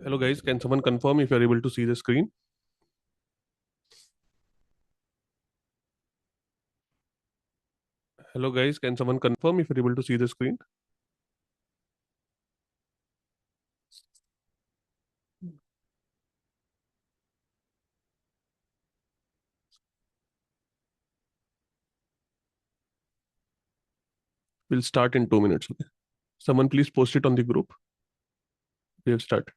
Hello guys, can someone confirm if you're able to see the screen? Hello guys, can someone confirm if you're able to see the screen? We'll start in 2 minutes. Okay. Someone please post it on the group. We have started.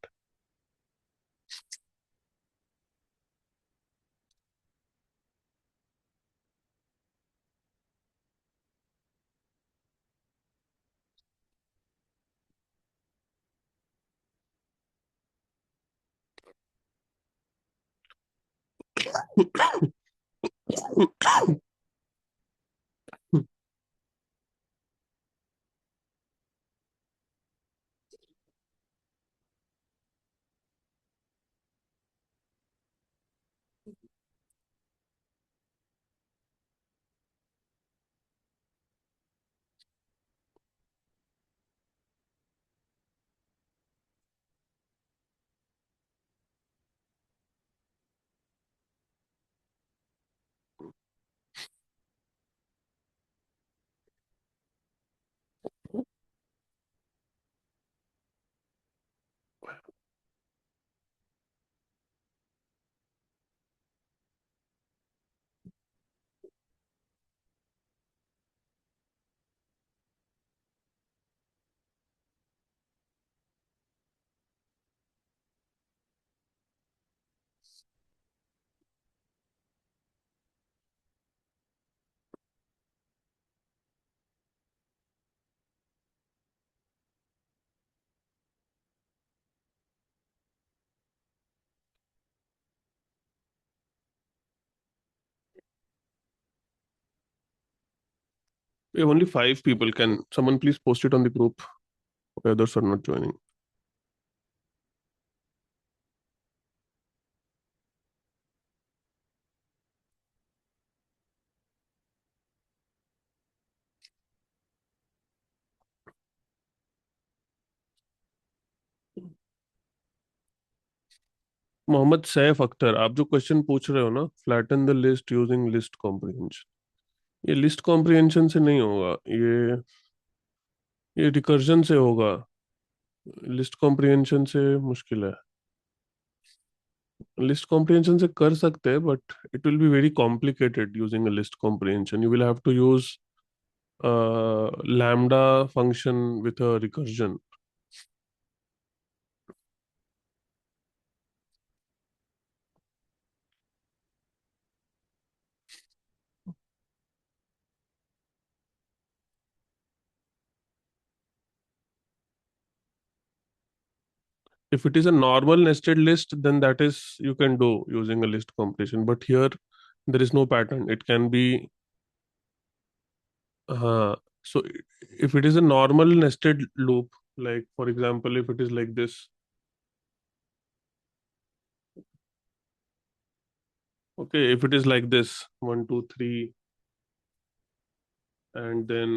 We have only 5 people. Can someone please post it on the group? Okay, others are not joining. Mohammad Saif Akhtar, आप जो question पूछ रहे हो ना, flatten the list using list comprehension, ये list comprehension से नहीं होगा। ये रिकर्जन से होगा। लिस्ट कॉम्प्रिहेंशन से मुश्किल है। लिस्ट कॉम्प्रिहेंशन से कर सकते हैं, but it will be very complicated using a list comprehension. You will have to use lambda function with a recursion. If it is a normal nested list, then that is you can do using a list compression. But here there is no pattern. It can be so if it is a normal nested loop, like for example, if it is like this, okay, if it is like this, 1, 2, 3, and then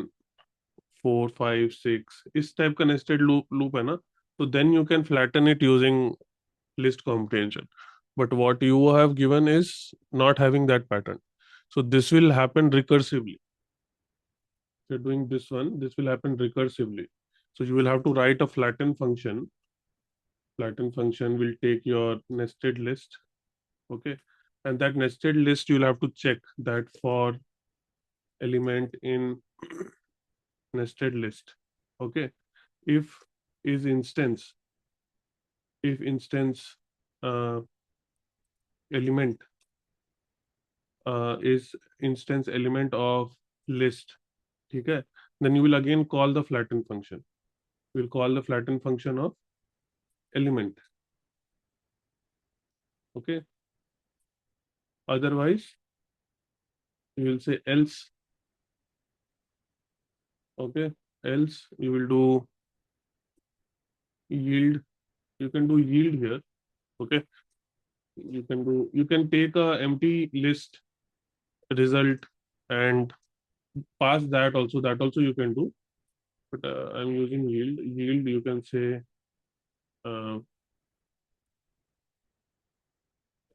4, 5, 6, इस type का nested loop है ना, तो then you can flatten it using list comprehension. But what you have given is not having that pattern. So this will happen recursively. If you're doing this one, this will happen recursively. So you will have to write a flatten function. Flatten function will take your nested list. Okay. And that nested list, you'll have to check that for element in nested list. Okay. If is instance, if instance uh, element is instance element of list, okay, then you will again call the flatten function. We'll call the flatten function of element. Okay. Otherwise, you will say else. Okay. Else you will do yield. You can do yield here. Okay. You can take a empty list result and pass that also. That also you can do. But I'm using yield. Yield, you can say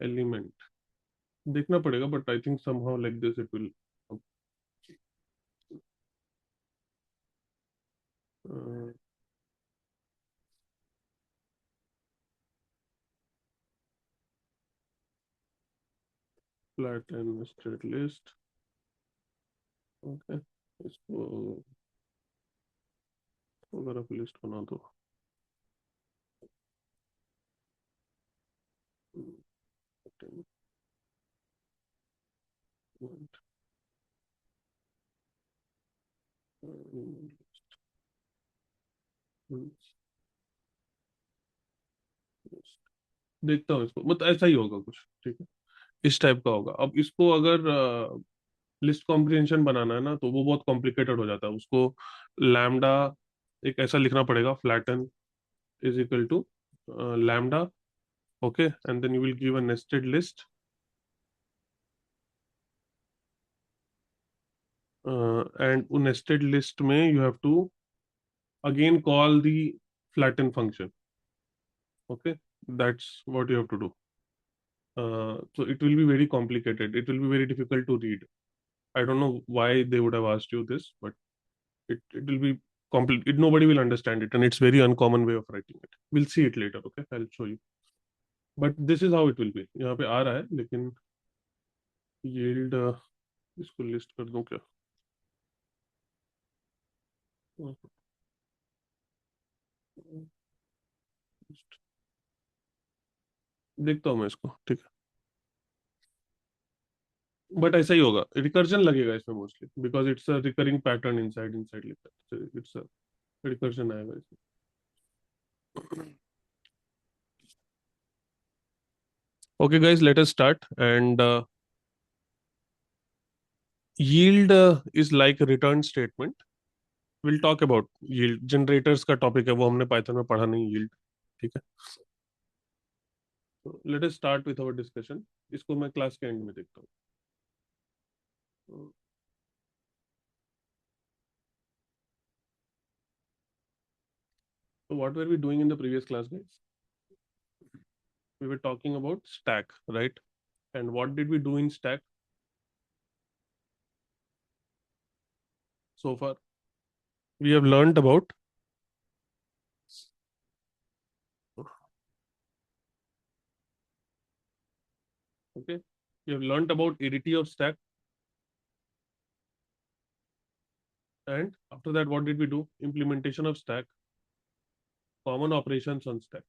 element देखना पड़ेगा, but I think somehow like this it will flat and state list. Okay, इसको अगर आप list बना दो. देखता हूँ इसको, मतलब ऐसा ही होगा कुछ, ठीक है, इस टाइप का होगा. अब इसको अगर लिस्ट कॉम्प्रिहेंशन बनाना है ना, तो वो बहुत कॉम्प्लिकेटेड हो जाता है. उसको लैम्डा एक ऐसा लिखना पड़ेगा, flatten is equal to lambda. Okay, and then you will give a nested list, and nested list में you have to again call the flatten function. Okay, that's what you have to do. So it will be very complicated, it will be very difficult to read. I don't know why they would have asked you this, but it will be complete, nobody will understand it, and it's very uncommon way of writing it. We'll see it later. Okay, I'll show you, but this is how it will be. यहाँ पे आ रहा है, लेकिन yield इसको list कर दूं क्या? देखता हूँ मैं इसको, ठीक है, बट ऐसा ही होगा, रिकर्जन लगेगा इसमें mostly, because it's a recurring pattern inside inside लिखा है, इट्स अ रिकर्जन आएगा इसमें. Okay, guys, let us start. And yield is like a return statement. We'll talk about yield. Generators का topic है, वो हमने Python में पढ़ा नहीं yield. ठीक है. So let us start with our discussion. इसको मैं class के end में देखता हूँ. So what were we doing in the previous class, guys? We were talking about stack, right? And what did we do in stack so far? We have learned about okay. We have learned about ADT of stack, and after that, what did we do? Implementation of stack, common operations on stack.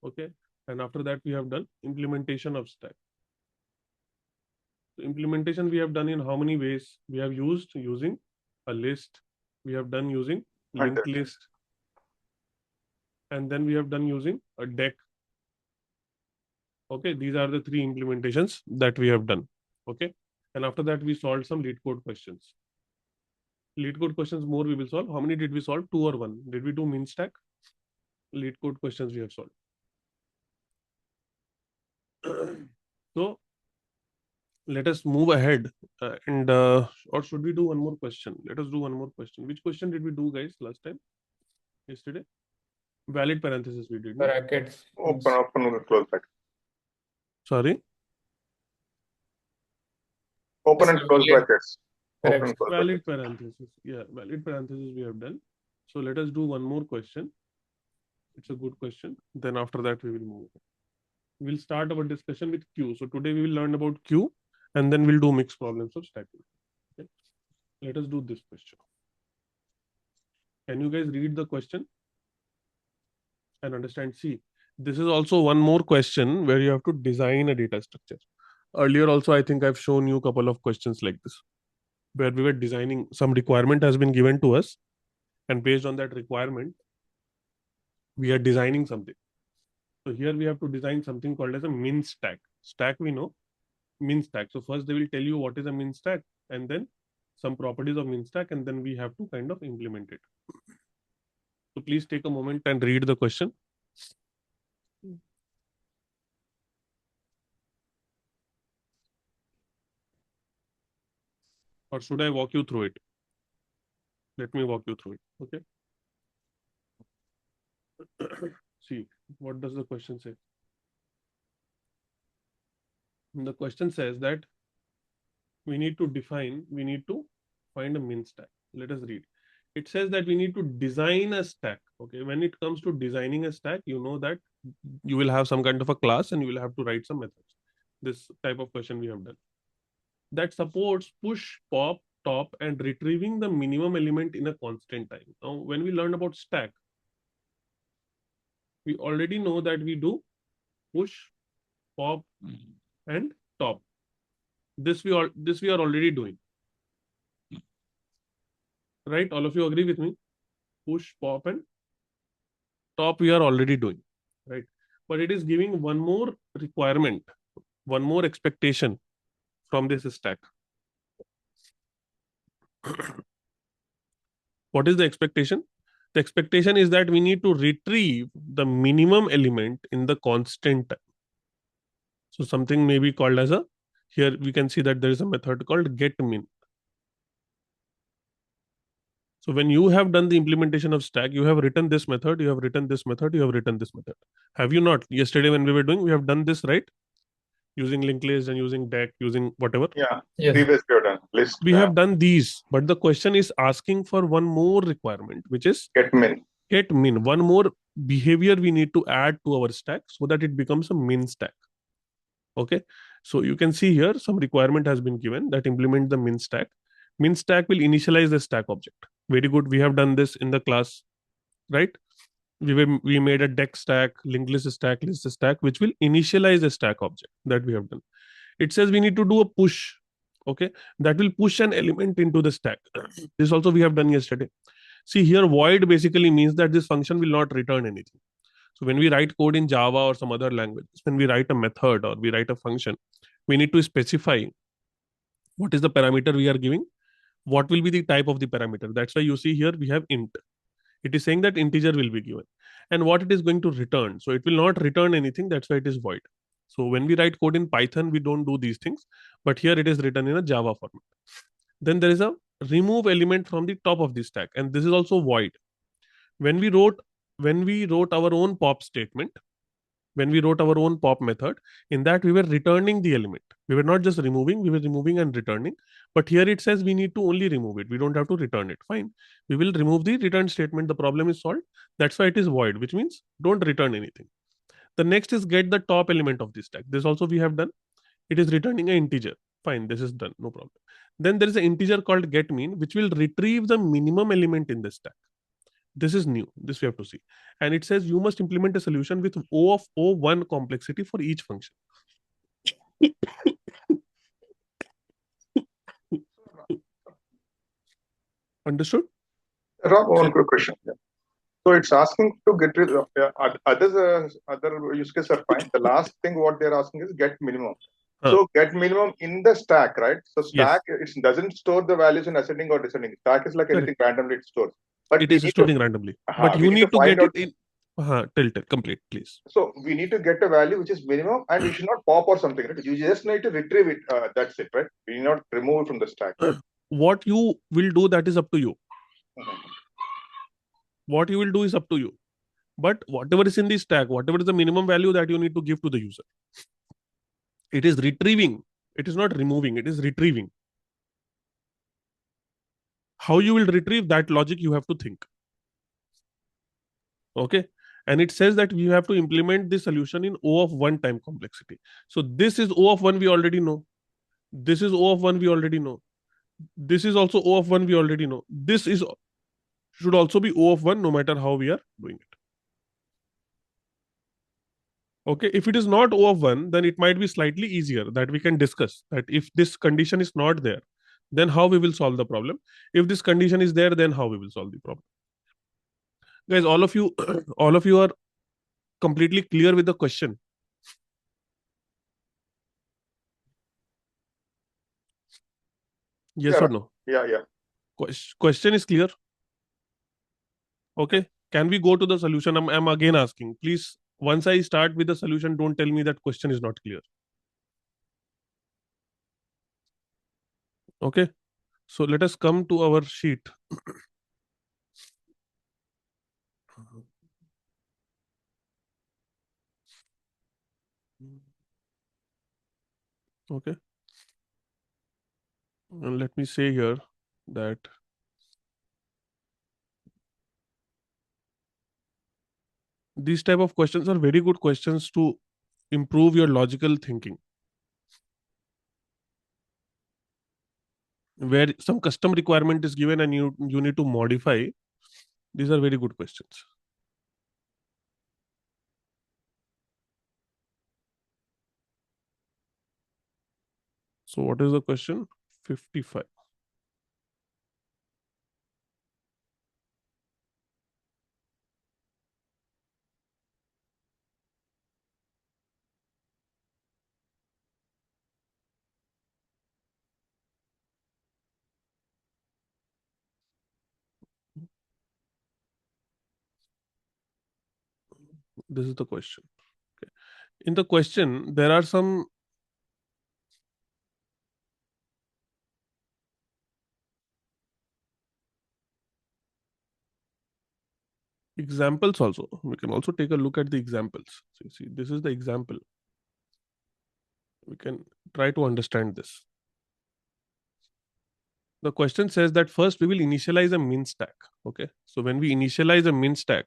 Okay, and after that we have done implementation of stack. So implementation we have done in how many ways? We have used using a list, we have done using linked list, and then we have done using a deck. Okay, these are the three implementations that we have done. Okay, and after that we solved some lead code questions. Lead code questions more we will solve. How many did we solve? 2 or 1? Did we do min stack? Lead code questions we have solved. So let us move ahead, and or should we do one more question? Let us do one more question. Which question did we do, guys, last time? Yesterday? Valid parenthesis we did, no? Brackets. Open and close bracket. Sorry? Open and close Valid. brackets. Open Correct. and close Valid brackets. parenthesis. Yeah, valid parenthesis we have done. So let us do one more question. It's a good question. Then after that we will move. We'll start our discussion with Q. So today we will learn about Q, and then we'll do mixed problems of stacking. Okay? Let us do this question. Can you guys read the question and understand? See, this is also one more question where you have to design a data structure. Earlier also, I think I've shown you a couple of questions like this, where we were designing, some requirement has been given to us, and based on that requirement, we are designing something. So here we have to design something called as a min stack. Stack we know, min stack. So first they will tell you what is a min stack, and then some properties of min stack, and then we have to kind of implement it. So please take a moment and read the question. Or should I walk you through it? Let me walk you through it. Okay. See, what does the question say? The question says that we need to find a min stack. Let us read. It says that we need to design a stack. Okay. When it comes to designing a stack, you know that you will have some kind of a class and you will have to write some methods. This type of question we have done. That supports push, pop, top, and retrieving the minimum element in a constant time. Now, when we learn about stack, we already know that we do push, pop, and top. This we are already doing, right? All of you agree with me? Push, pop, and top we are already doing, right? But it is giving one more requirement, one more expectation from this stack. What is the expectation? The expectation is that we need to retrieve the minimum element in the constant time. So something may be called as a, here we can see that there is a method called getMin. So when you have done the implementation of stack, you have written this method, you have written this method, you have written this method. Have you not? Yesterday when we were doing, we have done this, right? Using linked list and using deck, using whatever. Yeah. Yes. Previously we have done list. We have done these, but the question is asking for one more requirement, which is Get min. get min. One more behavior we need to add to our stack so that it becomes a min stack. Okay. So you can see here some requirement has been given that implement the min stack. Min stack will initialize the stack object. Very good. We have done this in the class, right? We made a deck stack, linked list stack, list stack, which will initialize the stack object that we have done. It says we need to do a push. Okay. That will push an element into the stack. This also we have done yesterday. See here, void basically means that this function will not return anything. So when we write code in Java or some other language, when we write a method or we write a function, we need to specify what is the parameter we are giving, what will be the type of the parameter. That's why you see here we have int. It is saying that integer will be given and what it is going to return. So it will not return anything. That's why it is void. So when we write code in Python, we don't do these things, but here it is written in a Java format. Then there is a remove element from the top of the stack, and this is also void. When we wrote our own pop statement, when we wrote our own pop method, in that we were returning the element. We were not just removing, we were removing and returning. But here it says we need to only remove it. We don't have to return it. Fine. We will remove the return statement. The problem is solved. That's why it is void, which means don't return anything. The next is get the top element of the stack. This also we have done. It is returning an integer. Fine, this is done. No problem. Then there is an integer called getMin, which will retrieve the minimum element in the stack. This is new. This we have to see. And it says you must implement a solution with O of O1 complexity for each function. Understood? Rob, one quick question. Yeah. So it's asking to get rid of other use cases are fine. The last thing what they're asking is get minimum. So get minimum in the stack, right? So stack it doesn't store the values in ascending or descending. Stack is like anything randomly it stores. But it is storing randomly. But you need to get it in. Tell, complete, please. So we need to get a value which is minimum, and we should not pop or something. Right? You just need to retrieve it. That's it, right? We need not remove it from the stack. What you will do, that is up to you. What you will do is up to you. But whatever is in the stack, whatever is the minimum value that you need to give to the user, it is retrieving. It is not removing. It is retrieving. How you will retrieve that logic, you have to think. Okay. And it says that we have to implement the solution in O of 1 time complexity. So this is O of 1 we already know. This is O of 1 we already know. This is also O of 1 we already know. This is should also be O of 1 no matter how we are doing it. Okay, if it is not O of 1, then it might be slightly easier that we can discuss that if this condition is not there, then how we will solve the problem. If this condition is there, then how we will solve the problem. Guys, all of you are completely clear with the question. Yes or no? Yeah. Question is clear. Okay. Can we go to the solution? I'm again asking. Please, once I start with the solution, don't tell me that question is not clear. Okay. So let us come to our sheet. Okay. And let me say here that these type of questions are very good questions to improve your logical thinking, where some custom requirement is given and you need to modify. These are very good questions. So what is the question? 55. This is the question. Okay. In the question, there are some examples also. We can also take a look at the examples. So you see, this is the example. We can try to understand this. The question says that first we will initialize a min stack. Okay. So when we initialize a min stack,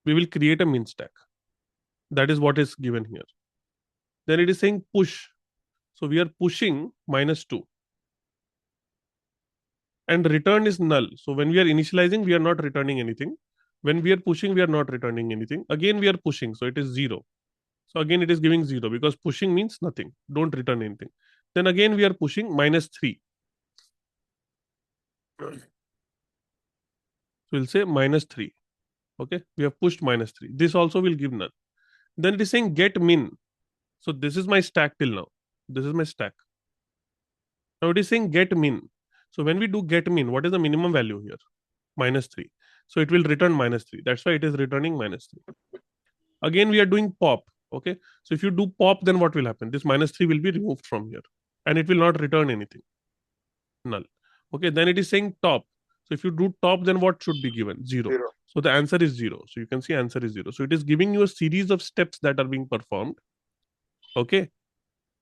we will create a min stack. That is what is given here. Then it is saying push. So we are pushing -2 and return is null. So when we are initializing, we are not returning anything. When we are pushing, we are not returning anything. Again, we are pushing. So it is 0. So again, it is giving 0 because pushing means nothing. Don't return anything. Then again, we are pushing -3. So we'll say -3. Okay. We have pushed -3. This also will give none. Then it is saying get min. So this is my stack till now. This is my stack. Now it is saying get min. So when we do get min, what is the minimum value here? -3. So it will return -3. That's why it is returning -3. Again, we are doing pop. Okay. So if you do pop, then what will happen? This -3 will be removed from here and it will not return anything. Null. Okay. Then it is saying top. So if you do top, then what should be given? 0. Zero. So the answer is 0. So you can see answer is 0. So it is giving you a series of steps that are being performed. Okay.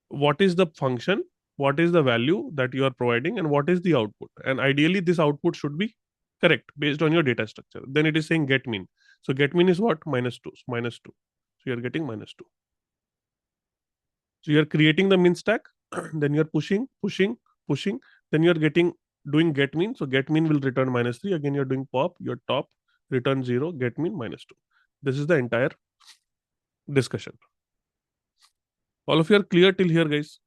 What is the function? What is the value that you are providing and what is the output? And ideally, this output should be correct based on your data structure. Then it is saying get min. So get min is what? -2. -2. So you're getting -2. So you're creating the min stack, then you're pushing, pushing, pushing, then you're getting doing get min. So get min will return -3. Again, you're doing pop, your top, return 0, get min -2. This is the entire discussion. All of you are clear till here, guys?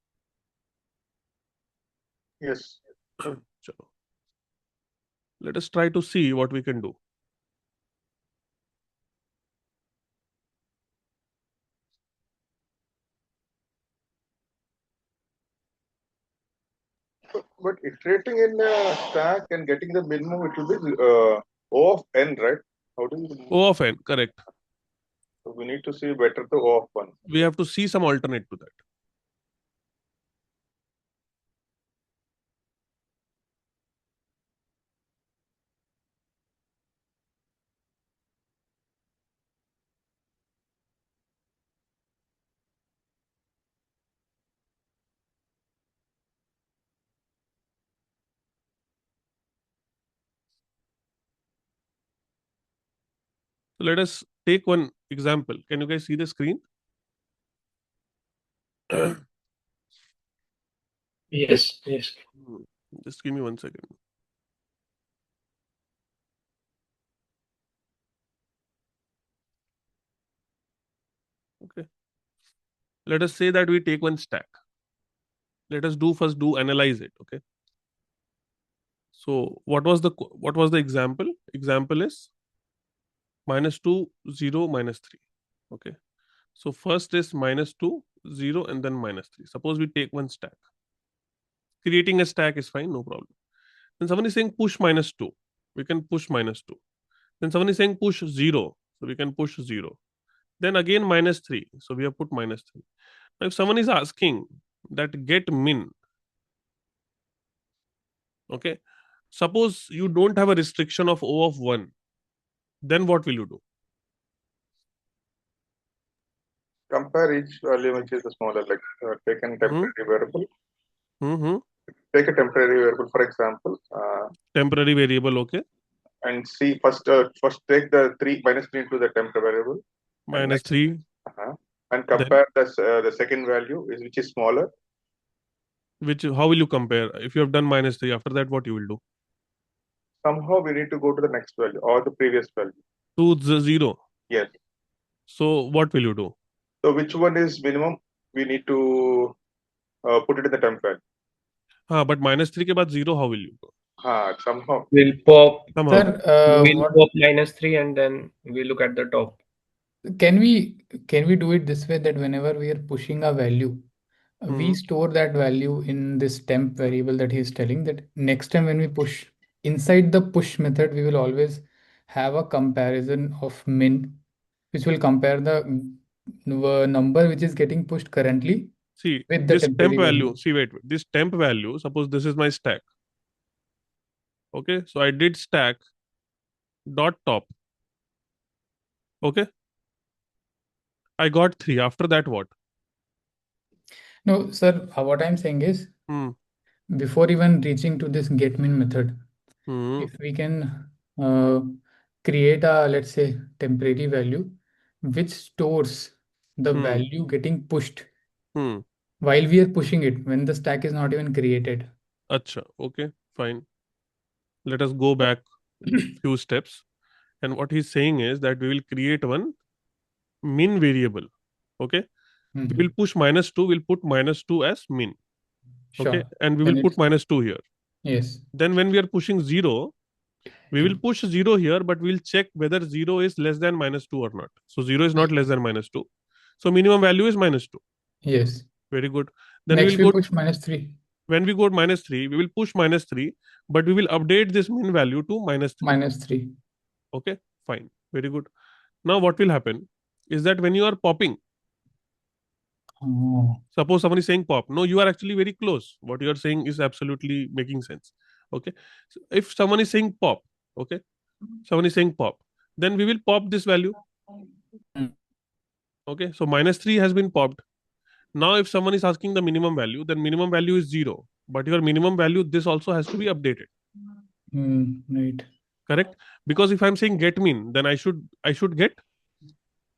Yes. Chalo. Let us try to see what we can do. But iterating in a stack and getting the minimum, it will be O of n, right? How do you? O of n, correct. So we need to see better the O of 1. We have to see some alternate to that. So let us take one example. Can you guys see the screen? Yes, yes. Just give me 1 second. Okay. Let us say that we take one stack. Let us first do analyze it. Okay. So what was the example? Example is -2, 0, -3. Okay. So first is -2, 0, and then -3. Suppose we take one stack. Creating a stack is fine, no problem. Then someone is saying push -2. We can push -2. Then someone is saying push 0. So we can push 0. Then again -3. So we have put -3. Now if someone is asking that get min, okay, suppose you don't have a restriction of O of 1. Then what will you do? Compare each value which is the smaller, like take a temporary variable. Take a temporary variable, for example. Temporary variable, okay. And see first take the -3 into the temporary variable. Minus 3. And compare the second value which is smaller. How will you compare? If you have done -3, after that, what you will do? Somehow we need to go to the next value or the previous value. To the 0. Yes. So what will you do? So which one is minimum? We need to put it in the temp value. But -3 ke baad 0, how will you go? Somehow. We'll pop. Somehow. Sir, We'll what pop -3 and then we look at the top. can we do it this way, that whenever we are pushing a value, we store that value in this temp variable that he's telling, that next time when we push inside the push method, we will always have a comparison of min, which will compare the number which is getting pushed currently See, with the this temp temporary value. See, wait. This temp value, suppose this is my stack. Okay, so I did stack dot top. Okay, I got 3. After that, what? No, sir, what I'm saying is, before even reaching to this get min method, if we can create a, let's say, temporary value which stores the value getting pushed while we are pushing it, when the stack is not even created. Acha, okay, fine. Let us go back few steps. And what he's saying is that we will create one min variable. Okay, we will push -2. We'll put -2 as min. Okay, Sure. and we Then will put it's- -2 here. Yes. Then when we are pushing 0, we will push 0 here, but we'll check whether 0 is less than -2 or not. So 0 is not less than -2. So minimum value is -2. Yes. Very good. Then Next we will go push -3. when we go -3, we will push -3, but we will update this min value to -3. -3. Okay, fine. Very good. Now what will happen is that when you are popping, suppose someone is saying pop. No, you are actually very close. What you are saying is absolutely making sense. Okay. So if someone is saying pop, okay, someone is saying pop, then we will pop this value. Okay, so -3 has been popped. Now, if someone is asking the minimum value, then minimum value is 0. But your minimum value, this also has to be updated. Right. Correct? Because if I'm saying get min, then I should get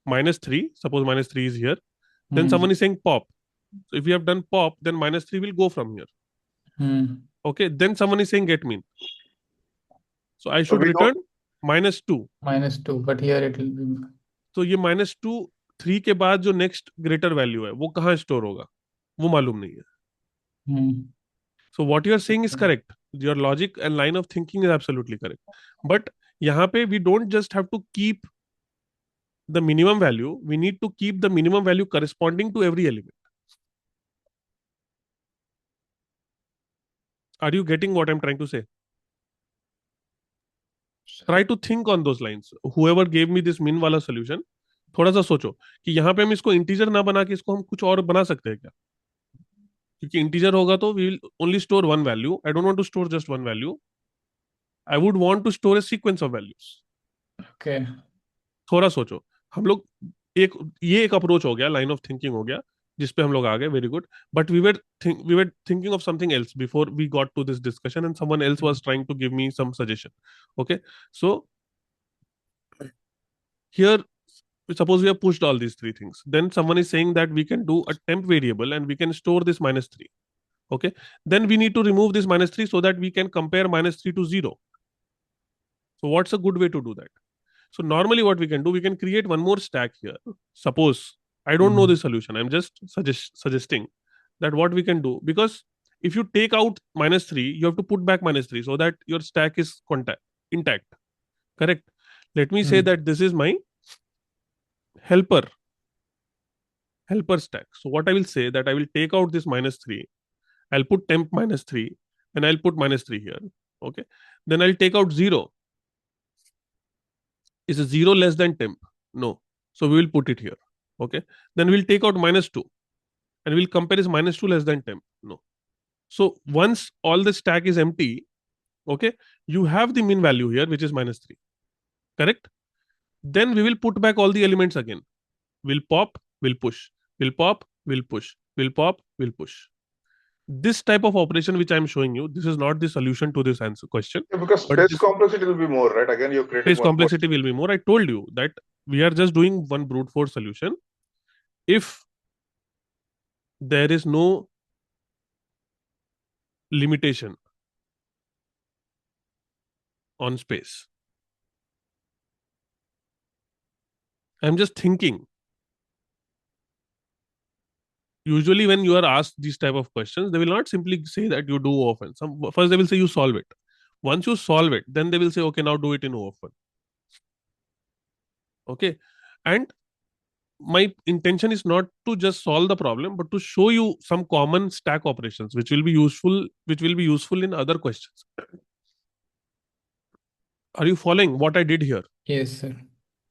-3. Suppose -3 is here. Then someone is saying pop. So if we have done pop, then -3 will go from here. Okay. Then someone is saying get min. So I should return -2. -2, but here it will be. तो ये -2 3 के बाद जो next greater value है वो कहाँ store होगा वो मालूम नहीं है. So what you are saying is correct. Your logic and line of thinking is absolutely correct. But यहाँ पे we don't just have to keep the minimum value. We need to keep the minimum value corresponding to every element. Are you getting what I'm trying to say? Try to think on those lines. Whoever gave me this min वाला solution, थोड़ा सा सोचो कि यहाँ पे हम इसको integer ना बना के इसको हम कुछ और बना सकते हैं क्या? क्योंकि इंटीजर होगा तो we will only store one value. I don't want to store just one value. I would want to store a sequence of values. Okay, थोड़ा सोचो. हम लोग ये एक अप्रोच हो गया, लाइन ऑफ थिंकिंग हो गया जिसपे हम लोग आ गए. Very good. But we were thinking of something else before we got to this discussion and someone else was trying to give me some suggestion. Okay, so here suppose we have pushed all these three things, then someone is saying that we can do a temp variable and we can store this -3. Okay, then we need to remove this -3 so that we can compare -3 to 0. So what's a good way to do that? So normally what we can do, we can create one more stack here. Suppose I don't know the solution, I'm just suggesting that what we can do, because if you take out -3, you have to put back -3 so that your stack is intact. Correct? Let me say that this is my helper stack. So what I will say that I will take out this -3, I'll put temp -3 and I'll put -3 here. Okay, then I'll take out 0. Is a 0 less than temp? No, so we will put it here. Okay, then we'll take out -2 and we'll compare is -2 less than temp? No. So once all the stack is empty, okay, you have the min value here which is -3. Correct? Then we will put back all the elements again. We'll pop, we'll push, we'll pop, we'll push, we'll pop, we'll push. This type of operation which I'm showing you, this is not the solution to this answer question. Yeah, because But space this complexity will be more, right? Again, you're creating space one more complexity step. will be more. I told you that we are just doing one brute force solution. If there is no limitation on space, I'm just thinking. Usually, when you are asked these type of questions, they will not simply say that you do often. First they will say you solve it. Once you solve it, then they will say, okay, now do it in often. Okay, and my intention is not to just solve the problem, but to show you some common stack operations which will be useful in other questions. Are you following what I did here? Yes, sir.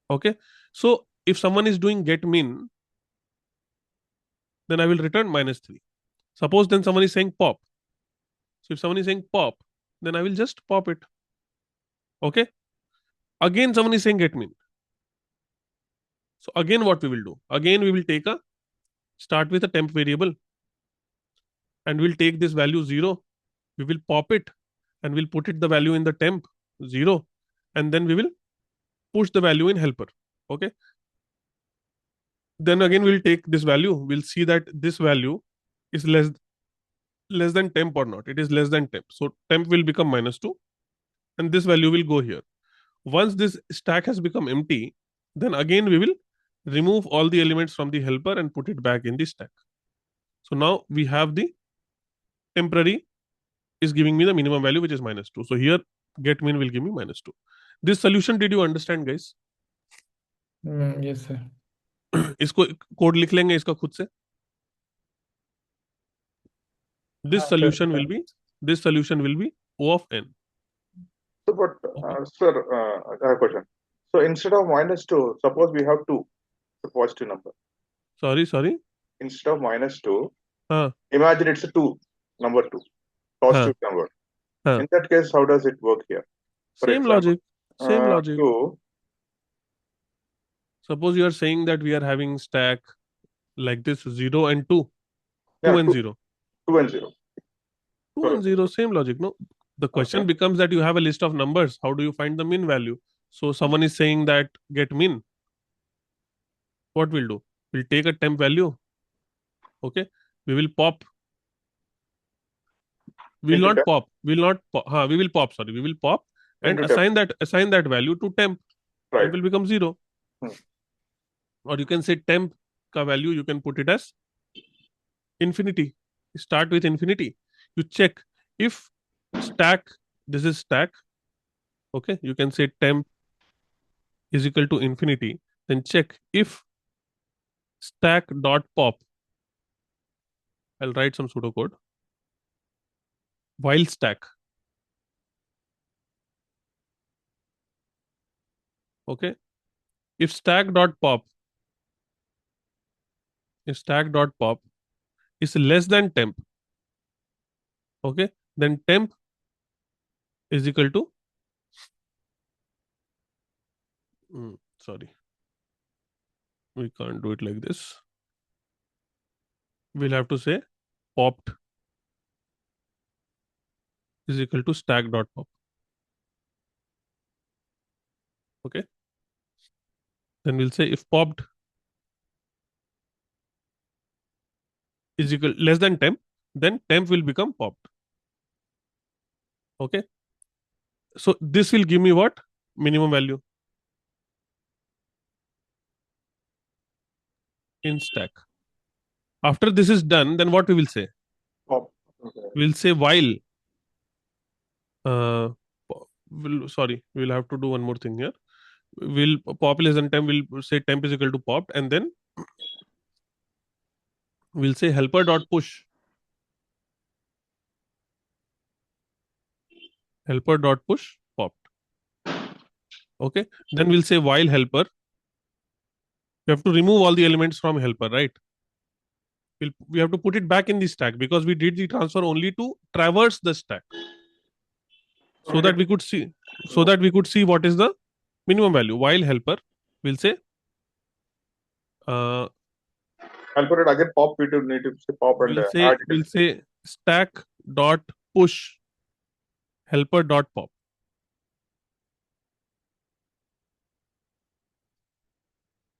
Okay, so if someone is doing get min, then I will return -3. Suppose then someone is saying pop. So if someone is saying pop, then I will just pop it. Okay, again someone is saying get min. So again what we will do? Again we will start with a temp variable, and we'll take this value 0. We will pop it and we'll put it the value in the temp 0, and then we will push the value in helper. Okay, then again we'll take this value, we'll see that this value is less than temp or not. It is less than temp, so temp will become -2, and this value will go here. Once this stack has become empty, then again we will remove all the elements from the helper and put it back in the stack. So now we have the temporary is giving me the minimum value, which is -2. So here get min will give me -2. This solution, did you understand, guys? Yes, sir. इसको code लिख लेंगे इसका खुद से. This Sure. solution will be O of n. So, but Okay. sir, I have a question. So instead of -2, suppose we have 2, the positive number. Sorry. Instead of -2, हाँ imagine it's a 2, number 2, positive number. हाँ. In that case, how does it work here? For Same example, logic. 2, Suppose you are saying that we are having stack like this 0 and 2, 2 yeah, and 0, 2 and 0. 2 Correct. and 0, same logic. No, the question Okay. becomes that you have a list of numbers. How do you find the min value? So someone is saying that get min. What we'll do? We'll take a temp value. Okay, we will pop. We will Into not temp. pop. We will not pop. We will pop. Sorry, we will pop and Into temp. assign that value to temp. Right. Temp will become 0. Or you can say temp ka value, you can put it as infinity. Start with infinity. You check if stack, this is stack. Okay, you can say temp is equal to infinity. Then check if stack dot pop. I'll write some pseudocode. While stack. Okay, if stack dot pop is less than temp, okay, then temp is equal to sorry, we can't do it like this. We'll have to say popped is equal to stack dot pop. Okay, then we'll say if popped is equal less than temp, then temp will become popped. Okay, so this will give me what? Minimum value in stack. After this is done, then what we will say? Pop. Okay. We'll say while we'll have to do one more thing here. Will pop less than temp, we'll say temp is equal to popped, and then we'll say helper dot push. Helper dot push popped. Okay, then we'll say while helper. We have to remove all the elements from helper, right? We have to put it back in the stack because we did the transfer only to traverse the stack, so that we could see what is the minimum value. While helper We'll say uh, I'll put it again. Pop. We do need to say pop and add we'll it. say stack dot push helper dot pop.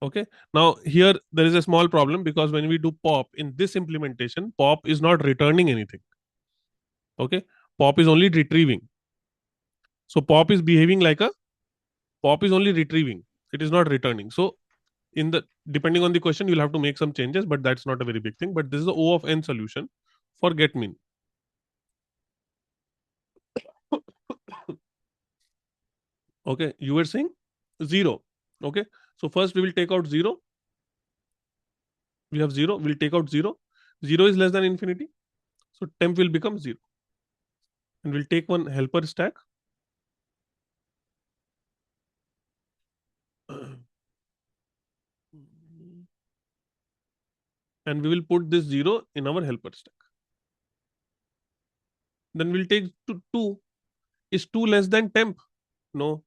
Okay. Now here there is a small problem because when we do pop in this implementation, pop is not returning anything. Okay. Pop is only retrieving. So pop is behaving like a pop is only retrieving. It is not returning. So in the depending on the question, you'll have to make some changes, but that's not a very big thing. But this is the O of n solution for get min. Okay, you were saying 0. Okay, so first we will take out 0. We have 0, we'll take out 0. 0 is less than infinity, so temp will become 0. And we'll take one helper stack. And we will put this 0 in our helper stack. Then we'll take 2. Is 2 less than temp? No.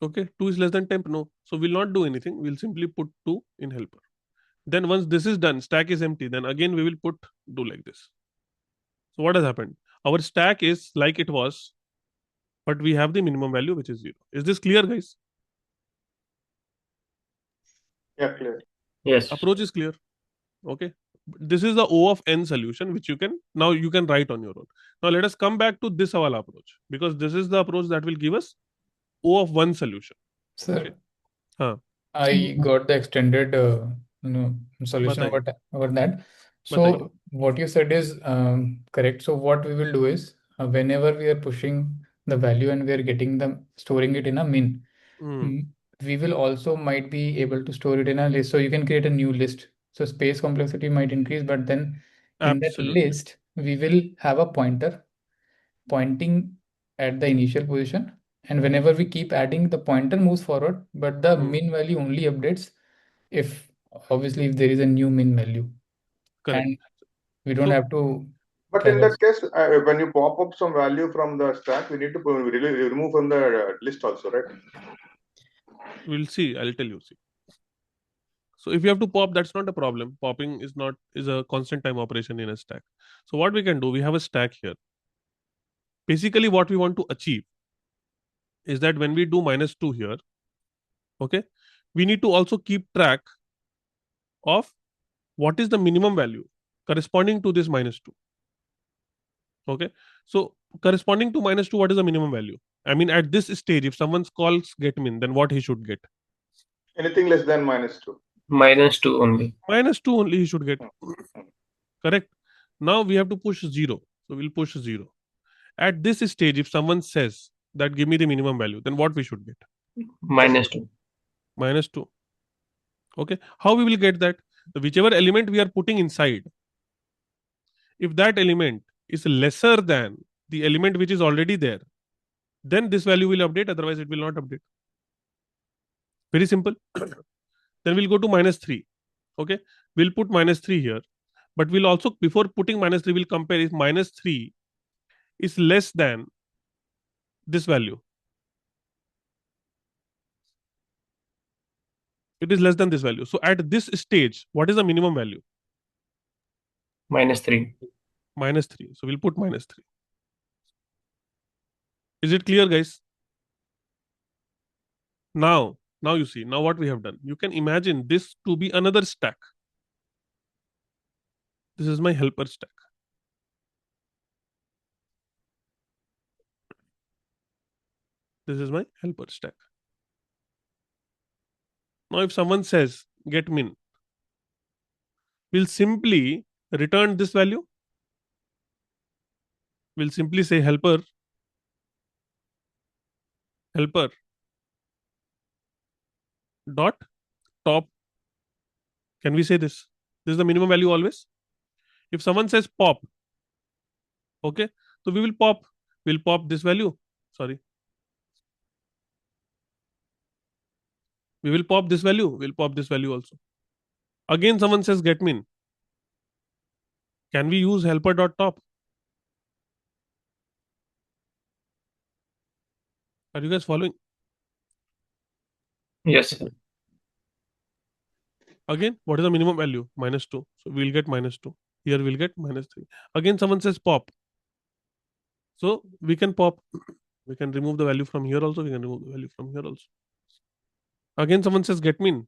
Okay, 2 is less than temp? No. So we'll not do anything. We'll simply put 2 in helper. Then once this is done, stack is empty. Then again we will do like this. So what has happened? Our stack is like it was, but we have the minimum value, which is 0. Is this clear, guys? Yeah, clear. Yes. Approach is clear. Okay. This is the O of n solution, which you can write on your own. Now let us come back to this Avala approach, because this is the approach that will give us O of 1 solution. Sir, Okay. Huh. I got the extended solution Bataiye. over that. So Bataiye. what you said is correct. So what we will do is whenever we are pushing the value and we are getting them storing it in a min, we will also might be able to store it in a list. So you can create a new list. So space complexity might increase, but then in that Absolutely. list we will have a pointer pointing at the initial position, and whenever we keep adding, the pointer moves forward, but the min value only updates if obviously if there is a new min value. Correct. And we don't So- have to But in kind of that case, when you pop up some value from the stack, we need to remove from the list also, right? We'll see. I'll tell you. See. So if you have to pop, that's not a problem. Popping is a constant time operation in a stack. So what we can do, we have a stack here. Basically, what we want to achieve is that when we do -2 here, okay, we need to also keep track of what is the minimum value corresponding to this -2. Okay, so corresponding to -2, what is the minimum value? I mean, at this stage, if someone calls get min, then what he should get? Anything less than -2. -2 only. -2 only he should get. Correct. Now we have to push 0. So we'll push 0. At this stage, if someone says that give me the minimum value, then what we should get? -2. -2. Okay. How we will get that? Whichever element we are putting inside, if that element is lesser than the element which is already there, then this value will update, otherwise it will not update. Very simple. Then we'll go to -3. Okay, we'll put -3 here, but we'll also, before putting -3, we'll compare if -3 is less than this value. It is less than this value. So at this stage, what is the minimum value? -3. -3. So we'll put -3. Is it clear, guys? Now you see, now what we have done. You can imagine this to be another stack. This is my helper stack. This is my helper stack. Now if someone says get min, we'll simply return this value. We'll simply say helper dot top. Can we say this? This is the minimum value always. If someone says pop, okay, so we will pop. We'll pop this value. Sorry. We will pop this value. We'll pop this value also. Again, someone says get min. Can we use helper dot top? Are you guys following? Yes, sir. Again, what is the minimum value? -2. So we'll get -2. Here we'll get -3. Again, someone says pop. So we can pop. We can remove the value from here also. We can remove the value from here also. Again, someone says get mean.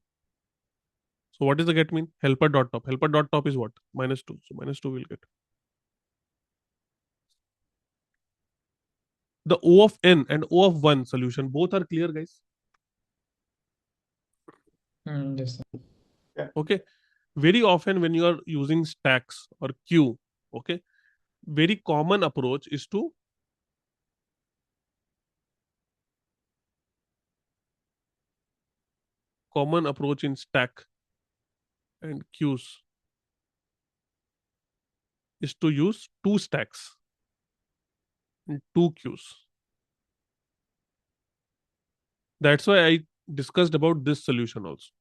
So what is the get mean? Helper dot top. Helper dot top is what? -2. So -2 we'll get. The O of n and O of 1 solution, both are clear, guys. Yes, sir. Okay. Very often when you are using stacks or queue, okay, very common approach is to common approach in stack and queues is to use two stacks and two queues. That's why I discussed about this solution also.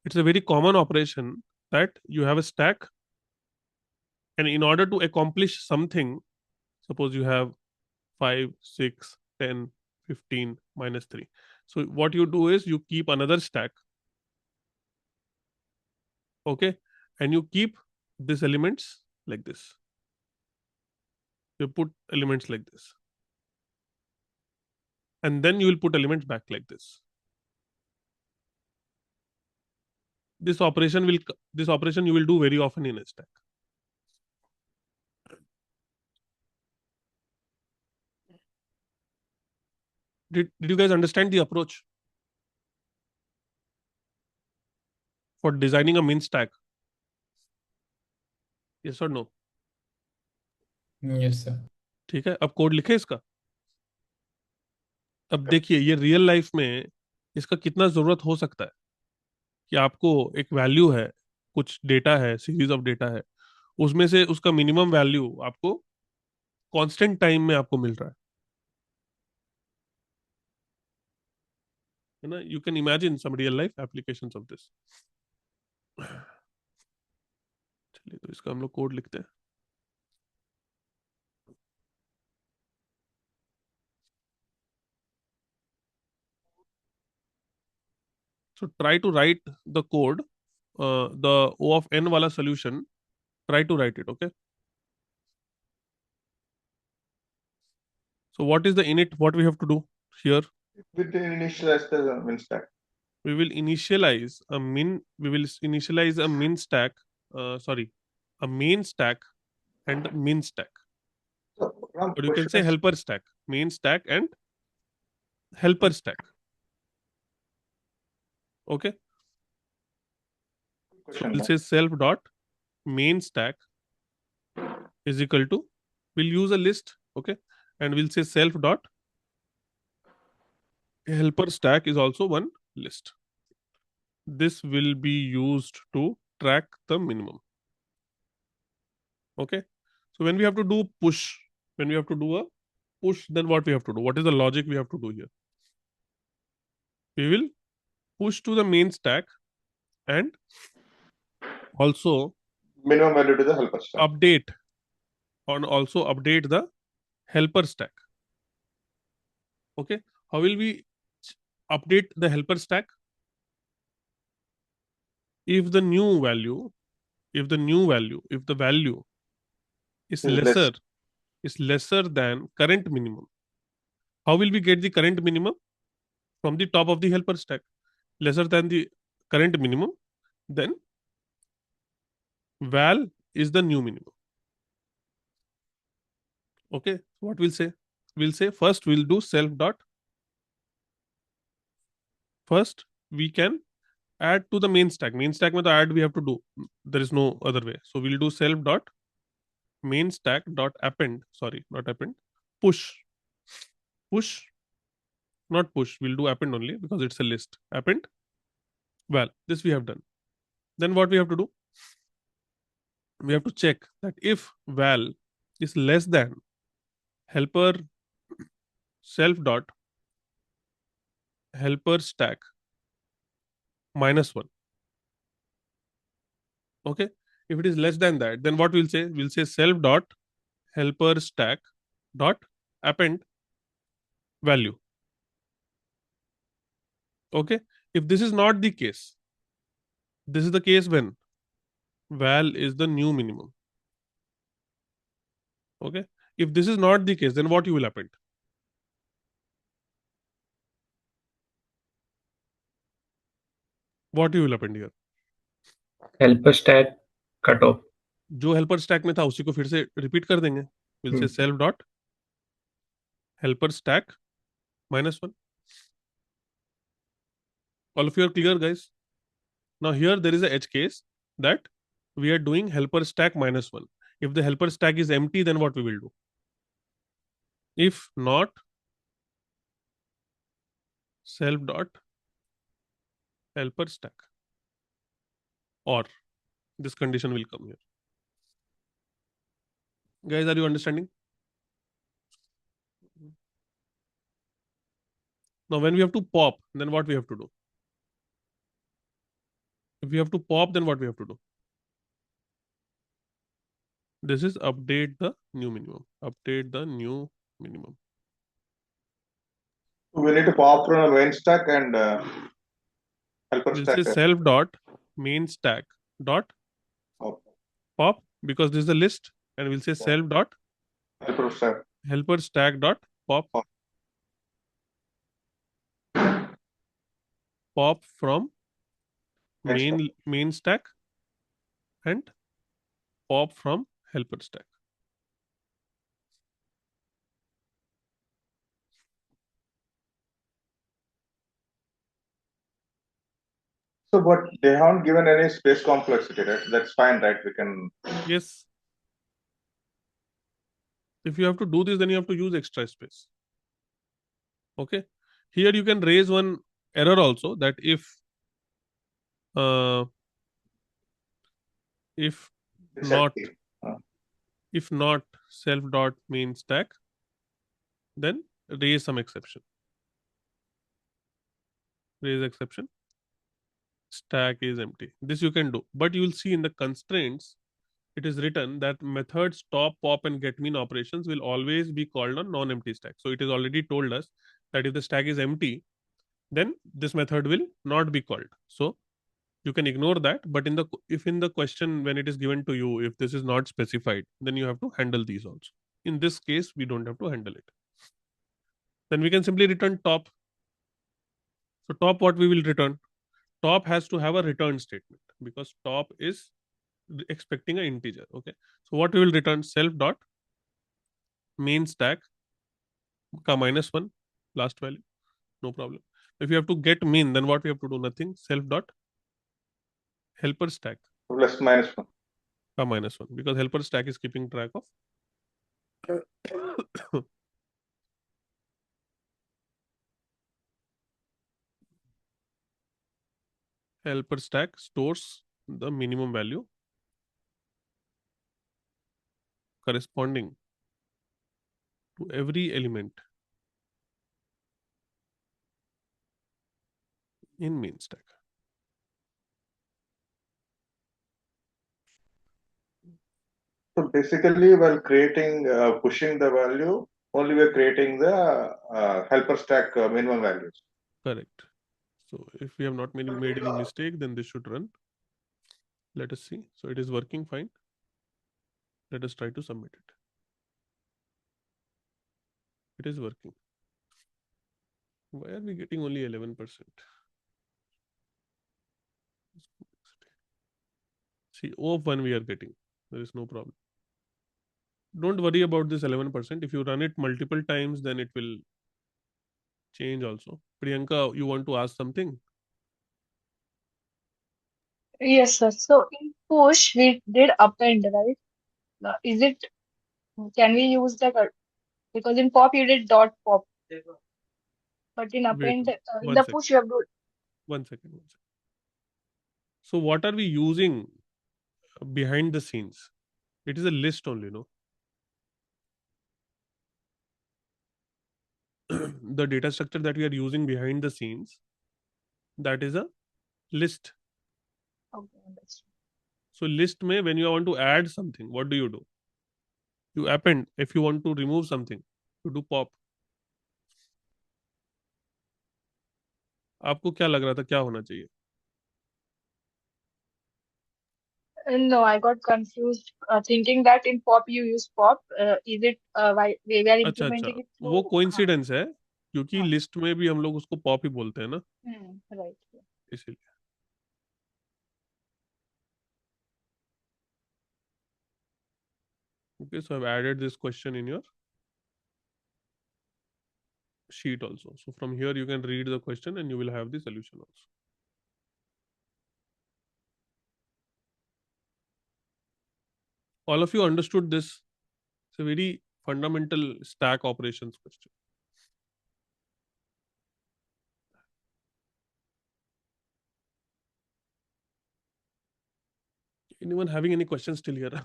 It's a very common operation that you have a stack, and in order to accomplish something, suppose you have 5, 6, 10, 15, -3. So what you do is you keep another stack, okay, and you keep these elements like this. You put elements like this, and then you will put elements back like this. This operation you will do very often in a stack. Did you guys understand the approach for designing a min stack? Yes or no? Yes, sir. ठीक है, अब code लिखे इसका. अब देखिए ये real life में इसका कितना जरूरत हो सकता है कि आपको एक वैल्यू है, कुछ डेटा है, सीरीज ऑफ डेटा है, उसमें से उसका मिनिमम वैल्यू आपको कांस्टेंट टाइम में आपको मिल रहा है ना. You can imagine some real life applications of this. चलिए तो इसका हम लोग कोड लिखते हैं. So try to write the code, the O of n wala solution. Try to write it, okay? So what is the init? What we have to do here? With the initialize the min stack. We will initialize a min. We will initialize a min stack. Sorry, a main stack and min stack. So, Ram, Or you can question say is- helper stack, main stack and helper stack. Okay. So question, we'll Ram. say self dot main stack is equal to. We'll use a list, okay, and we'll say self dot helper stack is also one list. This will be used to track the minimum. Okay. So when we have to do push, when we have to do a push, then what we have to do? What is the logic we have to do here? We will push to the main stack and also Minimum value to the helper stack. update and also update the helper stack. Okay. How will we update the helper stack? If the value is lesser than current minimum. How will we get the current minimum? From the top of the helper stack. Lesser than the current minimum, then val is the new minimum. Okay, what we'll say? We'll say first we'll do self dot. First we can add to the main stack. Main stack में तो add we have to do. There is no other way. So we'll do self dot main stack dot append. Sorry, not append. Push. Push. Not push. We'll do append only because it's a list. Append. Well, this we have done. Then what we have to do? We have to check that if val is less than helper self dot helper stack -1. Okay. If it is less than that, then what we'll say? We'll say self dot helper stack dot append value. Okay. If this is not the case, this is the case when val is the new minimum. Okay. If this is not the case, then what you will append? What you will append here? helper stack cutoff. जो helper stack में था उसी को फिर से repeat कर देंगे. Will say self dot helper stack -1. All of you are clear, guys? Now here there is a edge case that we are doing helper stack -1. If the helper stack is empty, then what we will do? If not, self dot helper stack, or this condition will come here. Guys, are you understanding? Now when we have to pop, then what we have to do? If we have to pop, then what we have to do? This is update the new minimum. Update the new minimum. We need to pop from a main stack and helper We'll stack. say self dot main stack dot pop, because this is the list, and we'll say self dot Helper stack. helper stack dot pop. Pop from main stack and pop from helper stack. So, but they haven't given any space complexity, right? That's fine, right? We can. Yes. If you have to do this, then you have to use extra space. Okay. Here you can raise one error also, that if not if not self dot main stack, then raise some exception. Raise exception. Stack is empty. This you can do, but you will see in the constraints it is written that methods stop, pop, and get mean operations will always be called on non-empty stack. So it is already told us that if the stack is empty, then this method will not be called. So you can ignore that. But if in the question when it is given to you, if this is not specified, then you have to handle these also. In this case, we don't have to handle it. Then we can simply return top. So top, what we will return? Top has to have a return statement, because top is expecting an integer. Okay. So what we will return? Self dot main stack ka -1 last value. No problem. If you have to get mean, then what we have to do? Nothing. Self dot helper stack Plus -1. ka -1, because helper stack is keeping track of helper stack stores the minimum value corresponding to every element in main stack. So basically, while creating, pushing the value, only we're creating the helper stack minimum values. Correct. So if we have not made any mistake, then this should run. Let us see. So it is working fine. Let us try to submit it. It is working. Why are we getting only 11%? See, O of 1 we are getting. There is no problem. Don't worry about this 11%. If you run it multiple times, then it will change also. Priyanka, you want to ask something? Yes, sir. So in push, we did append, right? Is it, can we use that? Because in pop, you did dot pop. But in Wait, append, in one the second. push, you have to. One second. So what are we using behind the scenes? It is a list only, no? The data structure that we are using behind the scenes, that is a list. Okay, understood. So list mein, when you want to add something, what do? You append. If you want to remove something, you do pop. आपको क्या लग रहा था क्या होना चाहिए? No, I got confused, thinking that in pop you use pop. Is it why we are अच्छा अच्छा, implementing it वो through? हाँ, कोइंसिडेंस है, क्योंकि हाँ, लिस्ट में भी हम लोग उसको पॉप ही बोलते हैं ना, right. इसीलिए. Okay, so I've added this question in your sheet also. So from here you can read the question and you will have the solution also. All of you understood this? It's a very fundamental stack operations question. Anyone having any questions still here?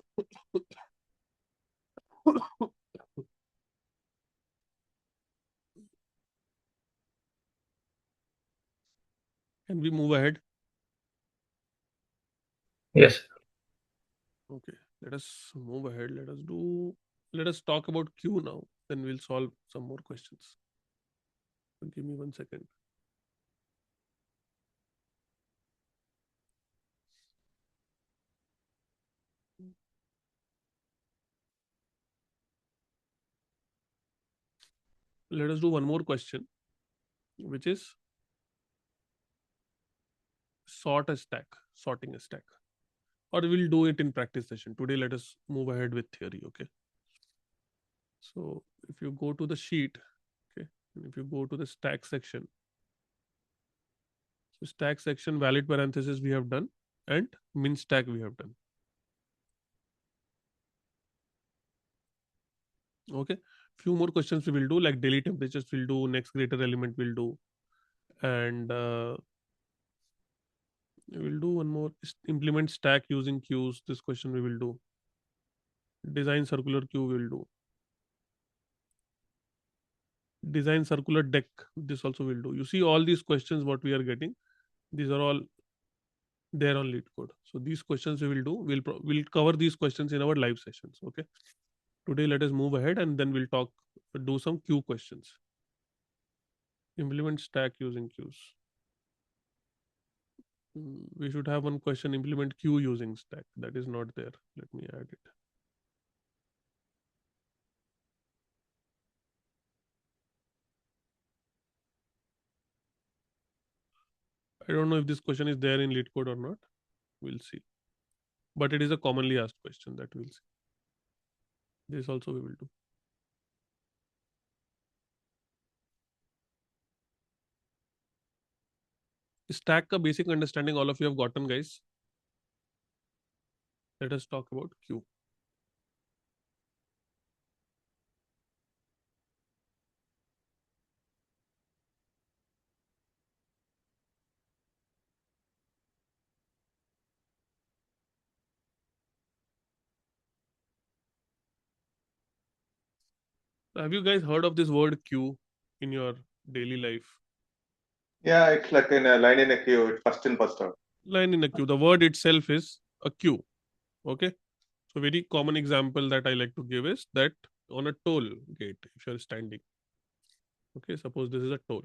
Can we move ahead? Yes. Okay, let us move ahead. Let us talk about Q now. Then we'll solve some more questions. Give me 1 second. Let us do one more question, which is sorting a stack. Or we'll do it in practice session. Today, let us move ahead with theory, okay? So if you go to the sheet, okay, and if you go to the stack section, so stack section, valid parenthesis we have done, and min stack we have done. Okay, few more questions we will do, like daily temperatures we'll do, next greater element we'll do, and we'll do one more, implement stack using queues. This question we will do. Design circular queue we'll do. Design circular deck. This also we'll do. You see all these questions what we are getting. These are all there on lead code. So these questions we will do. We'll cover these questions in our live sessions. Okay. Today let us move ahead and then we'll do some queue questions. Implement stack using queues. We should have one question, implement queue using stack. That is not there. Let me add it. I don't know if this question is there in lead code or not. We'll see. But it is a commonly asked question that we'll see. This also we will do. Stack ka basic understanding all of you have gotten, guys. Let us talk about queue. Have you guys heard of this word queue in your daily life? Yeah, it's like in a line in a queue. It's first in, first out. Line in a queue. The word itself is a queue. Okay. So very common example that I like to give is that on a toll gate, if you're standing. Okay, suppose this is a toll.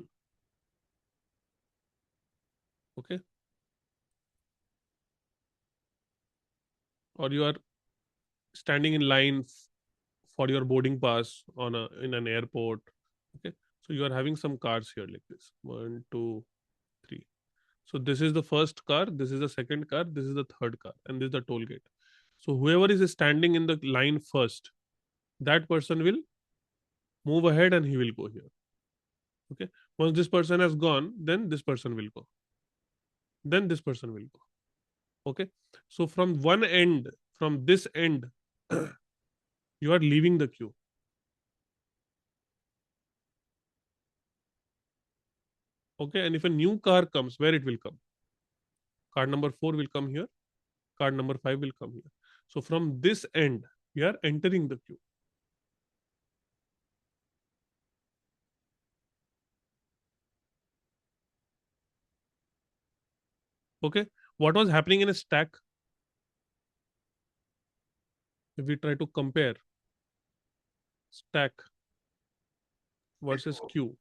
Okay. Or you are standing in line for your boarding pass in an airport. Okay. So you are having some cars here like this. 1, 2, 3. So this is the first car, this is the second car, this is the third car, and this is the toll gate. So whoever is standing in the line first, that person will move ahead and he will go here. Okay. Once this person has gone, then this person will go. Then this person will go. Okay. So from one end, from this end, you are leaving the queue. Okay. And if a new car comes, where it will come? Car number 4 will come here. Car number 5 will come here. So from this end, we are entering the queue. Okay. What was happening in a stack? If we try to compare stack versus queue.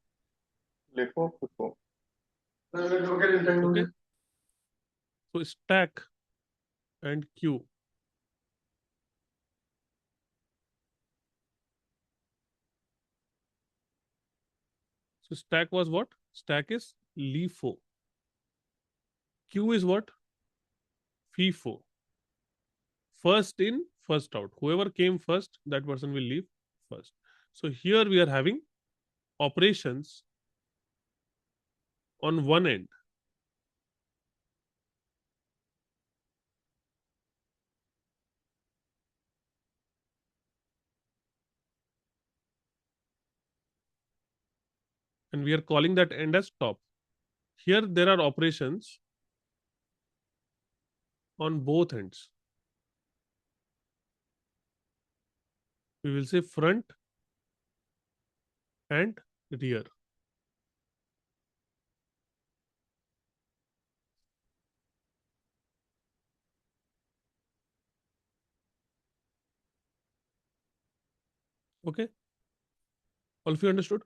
LIFO, FIFO. Okay, so stack and queue. So stack was what? Stack is LIFO. Queue is what? FIFO. First in, first out. Whoever came first, that person will leave first. So here we are having operations on one end. And we are calling that end as top. Here there are operations on both ends. We will say front and rear. Okay, all of you understood?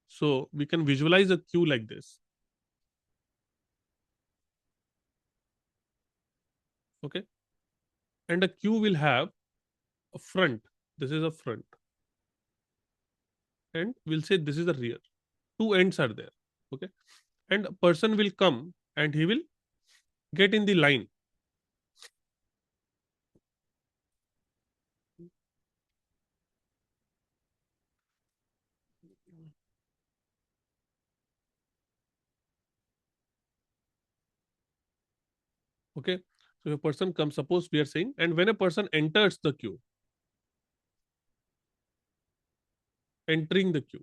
So we can visualize a queue like this. Okay, and a queue will have a front. This is a front, and we'll say this is the rear. Two ends are there. Okay, and a person will come and he will get in the line. Okay, so if a person comes, suppose we are saying, and when a person enters the queue, entering the queue,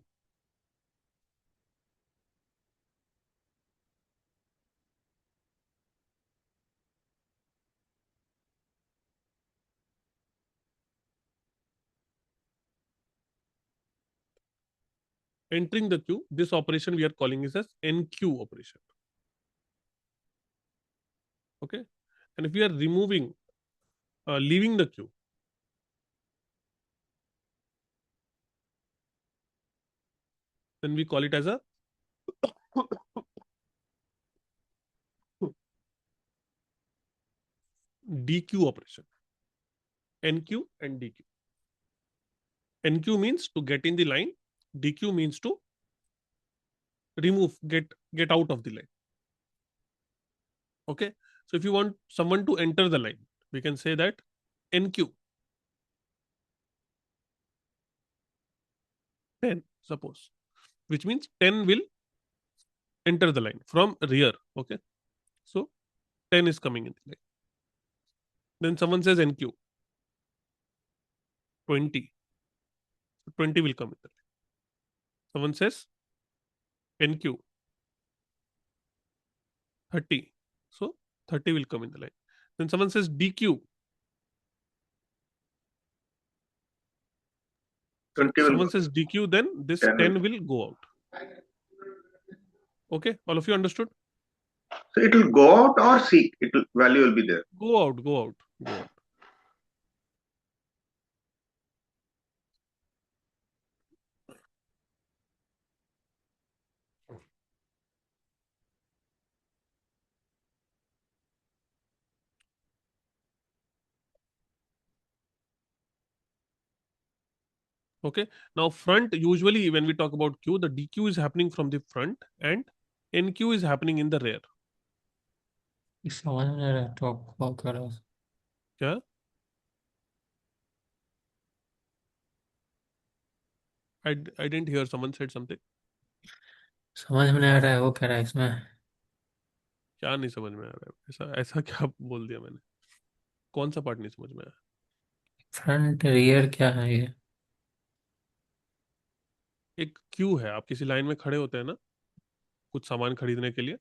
entering the queue, this operation we are calling is as NQ operation. Okay, and if we are removing, leaving the queue, then we call it as a DQ operation. NQ and DQ. NQ means to get in the line. DQ means to remove, get out of the line. Okay, so if you want someone to enter the line, we can say that NQ 10, suppose, which means 10 will enter the line from rear. Okay, so 10 is coming in the line. Then someone says NQ 20, so 20 will come in the line. Someone says NQ 30, so 30 will come in the line. Then someone says DQ, 20 will someone go. says DQ, then this 10 will go out. Okay, all of you understood? So it will go out or seek. It will, value will be there. Go out, go out, go out. Okay, now front, usually when we talk about Q, the DQ is happening from the front and NQ is happening in the rear. समझ में नहीं रहा top बहुत कर रहा हूँ क्या? I didn't hear, someone said something. समझ में नहीं आ रहा है वो कह रहा है इसमें क्या नहीं समझ में आ रहा है? ऐसा ऐसा क्या बोल दिया मैंने? कौन सा पार्ट नहीं समझ में आया? फ्रंट रियर क्या है ये एक क्यू है, आप किसी लाइन में खड़े होते हैं ना कुछ सामान खरीदने के लिए,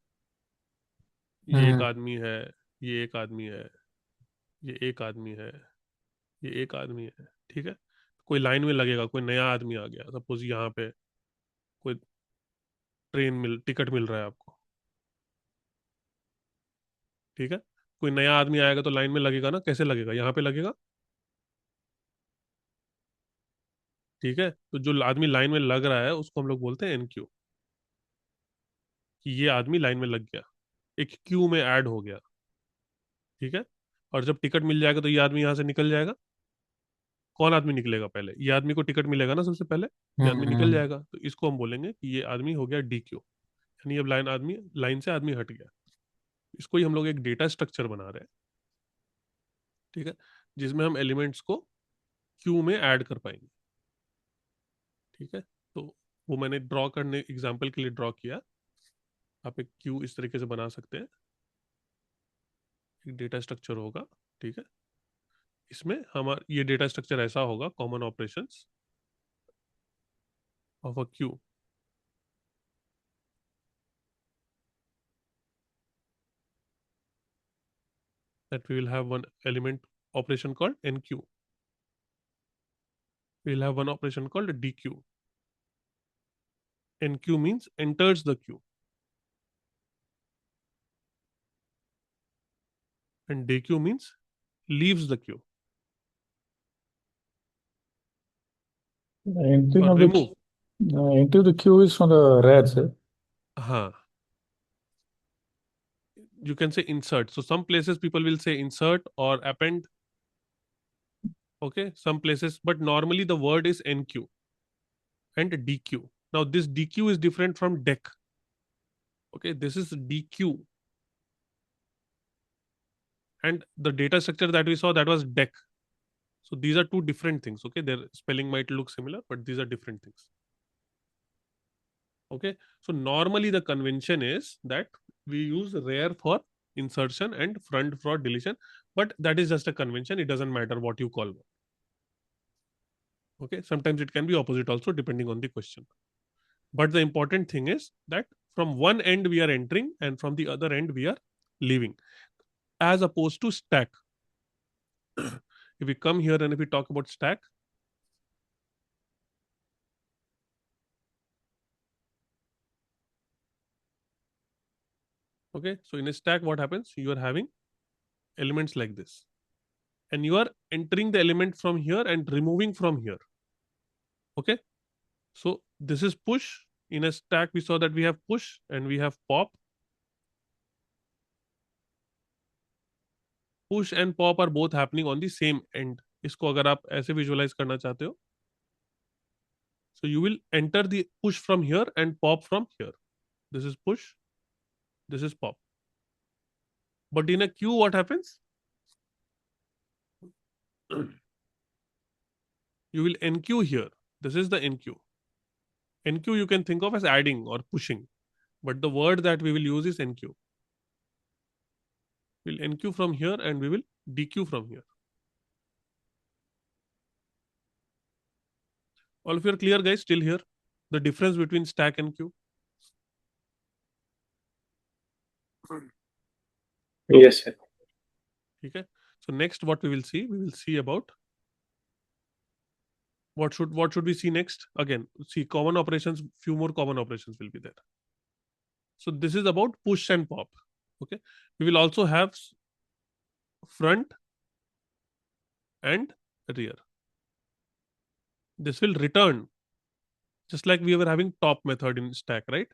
ये एक आदमी है, ये एक आदमी है, ये एक आदमी है, ये एक आदमी है, ठीक है? कोई लाइन में लगेगा, कोई नया आदमी आ गया, सपोज यहाँ पे कोई टिकट मिल रहा है आपको, ठीक है? कोई नया आदमी आएगा तो लाइन में लगेगा ना, कैसे लगेगा? यहाँ पे लगेगा, ठीक है? तो जो आदमी लाइन में लग रहा है उसको हम लोग बोलते हैं एनक्यू। कि ये आदमी लाइन में लग गया, एक क्यू में ऐड हो गया, ठीक है। और जब टिकट मिल जाएगा तो ये आदमी यहाँ से निकल जाएगा। कौन आदमी निकलेगा पहले? ये आदमी को टिकट मिलेगा ना सबसे पहले, ये आदमी निकल हम्म। जाएगा, तो इसको हम बोलेंगे कि ये आदमी हो गया डी क्यू, यानी अब लाइन से आदमी हट गया। इसको ही हम लोग एक डेटा स्ट्रक्चर बना रहे हैं, ठीक है, जिसमें हम एलिमेंट्स को क्यू में ऐड कर पाएंगे, ठीक है। तो वो मैंने ड्रॉ करने एग्जांपल के लिए ड्रॉ किया। आप एक क्यू इस तरीके से बना सकते हैं, एक डेटा स्ट्रक्चर होगा, ठीक है। इसमें हमारा ये डेटा स्ट्रक्चर ऐसा होगा, common operations of a Q, that we will have one element operation called NQ. We will have one operation called DQ. NQ means enters the queue, and DQ means leaves the queue Entering or of the remove. entering the queue is from the rear side. Haan. You can say insert. So some places people will say insert or append. Okay, some places, but normally the word is NQ and DQ. Now this DQ is different from DEC. Okay, this is DQ. And the data structure that we saw, that was DEC. So these are two different things. Okay, their spelling might look similar, but these are different things. Okay, so normally the convention is that we use rear for insertion and front for deletion, but that is just a convention. It doesn't matter what you call. Okay, sometimes it can be opposite also depending on the question. But the important thing is that from one end we are entering and from the other end we are leaving, as opposed to stack. If we come here and if we talk about stack, okay, so in a stack what happens? You are having elements like this, and you are entering the element from here and removing from here. Okay, so this is push. In a stack we saw that we have push and we have pop. Push and pop are both happening on the same end. इसको अगर आप ऐसे visualize करना चाहते हो, so you will enter the push from here and pop from here. This is push, this is pop. But in a queue what happens? You will NQ here. This is the NQ. NQ you can think of as adding or pushing, but the word that we will use is NQ. We'll NQ from here and we will DQ from here. All of you are clear, guys, still here? The difference between stack and queue? Yes, sir. Okay. So next what we will see about what should we see next? Again, see common operations, few more common operations will be there. So this is about push and pop. Okay. We will also have front and rear. This will return, just like we were having top method in stack, right?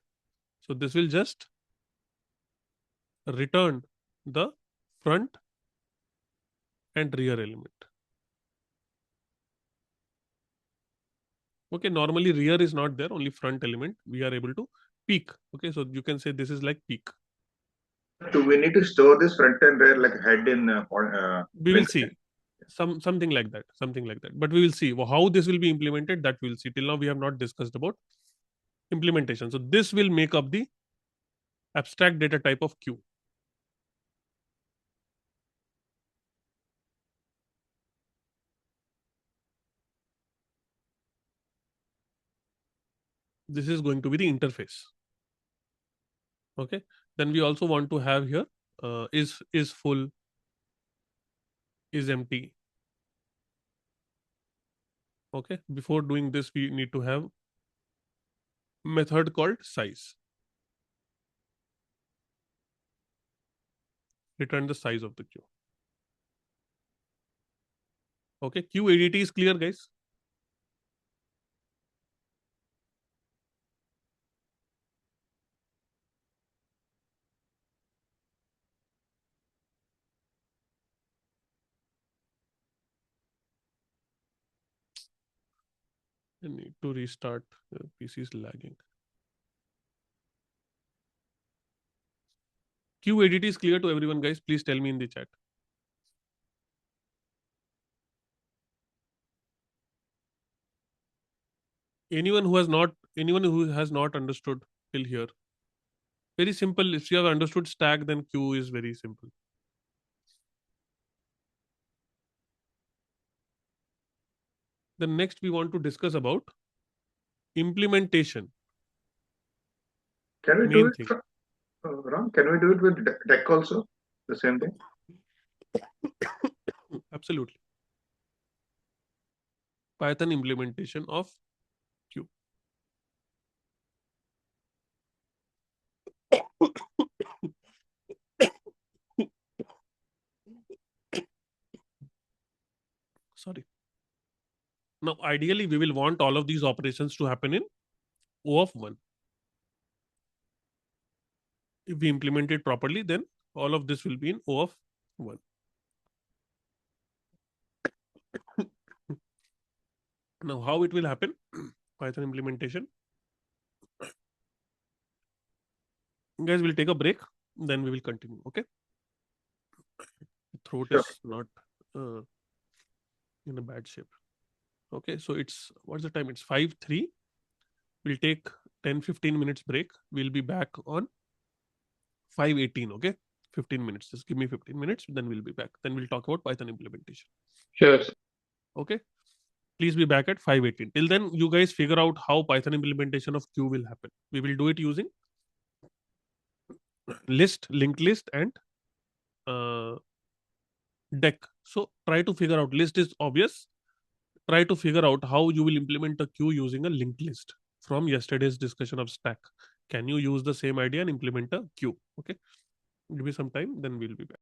So this will just return the front and rear element. Okay, normally rear is not there, only front element we are able to peek. Okay, so you can say this is like peek. Do we need to store this front and rear like head in We will see something like that, but we will see how this will be implemented. That we will see. Till now we have not discussed about implementation. So this will make up the abstract data type of queue. This is going to be the interface. Okay, then we also want to have here is full, is empty. Okay, before doing this we need to have method called size. Return the size of the queue. Okay, queue ADT is clear, guys? I need to restart. PC is lagging. Queue edit is clear to everyone, guys. Please tell me in the chat. Anyone who has not understood till here. Very simple. If you have understood stack, then queue is very simple. Then next we want to discuss about implementation. Can we do Main it, thing. Ram? Can we do it with deck also? The same thing? Absolutely. Python implementation of queue. Sorry. Now, ideally, we will want all of these operations to happen in O of 1. If we implement it properly, then all of this will be in O of 1. Now, how it will happen? Python implementation. Guys, we'll take a break, then we will continue. Okay. Throat Sure. is not in a bad shape. Okay, so it's what's the time? It's 5:03. We'll take 10-15 minutes break. We'll be back on 5:18. Okay, 15 minutes. Just give me 15 minutes, then we'll be back. Then we'll talk about Python implementation. Sure. Okay, please be back at 5:18. Till then, you guys figure out how Python implementation of queue will happen. We will do it using list, linked list, and deck. So try to figure out. List is obvious. Try to figure out how you will implement a queue using a linked list from yesterday's discussion of stack. Can you use the same idea and implement a queue? Okay, give me some time, then we'll be back.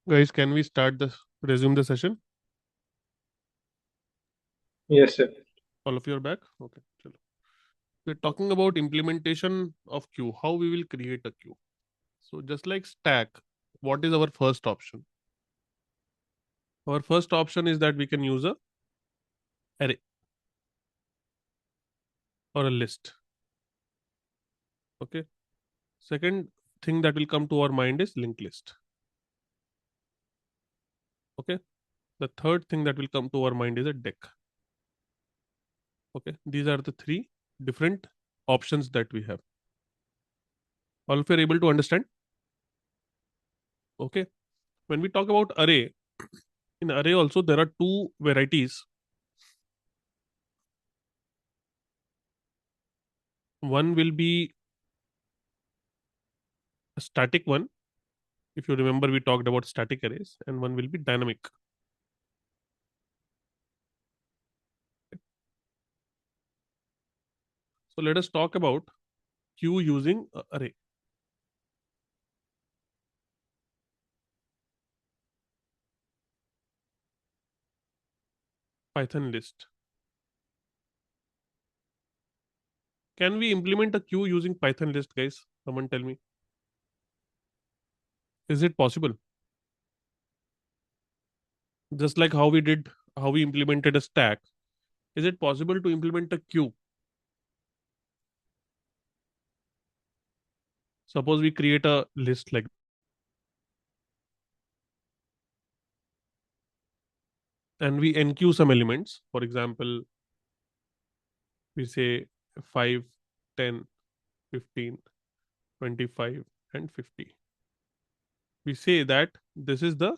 Guys, can we resume the session? Yes, sir. All of you are back? Okay. Chalo. We're talking about implementation of queue, how we will create a queue. So just like stack, what is our first option? Our first option is that we can use a array or a list. Okay. Second thing that will come to our mind is linked list. Okay. The third thing that will come to our mind is a deck. Okay. These are the three different options that we have. All of you are able to understand? Okay. When we talk about array, in array also there are two varieties. One will be a static one. If you remember, we talked about static arrays, and one will be dynamic. So let us talk about queue using array. Python list. Can we implement a queue using Python list, guys? Someone tell me. Is it possible? Just like how we implemented a stack. Is it possible to implement a queue? Suppose we create a list like, and we enqueue some elements. For example, we say 5, 10, 15, 25, and 50. We say that this is the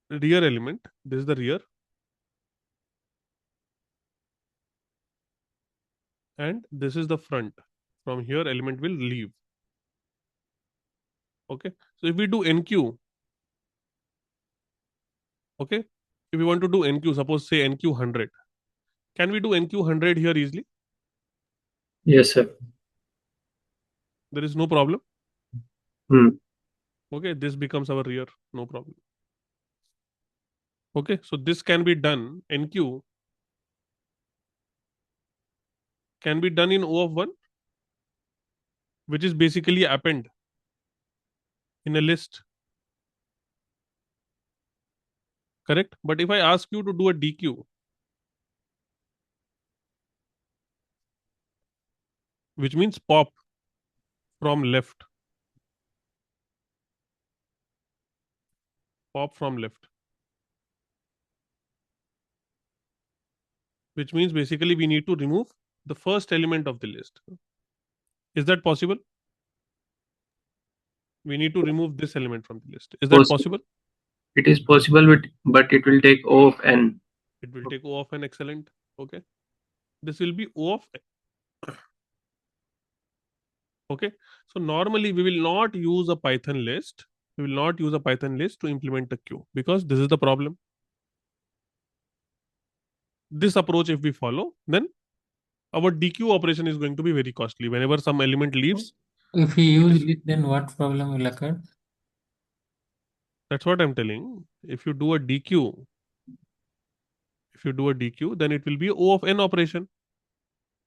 rear element. This is the rear. And this is the front. From here, element will leave. Okay. So if we do enqueue, okay, if we want to do enqueue, suppose say enqueue 100. Can we do enqueue 100 here easily? Yes, sir. There is no problem. Hmm. Okay, this becomes our rear, no problem. Okay, so this can be done. Enqueue can be done in O of 1, which is basically append in a list. Correct? But if I ask you to do a DQ, which means pop from left, pop from left, which means basically we need to remove the first element of the list. Is that possible? We need to remove this element from the list. Is that Possible. possible? It is possible, but it will take O of n. It will take O of n. Excellent. Okay. This will be O of n. Okay. So normally we will not use a Python list. We will not use a Python list to implement a queue because this is the problem. This approach, if we follow, then our DQ operation is going to be very costly. Whenever some element leaves, If we it use is, it, then what problem will occur? that's what I'm telling. If you do a DQ, then it will be O of n operation.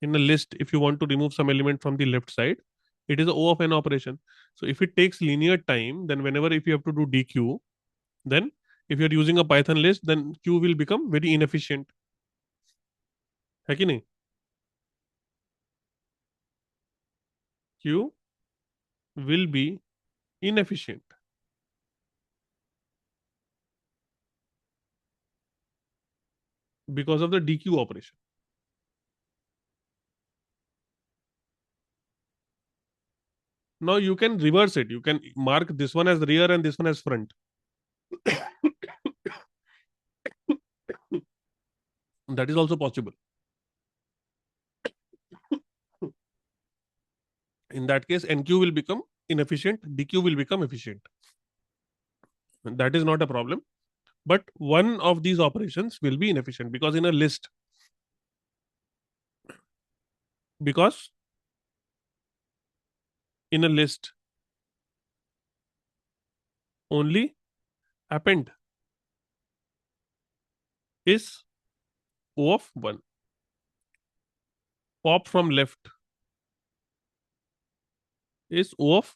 In a list, if you want to remove some element from the left side, it is a O of n operation. So if it takes linear time, then whenever if you have to do DQ, then if you're using a Python list, then queue will become very inefficient. है कि नहीं? Queue will be inefficient. Because of the DQ operation. Now you can reverse it. You can mark this one as rear and this one as front. That is also possible. In that case, NQ will become inefficient, DQ will become efficient. That is not a problem. But one of these operations will be inefficient because in a list, because in a list, only append is O of 1. Pop from left is O of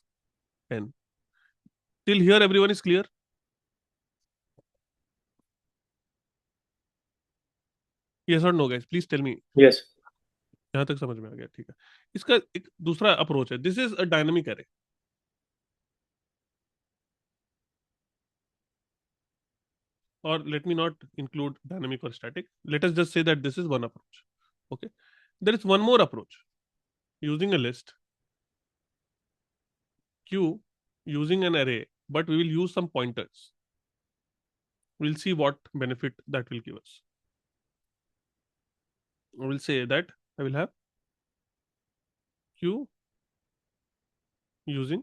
n. Till here everyone is clear? Yes or no guys? Please tell me. Yes. यहाँ तक समझ में आ गया, ठीक है. इसका एक दूसरा अप्रोच है. This is a dynamic array. Or let me not include dynamic or static. Let us just say that this is one approach. Okay. There is one more approach using a list Q using an array, but we will use some pointers. We'll see what benefit that will give us. I will say that I will have Q using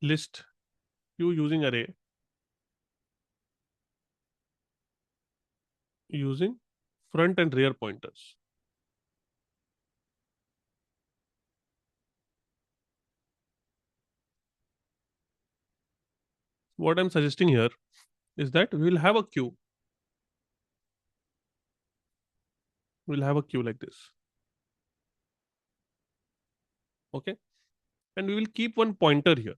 list Q using array using front and rear pointers. What I'm suggesting here is that we will have a queue. We'll have a queue like this. Okay. And we will keep one pointer here.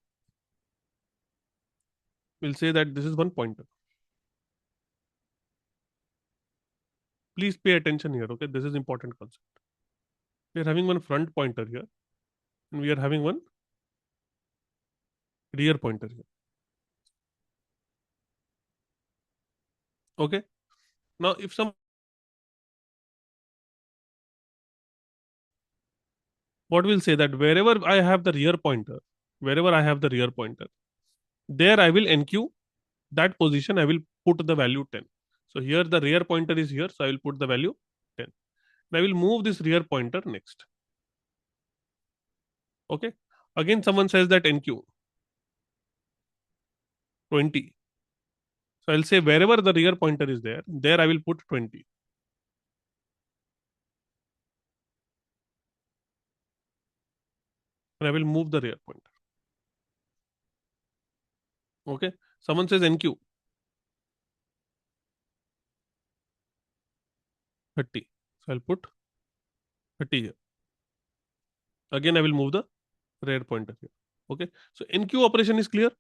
We'll say that this is one pointer. Please pay attention here. Okay. This is important concept. We are having one front pointer here. And we are having one rear pointer here. Okay. Now, if some what we'll say that wherever I have the rear pointer, there I will enqueue that position. I will put the value 10. So here the rear pointer is here, so I will put the value 10. And I will move this rear pointer next. Okay. Again, someone says that enqueue 20. So I'll say wherever the rear pointer is there I will put 20. And I will move the rear pointer. Okay. Someone says enqueue 30. So I'll put 30 here. Again, I will move the rear pointer here. Okay. So enqueue operation is clear.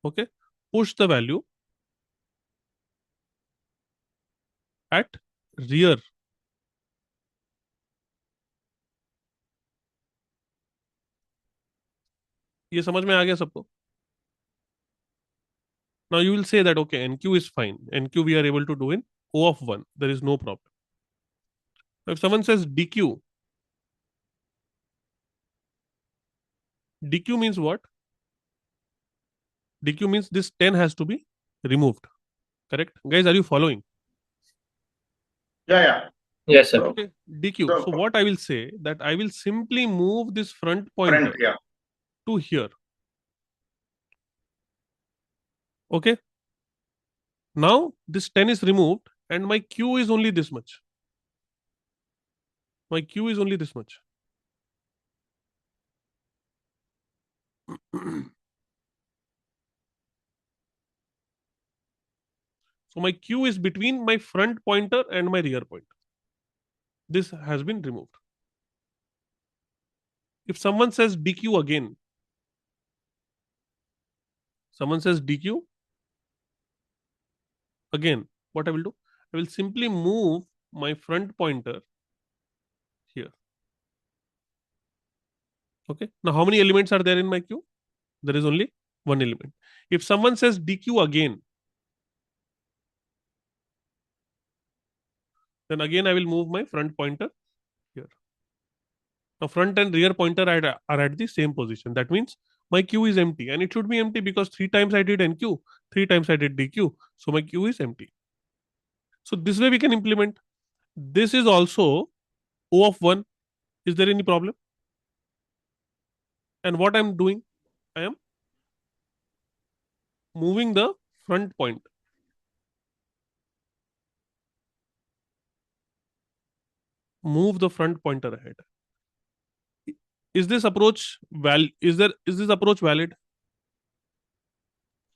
Okay. Push the value at rear. ये समझ में आ गया सबको? Now you will say that okay, NQ is fine. NQ we are able to do in O of 1. There is no problem. Now if someone says DQ, DQ means what? DQ means this 10 has to be removed. Correct? Guys, are you following? Yeah. Yes, sir. Okay. DQ. So what I will say that I will simply move this front pointer to here. Okay. Now this 10 is removed and my Q is only this much. My Q is only this much. So my Q is between my front pointer and my rear pointer. This has been removed. If someone says DQ again, what I will do? I will simply move my front pointer here. Okay. Now, how many elements are there in my queue? There is only one element. If someone says DQ again, then again I will move my front pointer here. Now, front and rear pointer are at the same position. That means my queue is empty, and it should be empty because 3 times I did NQ, 3 times I did DQ. So my queue is empty. So this way we can implement. This is also O of 1. Is there any problem? And what I'm doing, I am moving the front point. Move the front pointer ahead. is this approach is this approach valid?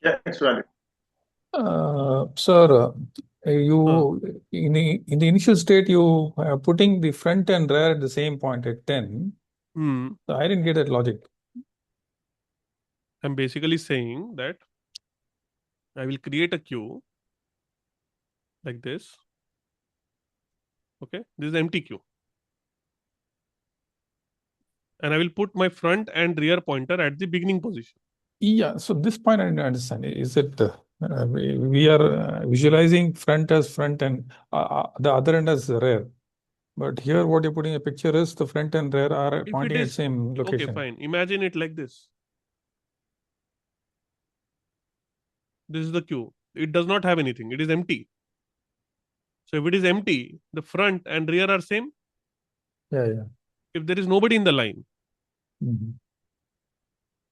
Yeah, it's valid. Sir, you in the initial state you are putting the front and rear at the same point at 10. So I didn't get that logic. I'm basically saying that I will create a queue like this. Okay, this is empty queue. And I will put my front and rear pointer at the beginning position. Yeah, so this point I didn't understand. Is it we are visualizing front as front and the other end as rear. But here what you're putting a picture is the front and rear are If pointing it at is same okay, location. fine. Imagine it like this. This is the queue. It does not have anything. It is empty. So if it is empty, the front and rear are same. Yeah. If there is nobody in the line, Mhm.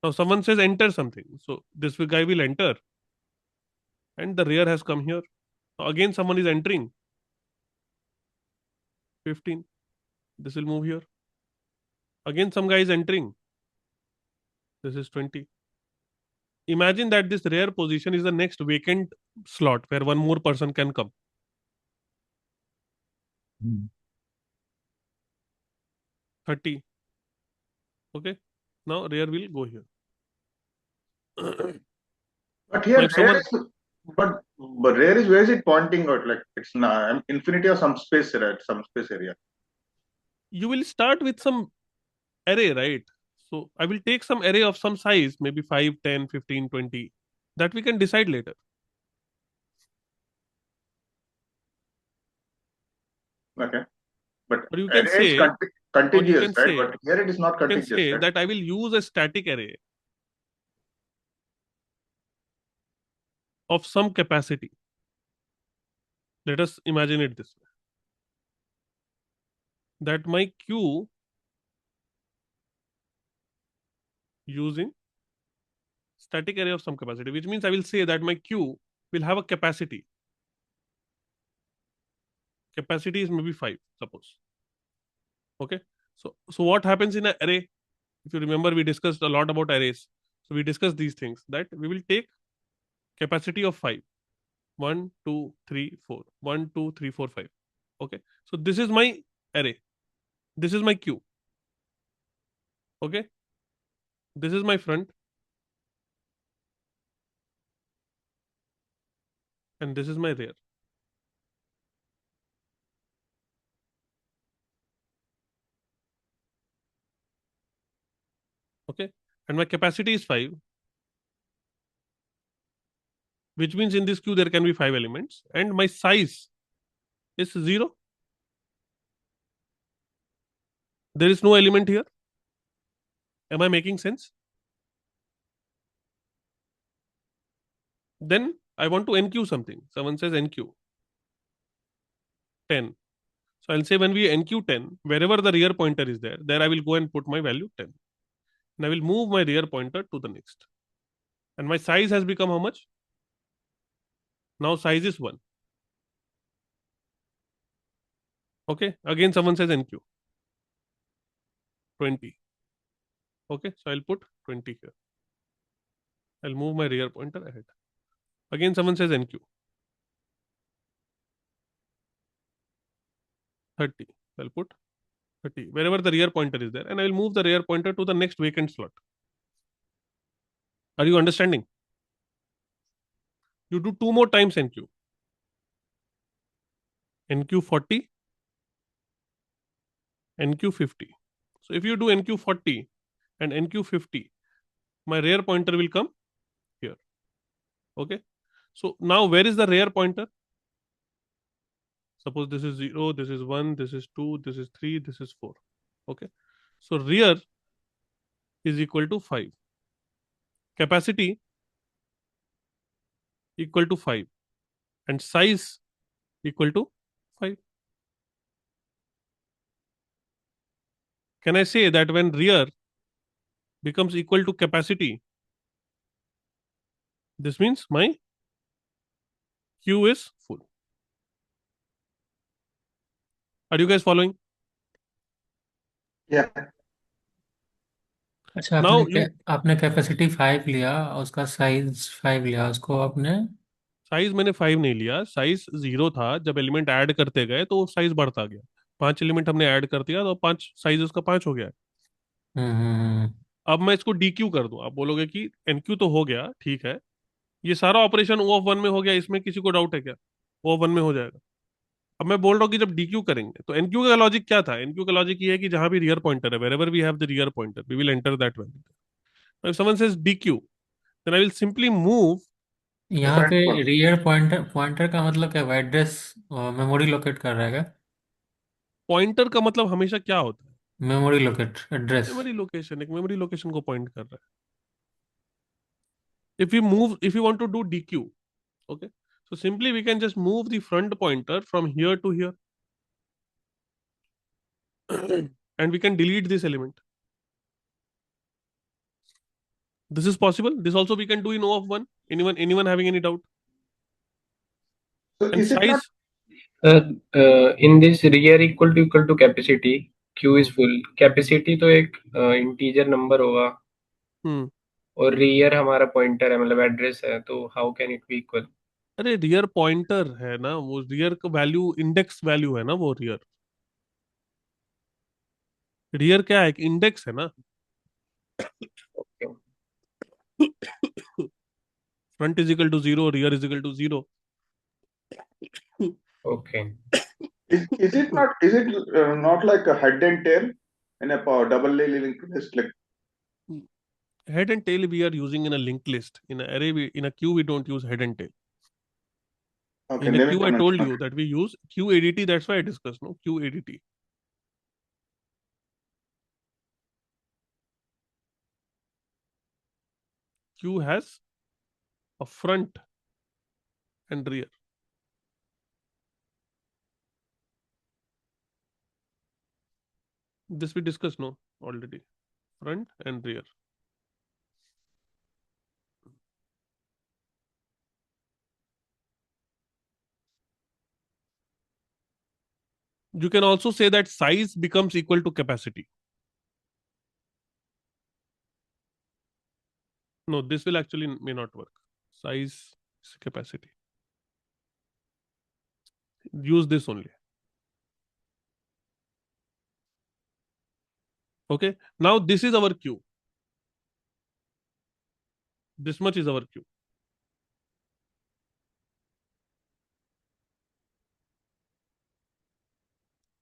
now someone says enter something. So this guy will enter. And the rear has come here. Now again someone is entering. 15. This will move here. Again some guy is entering. This is 20. Imagine that this rear position is the next vacant slot where one more person can come. Mhm. 30. Okay. Now rear will go here. But Now here, if someone but rear is, where is it pointing out? Like it's not infinity or some space, right? Some space area. you will start with some array, right? So I will take some array of some size, maybe 5, 10, 15, 20, that we can decide later. Okay. But Or you can array is say, or you contiguous, can right? say, But here it is not you can contiguous, say right? that I will use a static array of some capacity. Let us imagine it this way. That my queue using static array of some capacity, which means I will say that my queue will have a capacity. Capacity is maybe 5, suppose. Okay. So what happens in an array? If you remember, we discussed a lot about arrays. So we discussed these things, that we will take capacity of 5. 1, 2, 3, 4. 1, 2, 3, 4, 5. Okay. So this is my array. This is my queue. Okay. This is my front. And this is my rear. Okay. And my capacity is 5. Which means in this queue there can be 5 elements. And my size is 0. There is no element here. Am I making sense? Then I want to enqueue something. Someone says enqueue 10. So I'll say when we enqueue 10, wherever the rear pointer is there I will go and put my value 10. And I will move my rear pointer to the next. And my size has become how much? Now size is 1. Okay. Again someone says enqueue 20. Okay. So I'll put 20 here. I'll move my rear pointer ahead. Again someone says enqueue 30. I'll put 30 wherever the rear pointer is there, and I will move the rear pointer to the next vacant slot. Are you understanding? You do 2 more times enqueue. Enqueue 40, enqueue 50. So if you do enqueue 40 and enqueue 50, my rear pointer will come here. Okay. So now where is the rear pointer? Suppose this is 0, this is 1, this is 2, this is 3, this is 4. Okay. So rear is equal to 5. Capacity equal to 5. And size equal to 5. Can I say that when rear becomes equal to capacity, this means my queue is full? Are you guys following? Yeah. अच्छा, Now you आपने capacity 5 लिया, उसका size 5 लिया, उसको आपने size मैंने 5 नहीं लिया, साइज 0 था। जब एलिमेंट ऐड करते गए तो साइज बढ़ता गया। 5 एलिमेंट हमने ऐड कर दिया तो 5 साइज उसका 5 हो गया। हम्म अब मैं इसको DQ कर दूं, आप बोलोगे कि NQ तो हो गया, ठीक है। ये सारा ऑपरेशन O ऑफ 1 में हो गया, इसमें किसी को डाउट है क्या? O ऑफ 1 में हो जाएगा। अब मैं बोल रहा हूँ कि जब DQ करेंगे तो NQ का लॉजिक क्या था? NQ का लॉजिक ये है कि जहां भी रियर पॉइंटर है, wherever we have the rear pointer we will enter that value. Now if someone says DQ, then I will simply move The यहाँ front पे one. रियर पॉइंटर पॉइंटर का मतलब क्या? एड्रेस मेमोरी लोकेट कर रहा है क्या? पॉइंटर का मतलब हमेशा क्या होता है? Memory locate address. Memory location, एक मेमोरी लोकेशन को पॉइंट कर रहा है। If we want to do DQ, okay, so simply we can just move the front pointer from here to here and we can delete this element. This is possible. This also we can do in O of 1. Anyone having any doubt? So And is it not? size. In this rear equal to capacity, Q is Hmm. full. Capacity तो एक integer number होगा, Hmm. और rear हमारा pointer है, मतलब address है, तो how can it be equal? अरे रियर पॉइंटर है ना, वो रियर का वैल्यू इंडेक्स वैल्यू है ना, वो रियर। रियर क्या है? एक इंडेक्स है ना। Okay. Front is equal to 0, rear is equal to 0। Okay. Is it not? Is it not like a head and tail in a double linked list? Like, Head and tail we are using in a linked list. In an array, in a queue we don't use head and tail. okay, In a name queue, it I and told you that we use QADT. That's why I discussed no QADT. Q has a front and rear. This we discussed no already. Front and rear. You can also say that size becomes equal to capacity. No, this will actually may not work. Size is capacity. Use this only. Okay. Now this is our Q. This much is our Q.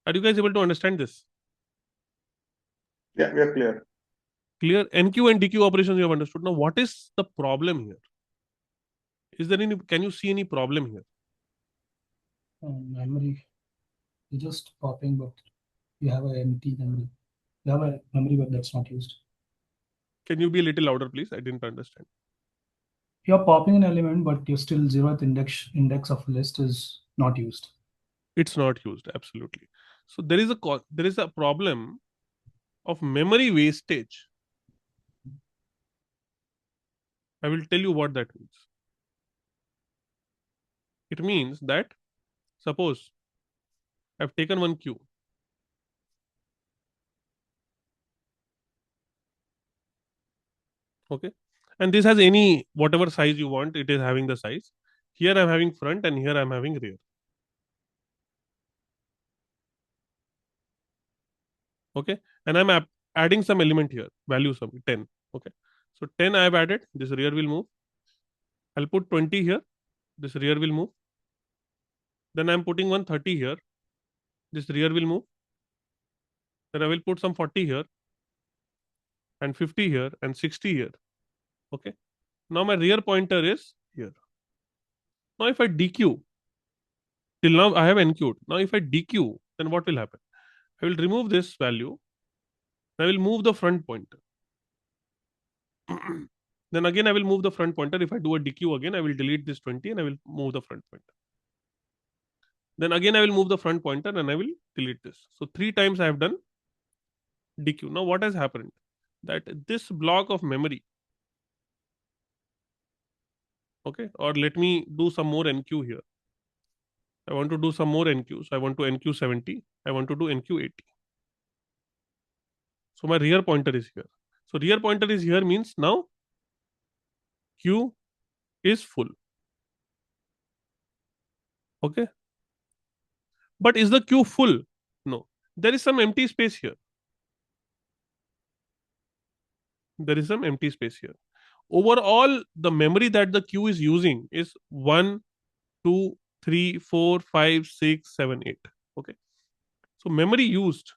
Are you guys able to understand this? yeah, we are clear. Clear? NQ and DQ operations you have understood. Now, what is the problem here? Is there any? Can you see any problem here? Memory, you're just popping, but you have an empty memory. You have a memory but that's not used. Can you be a little louder, please? I didn't understand. You're popping an element, but you're still 0th index of list is not used. It's not used, absolutely. So there is a problem of memory wastage. I will tell you what that means. It means that suppose I've taken one Q. Okay. And this has any whatever size you want, it is having the size. Here I'm having front and here I'm having rear. Okay. And I'm adding some element here, value some 10. Okay. So 10 I have added, this rear will move. I'll put 20 here, this rear will move. Then I'm putting 130 here, this rear will move. Then I will put some 40 here and 50 here and 60 here. Okay. Now my rear pointer is here. Now if I DQ, till now I have NQ'd. Now if I DQ, then what will happen? I will remove this value. I will move the front pointer. Then again I will move the front pointer. If I do a DQ again, I will delete this 20 and I will move the front pointer. Then again I will move the front pointer and I will delete this. So 3 times I have done DQ. Now what has happened? That this block of memory, okay, or let me do some more NQ here. I want to do some more NQ. So I want to NQ 70. I want to do NQ 80. So my rear pointer is here. So rear pointer is here means now queue is full. Okay. But is the queue full? No. There is some empty space here. There is some empty space here. Overall, the memory that the queue is using is 1, 2, 3, 4, 5, 6, 7, 8. Okay. So memory used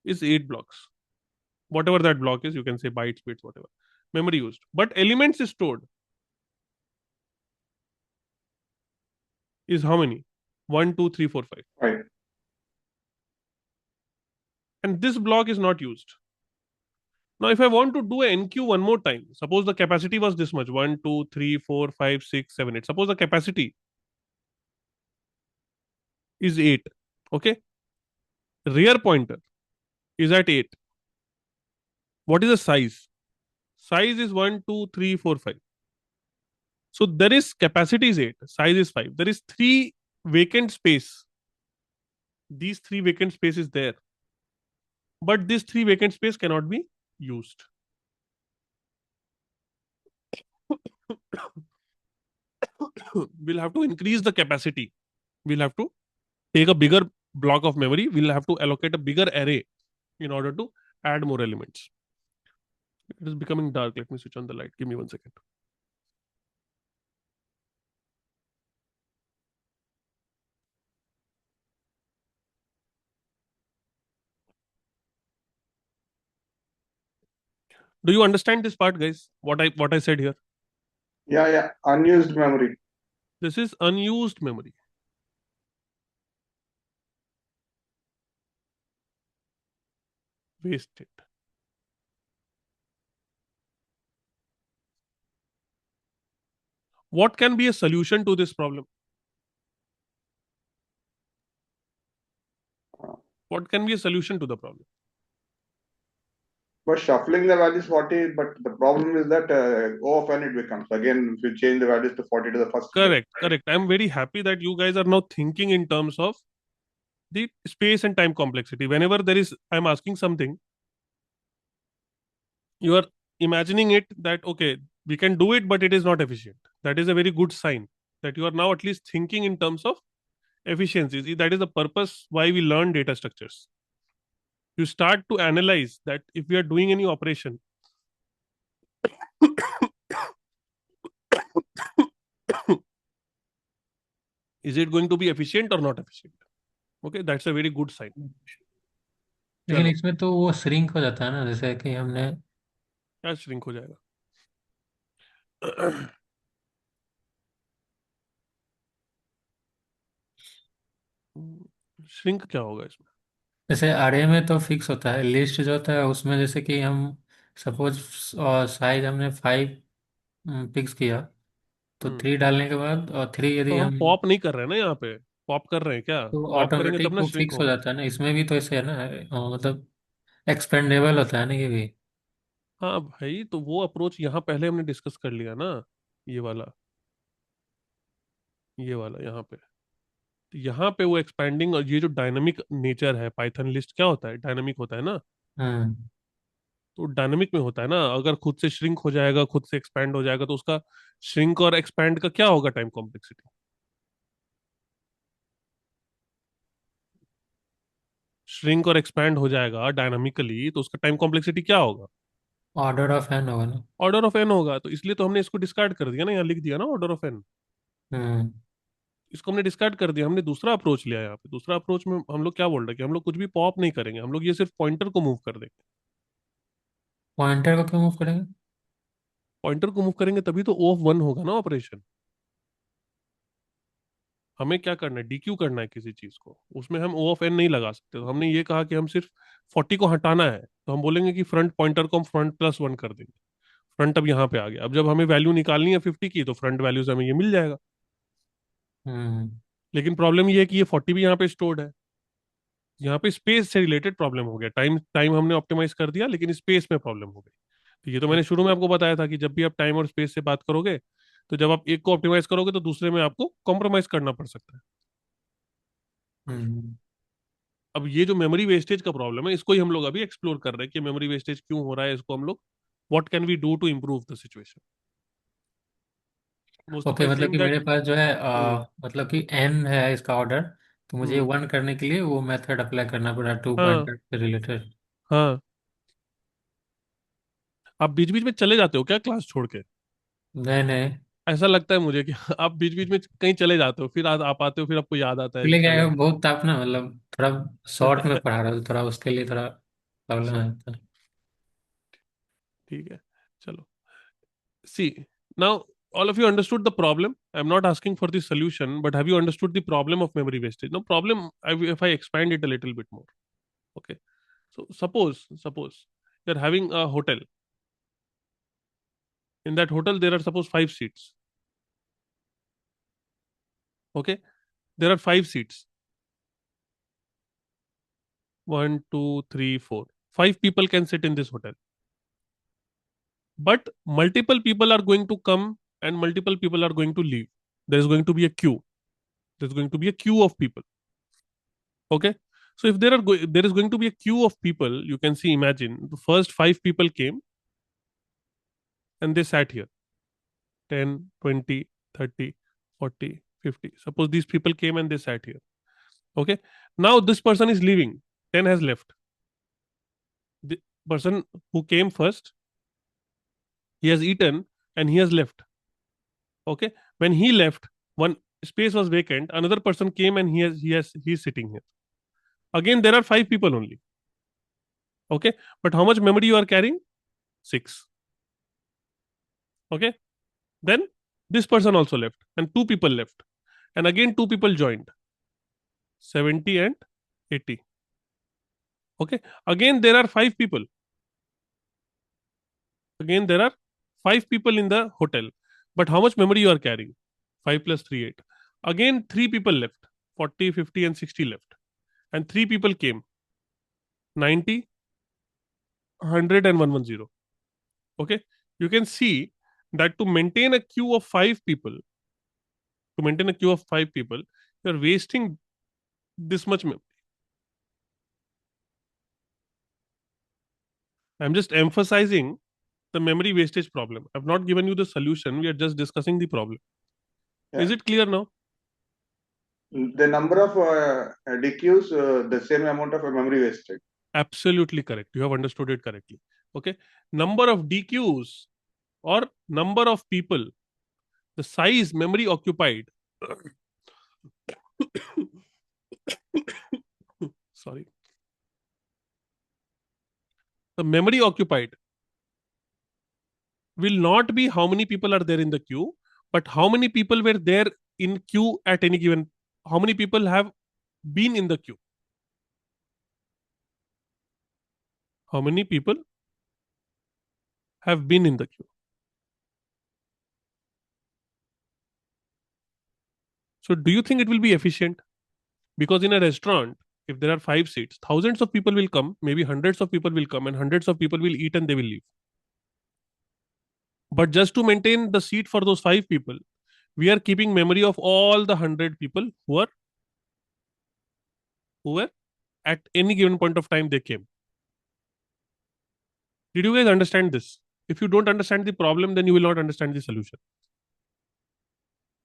is 8 blocks. Whatever that block is, you can say bytes, bits, whatever. Memory used. But elements is stored is how many? 1, 2, 3, 4, 5. Right. And this block is not used. Now, if I want to do a NQ one more time, suppose the capacity was this much 1, 2, 3, 4, 5, 6, 7, 8. Suppose the capacity is 8. Okay. Rear pointer is at 8. What is the size? Size is 1, 2, 3, 4, 5. So there is capacity is 8, size is 5. There is 3 vacant space. These 3 vacant space is there. But this 3 vacant space cannot be used. We'll have to increase the capacity. We'll have to take a bigger block of memory. We'll have to allocate a bigger array in order to add more elements. It is becoming dark. Let me switch on the light. Give me 1 second. Do you understand this part, guys? What I said here? Yeah. Unused memory. This is unused memory. Wasted. What can be a solution to this problem? What can be a solution to the problem? But shuffling the values 40, but the problem is that O of n it becomes. Again, if you change the values to 40 to the first. Correct. I'm very happy that you guys are now thinking in terms of the space and time complexity. Whenever I'm asking something, you are imagining it that, okay, we can do it, but it is not efficient. That is a very good sign that you are now at least thinking in terms of efficiencies. That is the purpose why we learn data structures. You start to analyze that if we are doing any operation, is it going to be efficient or not efficient? Okay, that's a very good sign. लेकिन चलो, इसमें तो वो shrink हो जाता है ना, जैसे कि हमने क्या श्रिंक हो जाएगा? श्रिंक क्या होगा इसमें? जैसे अरे में तो फिक्स होता है, लिस्ट जो होता है उसमें जैसे कि हम सपोज साइज हमने 5 फिक्स किया, तो 3 डालने के बाद और 3 तो यदि हम हम, पॉप नहीं कर रहे हैं ना यहाँ पे. पॉप कर रहे हैं क्या? तो पॉप करेंगे तब ऑटोमेटिक ना वो श्रिंक फिक्स हो होगा. जाता है ना, इसमें भी तो ऐसे है ना, मतलब एक्सपेंडेबल होता है ना ये भी। हाँ भाई, तो वो अप्रोच यहाँ पहले हमने डिस्कस कर लिया ना. ये वाला, ये वाला यहाँ पे. तो यहाँ पे वो एक्सपैंडिंग और ये जो डायनामिक नेचर है, पाइथन लिस्ट क्या होता है? डायनामिक होता है ना. हम्म। तो डायनामिक में होता है ना, अगर खुद से श्रिंक हो जाएगा, खुद से एक्सपैंड हो जाएगा, तो उसका श्रिंक और एक्सपैंड का क्या होगा टाइम कॉम्प्लेक्सिटी? श्रिंक और एक्सपैंड हो जाएगा डायनामिकली, तो उसका टाइम कॉम्प्लेक्सिटी क्या होगा? ऑर्डर ऑफ एन होगा ना। ऑर्डर ऑफ एन होगा. तो इसलिए तो हमने इसको डिस्कार्ड कर दिया ना, यहाँ लिख दिया ना ऑर्डर ऑफ एन. हम्म। इसको हमने डिस्कार्ड कर दिया. हमने दूसरा अप्रोच लिया. यहाँ पे दूसरा अप्रोच में हम लोग क्या बोल रहे हैं कि हम लोग कुछ भी पॉप नहीं करेंगे, हम लोग ये सिर्फ पॉइंटर को मूव कर देंगे. पॉइंटर को क्यों मूव करेंगे? पॉइंटर को मूव करेंगे तभी तो ओ ऑफ वन होगा ना ऑपरेशन. हमें क्या करना है? डीक्यू करना है किसी चीज को, उसमें हम ओ ऑफ एन नहीं लगा सकते. तो हमने ये कहा कि हम सिर्फ 40 को हटाना है, तो हम बोलेंगे कि फ्रंट पॉइंटर को हम फ्रंट प्लस वन कर देंगे. फ्रंट अब यहाँ पे आ गया. अब जब हमें वैल्यू निकालनी है 50 की, तो फ्रंट वैल्यू से हमें ये मिल जाएगा. हम्म। लेकिन प्रॉब्लम ये है कि ये 40 भी यहाँ पे स्टोर्ड है. यहाँ पे स्पेस से रिलेटेड प्रॉब्लम हो गया. टाइम टाइम हमने ऑप्टिमाइज कर दिया, लेकिन स्पेस में प्रॉब्लम हो गई. तो ये तो मैंने शुरू में आपको बताया था कि जब भी आप टाइम और स्पेस से बात करोगे, तो जब आप एक को ऑप्टिमाइज करोगे तो दूसरे में आपको कॉम्प्रोमाइज करना पड़ सकता है. हम्म। अब ये जो मेमोरी वेस्टेज का प्रॉब्लम है, इसको ही हम लोग अभी एक्सप्लोर कर रहे हैं कि मेमोरी वेस्टेज क्यों हो रहा है, इसको हम लोग what can we do to improve the situation. Most of okay, I मतलब सेइंग कि दैट मेरे पास जो है मतलब कि n है इसका ऑर्डर, तो मुझे 1 करने के लिए वो मेथड अप्लाई करना पड़ा, 2 हाँ पॉइंटर से रिलेटेड। हाँ। आप बीच बीच में चले जाते हो क्या क्लास छोड़ के? नहीं नहीं, ऐसा लगता है मुझे कि आप बीच बीच में कहीं चले जाते हो, फिर आप आते हो, फिर आपको याद आता है इसलिए कि क्या है, अरे बहुत आप ना मतलब थोड़ा शॉर्ट में पढ़ा रहा हूँ, थोड़ा उसके लिए थोड़ा प्रॉब्लम अच्छा है। ठीक है चलो। See, now all of you understood the problem. I'm not asking for the solution, but have you understood the problem of memory wastage? No problem if I expand it a little bit more. Okay. So suppose you're having a hotel. In that hotel, there are suppose 5 seats. Okay. There are 5 seats. 1, 2, 3, 4. 5 people can sit in this hotel. But multiple people are going to come and multiple people are going to leave. There is going to be a queue. There's going to be a queue of people. Okay. So if there is going to be a queue of people, you can see, imagine the first 5 people came and they sat here. 10, 20, 30, 40, 50. Suppose these people came and they sat here. Okay. Now this person is leaving. 10 has left. The person who came first, he has eaten and he has left. Okay. When he left, one space was vacant. Another person came and he's sitting here. Again, there are 5 people only. Okay. But how much memory you are carrying? 6. Okay. Then this person also left and 2 people left. And again 2 people joined. 70 and 80. Okay. Again there are 5 people. Again there are 5 people in the hotel. But how much memory you are carrying? 5 plus 3, 8. Again 3 people left. 40, 50 and 60 left. And 3 people came. 90, 100 and 110. Okay. You can see that to maintain a queue of 5 people, you are wasting this much memory. I'm just emphasizing the memory wastage problem. I've not given you the solution. We are just discussing the problem. Yeah. Is it clear now? The number of DQs, the same amount of memory wasted. Absolutely correct. You have understood it correctly. Okay. Number of DQs or number of people, the size memory occupied. Sorry. The memory occupied will not be how many people are there in the queue, but how many people were there in queue at any given, how many people have been in the queue. How many people have been in the queue. So do you think it will be efficient? Because in a restaurant, if there are 5 seats, thousands of people will come, maybe hundreds of people will come, and hundreds of people will eat and they will leave. But just to maintain the seat for those 5 people, we are keeping memory of all the 100 people who were at any given point of time they came. Did you guys understand this? If you don't understand the problem, then you will not understand the solution.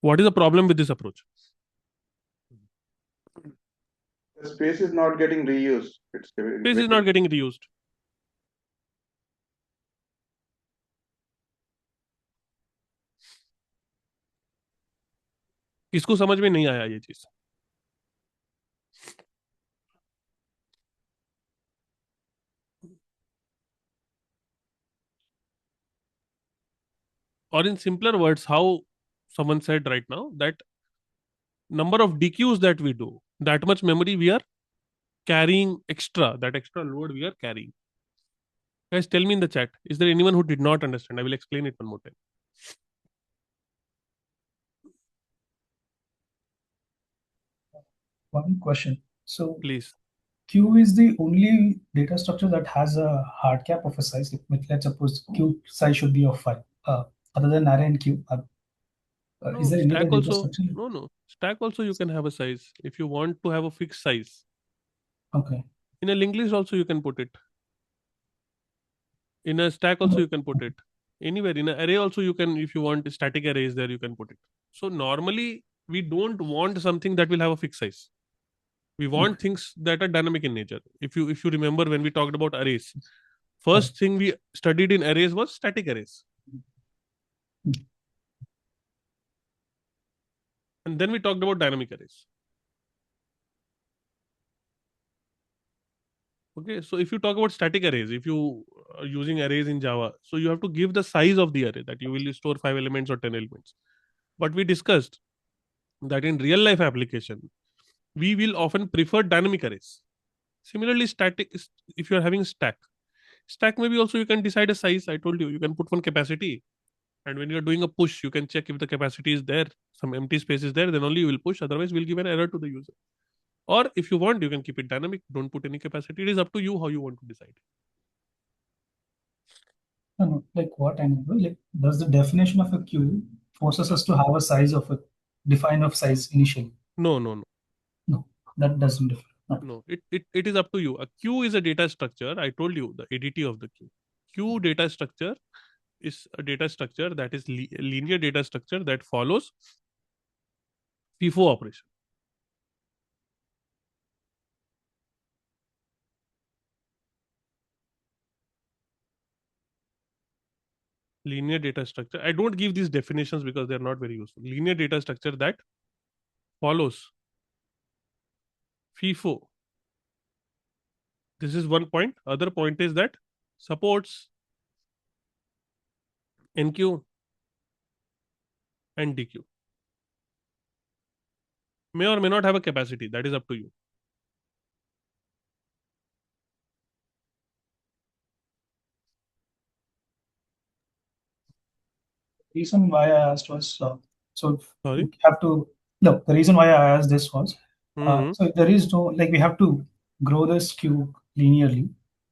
What is the problem with this approach? The space is not getting reused. Space is not getting reused. किसको समझ में नहीं आया ये चीज? Or in simpler words, how someone said right now that number of DQs that we do, that much memory we are carrying extra, that extra load we are carrying. Guys, tell me in the chat, is there anyone who did not understand? I will explain it one more time. One question. So Please. Q is the only data structure that has a hard cap of a size. Let's suppose Q size should be of 5. Other than array and Q, No, is there any other stack data also, structure? no. Stack also you can have a size if you want to have a fixed size. Okay. In a linked list also you can put it. In a stack also you can put it. Anywhere in an array also you can, if you want static arrays there, you can put it. So normally we don't want something that will have a fixed size. We want things that are dynamic in nature. If you remember when we talked about arrays, first thing we studied in arrays was static arrays. And then we talked about dynamic arrays. Okay, so if you talk about static arrays, if you are using arrays in Java, so you have to give the size of the array, that you will store 5 elements or 10 elements. But we discussed that in real life application, we will often prefer dynamic arrays. Similarly, static, if you are having stack maybe also you can decide a size. I told you can put one capacity, and when you are doing a push, you can check if the capacity is there, some empty space is there, then only you will push. Otherwise, we'll give an error to the user. Or if you want, you can keep it dynamic. Don't put any capacity. It is up to you how you want to decide. No, like what I mean, like, does the definition of a queue forces us to have a size of a define of size initially? No, No, that doesn't differ. no. It is up to you. A queue is a data structure. I told you the ADT of the queue. Queue data structure is a data structure that is linear data structure that follows FIFO operation. Linear data structure. I don't give these definitions because they are not very useful. Linear data structure that follows FIFO. This is one point. Other point is that supports NQ and DQ. May or may not have a capacity. That is up to you. Reason why I asked was so Sorry. we have to no. The reason why I asked this was so there is no like we have to grow this queue linearly.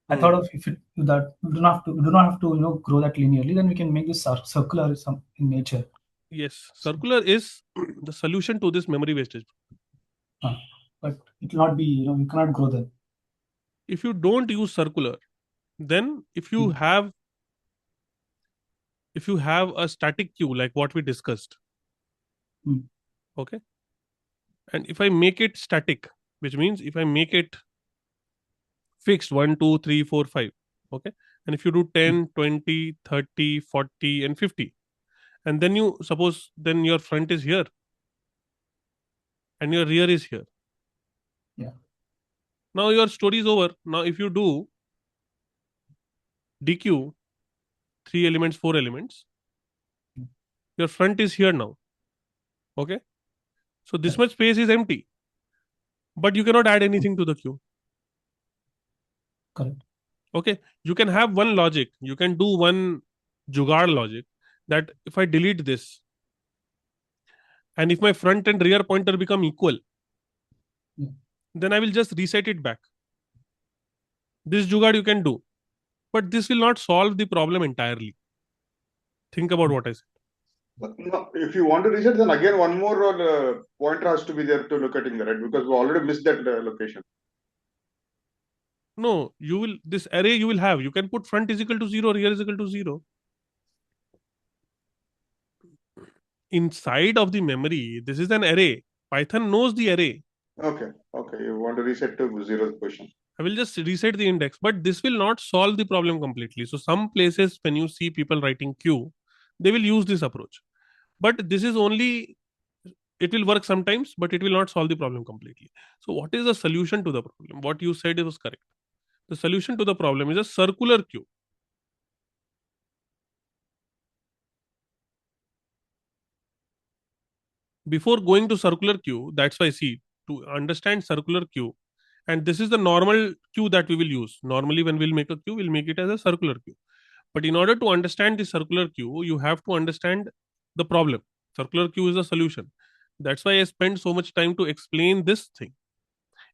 I thought of if that we do not have to grow that linearly, then we can make this circular in nature. Yes, circular is the solution to this memory wastage. But it will not be you cannot grow them. If you don't use circular, then if you have a static queue like what we discussed, okay, and if I make it static, which means if I make it fixed 1 2 3 4 5, okay, and if you do 10 20 30 40 and 50, and then you suppose then your front is here and your rear is here, now your story is over. Now if you do DQ 3 elements 4 elements, your front is here now, okay, so this much space is empty, but you cannot add anything to the queue. Correct. Okay, you can have one logic, you can do one jugaad logic, that if I delete this and if my front and rear pointer become equal, then I will just reset it back. This jugaad you can do, but this will not solve the problem entirely. Think about what I said. No, if you want to reset, then again one more pointer has to be there to look at in the right, because we already missed that location. No, you will, this array you will have, you can put front is equal to 0, rear is equal to 0. Inside of the memory, this is an array. Python knows the array. Okay, you want to reset to 0 position. I will just reset the index, but this will not solve the problem completely. So some places when you see people writing queue, they will use this approach. But this is only, it will work sometimes, but it will not solve the problem completely. So what is the solution to the problem? What you said was correct. The solution to the problem is a circular queue. Before going to circular queue, that's why see, to understand circular queue, and this is the normal queue that we will use. Normally when we'll make a queue, we'll make it as a circular queue. But in order to understand the circular queue, you have to understand the problem. Circular queue is a solution. That's why I spend so much time to explain this thing.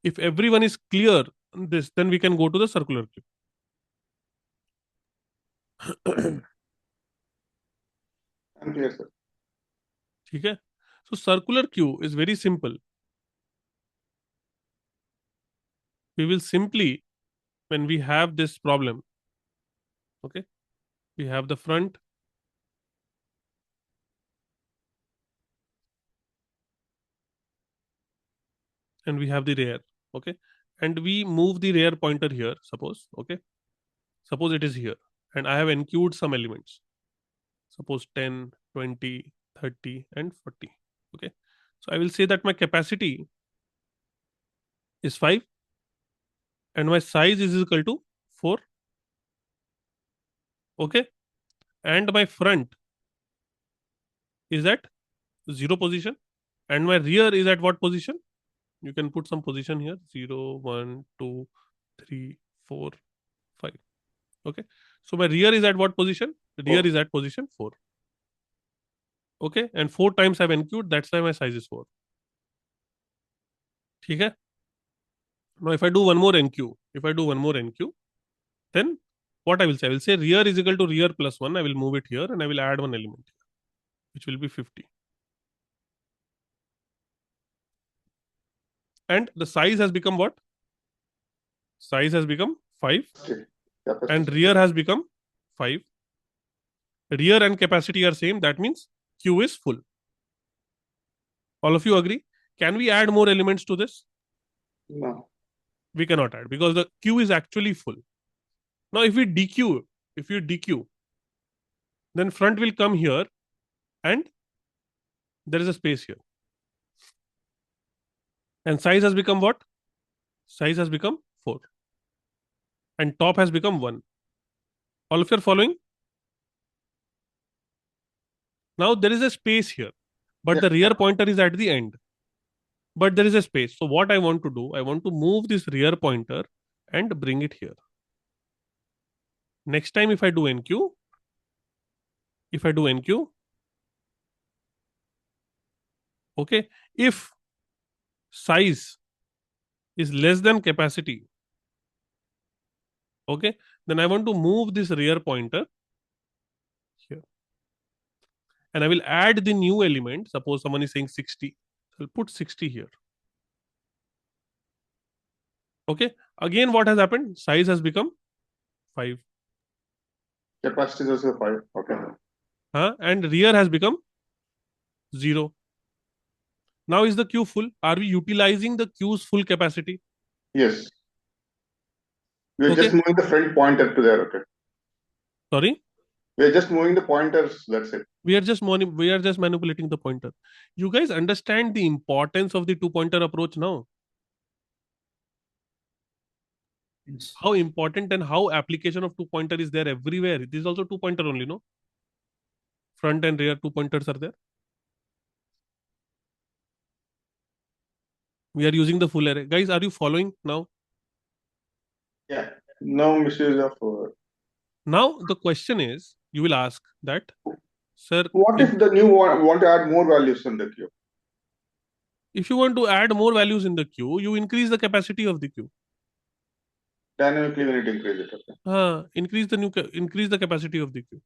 If everyone is clear on this, then we can go to the circular queue. I'm clear, sir. Okay? So circular queue is very simple. we will simply, when we have this problem, okay, we have the front, and we have the rear, okay, and we move the rear pointer here, suppose, okay, suppose it is here, and I have enqueued some elements, suppose 10, 20, 30, and 40, okay. So I will say that my capacity is 5 and my size is equal to 4, okay, and my front is at 0 position and my rear is at what position? You can put some position here, 0, 1, 2, 3, 4, 5, okay. So my rear is at what position? Rear is at position 4, okay, and 4 times I've enqueued, that's why my size is 4. Okay. Now if I do one more NQ, then what I will say? I will say rear is equal to rear plus 1. I will move it here and I will add one element here, which will be 50. And the size has become what? Size has become 5 and rear has become 5. Rear and capacity are same. That means Q is full. All of you agree? Can we add more elements to this? No. We cannot add because the Q is actually full. Now if you DQ, then front will come here and there is a space here. And size has become what? Size has become 4. And top has become 1. All of you are following? Now there is a space here, but the rear pointer is at the end. But there is a space. So what I want to do, I want to move this rear pointer and bring it here. Next time if I do NQ, okay, if size is less than capacity, okay, then I want to move this rear pointer here. And I will add the new element. Suppose someone is saying 60. I'll put 60 here. Okay. Again, what has happened? Size has become 5. Capacity is also 5. Okay. And rear has become 0. Now is the queue full? Are we utilizing the queue's full capacity? Yes. We're just moving the front pointer to there. Okay. Sorry? We're just moving the pointers. That's it. We are just manipulating the pointer. You guys understand the importance of the 2-pointer approach now? Yes. How important and how application of 2-pointer is there everywhere. This is also 2-pointer only, no? Front and rear 2-pointers are there. We are using the full array. Guys, are you following now? Yeah. No misuse of. Now the question is, you will ask that, sir. What if the new one want to add more values in the queue? If you want to add more values in the queue, you increase the capacity of the queue. Dynamically, we need to increase it. Okay. Increase the capacity of the queue.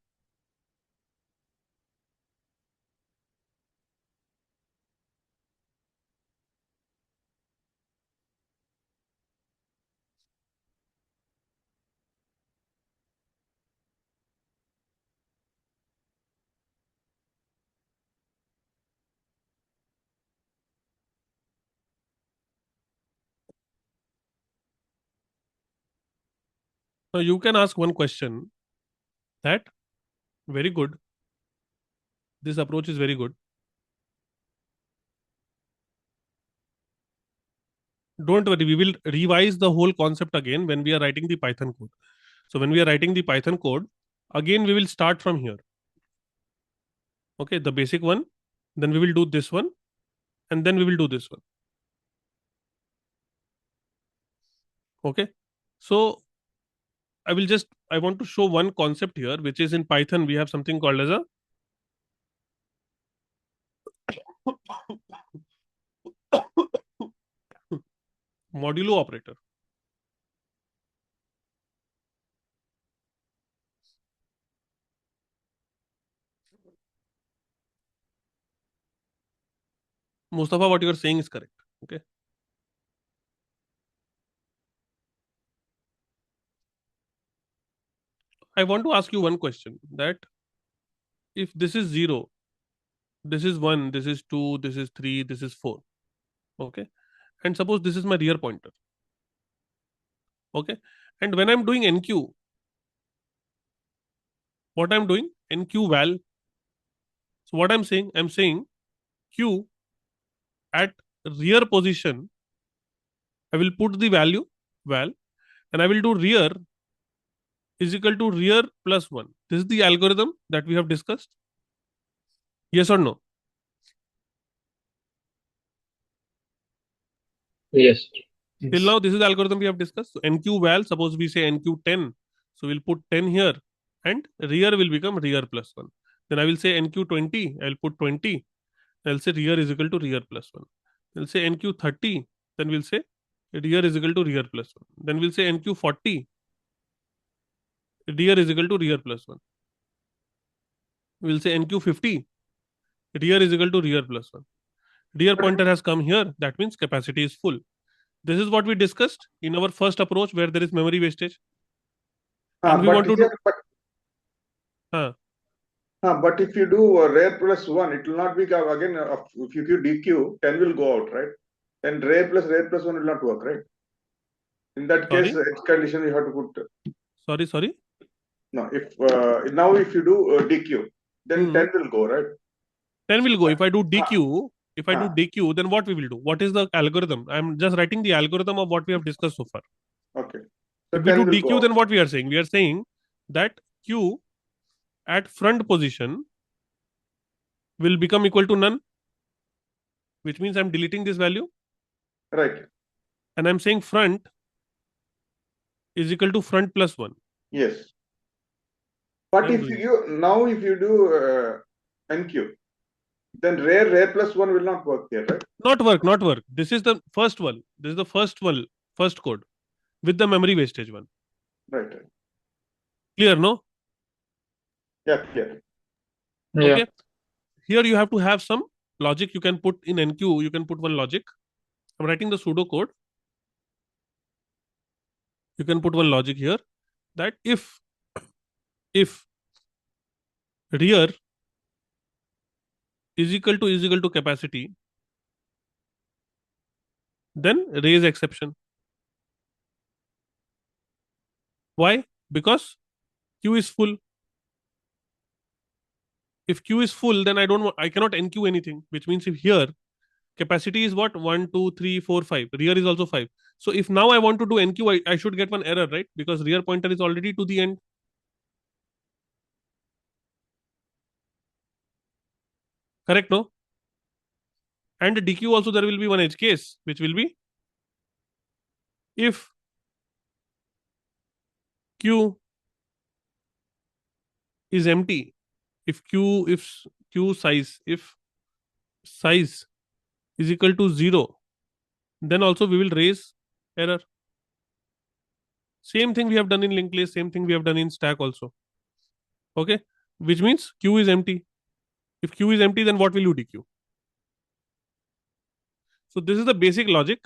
Now you can ask one question that, very good. This approach is very good. Don't worry, we will revise the whole concept again when we are writing the Python code. So when we are writing the Python code, again we will start from here. Okay, the basic one, then we will do this one, and then we will do this one. Okay, so I want to show one concept here, which is in Python, we have something called as a modulo operator. Mustafa, what you are saying is correct. Okay. I want to ask you one question, that if this is 0, this is 1, this is 2, this is 3, this is 4. Okay. And suppose this is my rear pointer. Okay. And when I'm doing NQ, what I'm doing? NQ val. So what I'm saying Q at rear position, I will put the value val, and I will do rear is equal to rear plus 1. This is the algorithm that we have discussed. Yes or no? Yes. Till now, this is the algorithm we have discussed. So NQ val, suppose we say NQ 10. So we'll put 10 here, and rear will become rear plus 1. Then I will say NQ 20. I'll put 20. I'll say rear is equal to rear plus 1. We'll say NQ 30. Then we'll say rear is equal to rear plus 1. Then we'll say NQ 40. Rear is equal to rear plus 1. We'll say NQ 50. Rear is equal to rear plus 1. Rear pointer has come here. That means capacity is full. This is what we discussed in our first approach where there is memory wastage. And we want to do. But if you do rear plus 1, it will not be again. If you do DQ, 10 will go out, right? Then rear plus 1 will not work, right? In that case, X condition you have to put. Sorry. No, if now if you do DQ, then 10 will go, right? 10 will go. If I do DQ, then what we will do? What is the algorithm? I'm just writing the algorithm of what we have discussed so far. Okay. So if we do DQ, then what we are saying? We are saying that Q at front position will become equal to none, which means I'm deleting this value. Right. And I'm saying front is equal to front plus 1. Yes. But if you do NQ, then rear plus 1 will not work here, right? Not work. This is the first one. This is the first code with the memory wastage one. Right. Clear, no? Yeah, clear. Okay. Here you have to have some logic you can put in NQ. You can put one logic. I'm writing the pseudo code. You can put one logic here that if rear is equal to capacity, then raise exception. Why? Because Q is full. If Q is full, then I cannot NQ anything, which means if here capacity is what? 1, 2, 3, 4, 5. Rear is also 5. So if now I want to do NQ, I should get one error, right? Because rear pointer is already to the end. Correct, no? And DQ also there will be one edge case, which will be if Q is empty, if size is equal to 0, then also we will raise error. Same thing we have done in linked list, same thing we have done in stack also. Okay, which means Q is empty. If Q is empty, then what will you DQ? So this is the basic logic.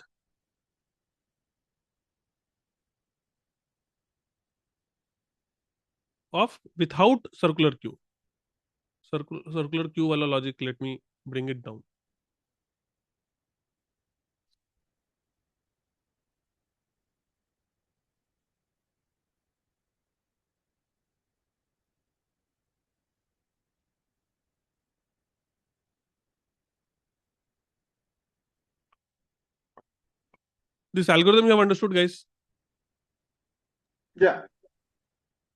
Of without circular queue. Circular queue wala logic, let me bring it down. This algorithm you have understood, guys? Yeah.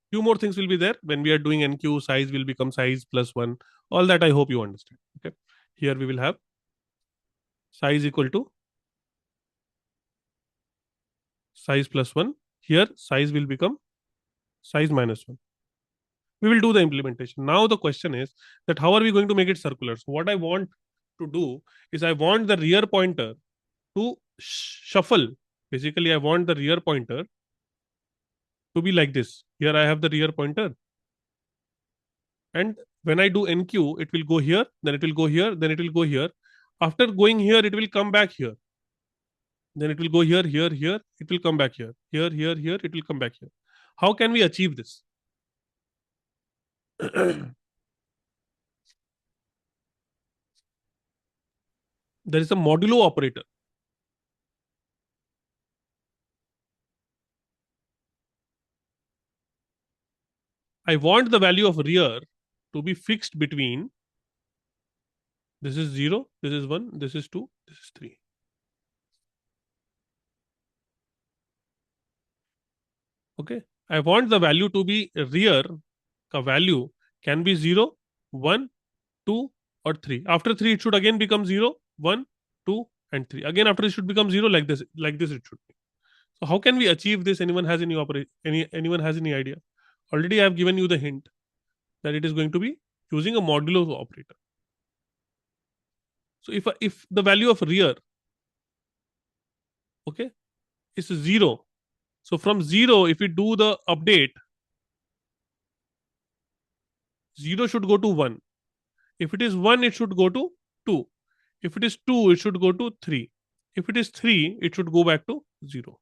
Few more things will be there when we are doing NQ. Size will become size plus 1. All that I hope you understand. Okay. Here we will have size equal to size plus 1. Here size will become size minus 1. We will do the implementation. Now the question is that how are we going to make it circular? So what I want to do is I want the rear pointer to shuffle. Basically, I want the rear pointer to be like this. Here I have the rear pointer. And when I do NQ, it will go here, then it will go here, then it will go here. After going here, it will come back here. Then it will go here, here, here. It will come back here. Here, here, here. It will come back here. How can we achieve this? There is a modulo operator. I want the value of rear to be fixed between this is 0, this is 1, this is 2, this is 3. Okay. I want the value to be rear ka value can be 0, 1, 2 or 3. After 3 it should again become 0, 1, 2 and 3. Again after it should become 0 like this it should be. So how can we achieve this? Anyone has anyone has any idea? Already I have given you the hint that it is going to be using a modulo operator. So if the value of rear, okay, is 0, so from 0 if we do the update, 0 should go to 1. If it is 1 it should go to 2. If it is 2 it should go to 3. If it is 3 it should go back to 0.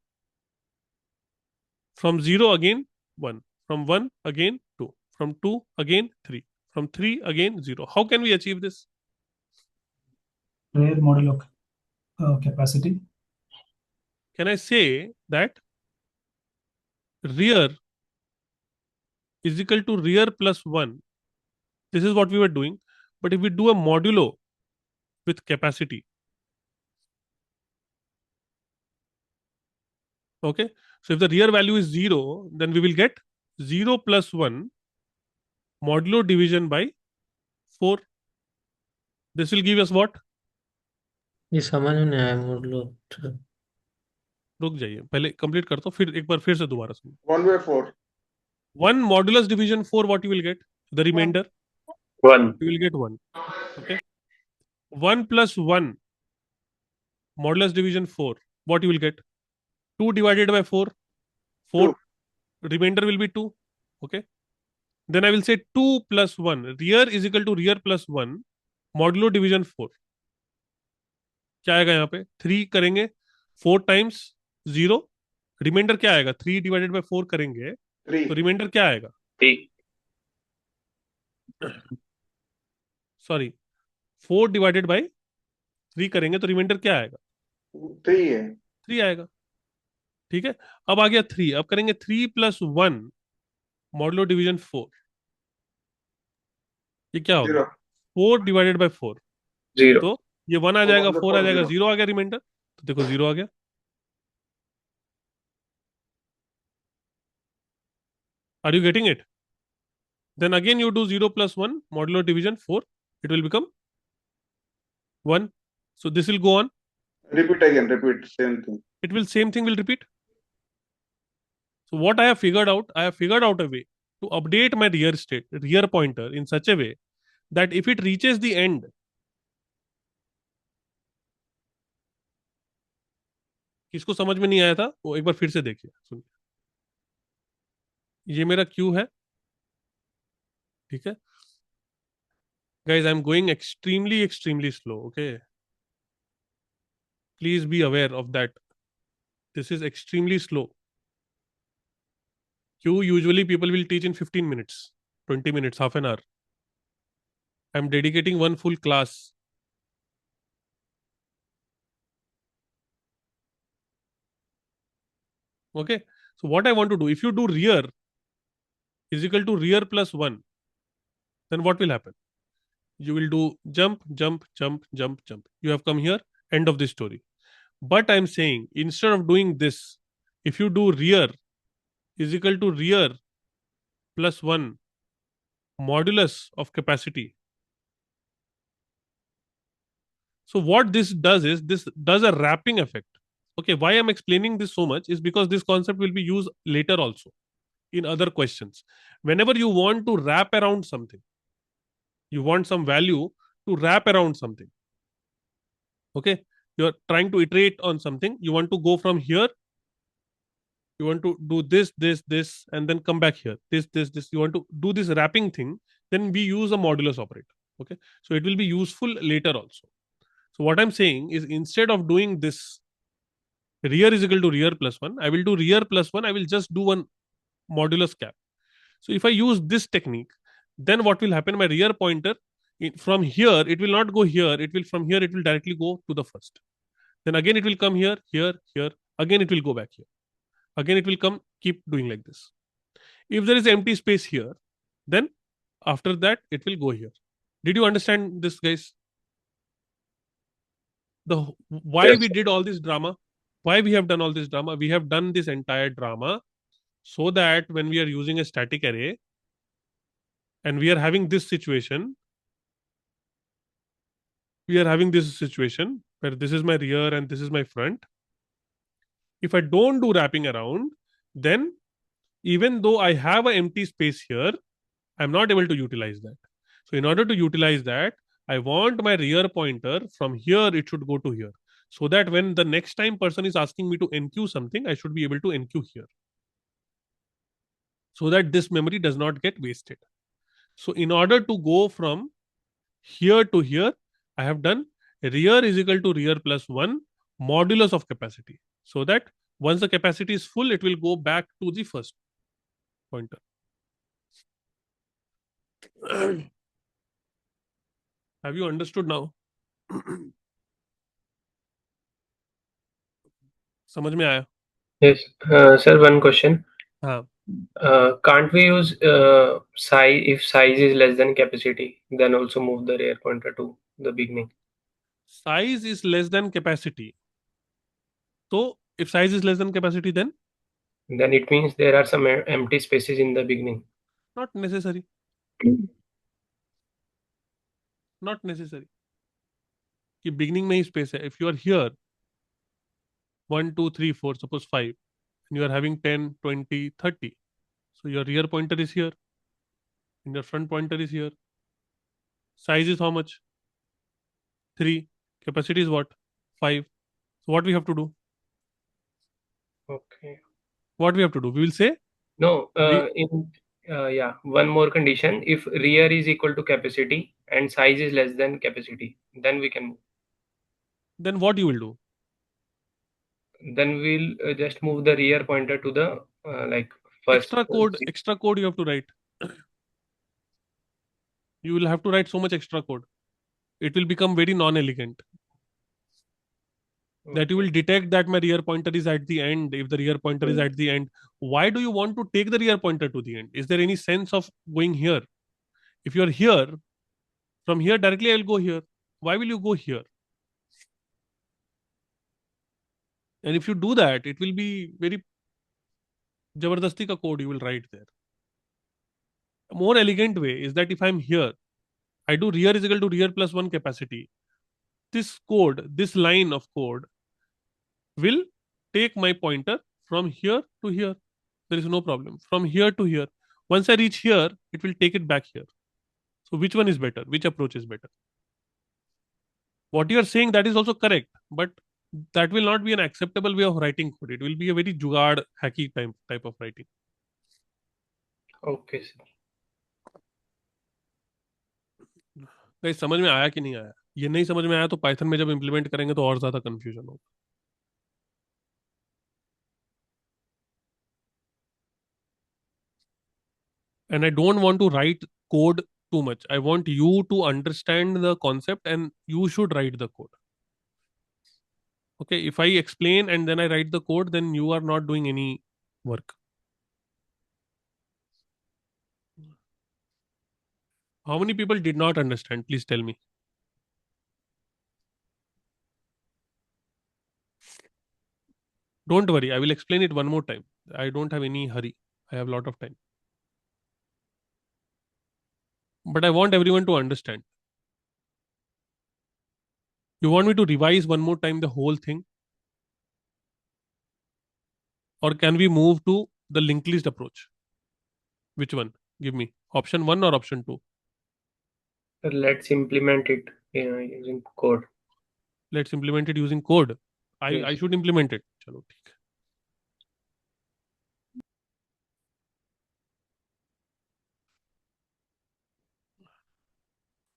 From 0 again 1. From 1 again 2. From 2 again 3. From 3 again 0. How can we achieve this? Rear modulo capacity. Can I say that rear is equal to rear plus 1? This is what we were doing. But if we do a modulo with capacity, okay, so if the rear value is 0, then we will get 0 plus 1 modulo division by 4. This will give us what? ये समझ में नहीं आया मोडलो। रुक जाइए, पहले complete करता हूं, फिर एक बार फिर से दोबारा सुनो। 1/4. 1 modulus division 4, what you will get? The remainder? 1. You will get 1. Okay. 1 plus 1 modulus division 4, what you will get? 2 divided by 4. 4. 2. Remainder will be 2. Okay. Then I will say 2 plus 1. Rear is equal to rear plus 1 modulo division 4. क्या आएगा यहाँ पे? 3 करेंगे 4 times 0. Reminder क्या आएगा? 3 divided by 4 करेंगे 3. तो reminder क्या आएगा? 3. सॉरी, 4 डिवाइडेड बाय 3 करेंगे तो रिमाइंडर क्या आएगा? 3 है. 3 आएगा। ठीक है, अब आ गया 3। अब करेंगे 3 plus 1 मॉडुलो डिवीजन 4। ये क्या होगा? 4 डिवाइडेड बाय 4। 0. तो ये 1 आ जाएगा, 4 आ जाएगा, 0. 0 आ गया रिमाइंडर। तो देखो 0 आ गया। Are you getting it? Then again you do 0 plus 1 modulo division 4. It will become 1. So this will go on. Repeat again. Repeat same thing. Same thing will repeat. So what I have figured out, a way to update my rear pointer in such a way that if it reaches the end, किसको समझ में नहीं आया था वो एक बार फिर से देखिए, सुनिए। ये मेरा क्यू है, ठीक है guys, I'm going extremely slow, okay, please be aware of that. This is extremely slow. Q usually people will teach in 15 minutes, 20 minutes, half an hour. I'm dedicating one full class. Okay, so what I want to do, if you do rear is equal to rear plus 1, then what will happen? You will do jump, jump, jump, jump, jump. You have come here, end of the story. But I'm saying, instead of doing this, if you do rear is equal to rear plus 1 modulus of capacity. So what this does is, this does a wrapping effect. Okay, why I'm explaining this so much is because this concept will be used later also in other questions. Whenever you want to wrap around something, you want some value to wrap around something. Okay, you're trying to iterate on something. You want to go from here. You want to do this, and then come back here. This. You want to do this wrapping thing. Then we use a modulus operator. Okay, so it will be useful later also. So what I'm saying is, instead of doing this rear is equal to rear plus 1, I will do rear plus 1. I will just do one modulus cap. So if I use this technique, then what will happen? My rear pointer from here, it will not go here. It will from here, it will directly go to the first. Then again, it will come here, here, here. Again, it will go back here. Again, it will come, keep doing like this. If there is empty space here, then after that, it will go here. Did you understand this, guys? Why Yes. we did all this drama? Why we have done all this drama? We have done this entire drama so that when we are using a static array and we are having this situation, where this is my rear and this is my front. If I don't do wrapping around, then even though I have an empty space here, I'm not able to utilize that. So in order to utilize that, I want my rear pointer from here, it should go to here. So that when the next time person is asking me to enqueue something, I should be able to enqueue here. So that this memory does not get wasted. So in order to go from here to here, I have done rear is equal to rear plus 1 modulus of capacity. So that once the capacity is full, it will go back to the first pointer. Have you understood now? समझ में आया? Yes, sir, one question. हाँ. Can't we use size if size is less than capacity, then also move the rear pointer to the beginning? Size is less than capacity. So if size is less than capacity, then it means there are some empty spaces in the beginning. Not necessary. Not necessary. कि beginning में ही space है. If you are here, 1, 2, 3, 4, suppose 5, and you are having 10, 20, 30. So your rear pointer is here, and your front pointer is here. Size is how much? 3. Capacity is what? 5. So what we have to do? Okay. What we have to do? We will say no. One more condition: if rear is equal to capacity and size is less than capacity, then we can move. Then what you will do? Then we'll just move the rear pointer to the first. Extra code you have to write. You will have to write so much extra code. It will become very non-elegant. That you will detect that my rear pointer is at the end. If the rear pointer is at the end, why do you want to take the rear pointer to the end? Is there any sense of going here? If you are here, from here directly I will go here. Why will you go here? And if you do that, it will be very jabardasti ka code you will write there. A more elegant way is that if I'm here, I do rear is equal to rear plus 1 capacity. This code, this line of code will take my pointer from here to here. There is no problem. From here to here. Once I reach here, it will take it back here. So which one is better? Which approach is better? What you are saying, that is also correct, but that will not be an acceptable way of writing code. It will be a very jugaad, hacky type of writing. Okay, sir. Guys समझ में आया कि नहीं आया? ये नहीं समझ में आया तो पाइथन में जब इंप्लीमेंट करेंगे तो और ज्यादा कंफ्यूजन होगा. And I don't want to write code too much. I want you to understand the concept and you should write the code. Okay, if I explain and then I write the code, then you are not doing any work. How many people did not understand? Please tell me. Don't worry, I will explain it one more time. I don't have any hurry. I have a lot of time. But I want everyone to understand. You want me to revise one more time the whole thing? Or can we move to the linked list approach? Which one? Give me. Option 1 or option 2? Let's implement it using code. Let's implement it using code. Yes. I should implement it. चलो ठीक है.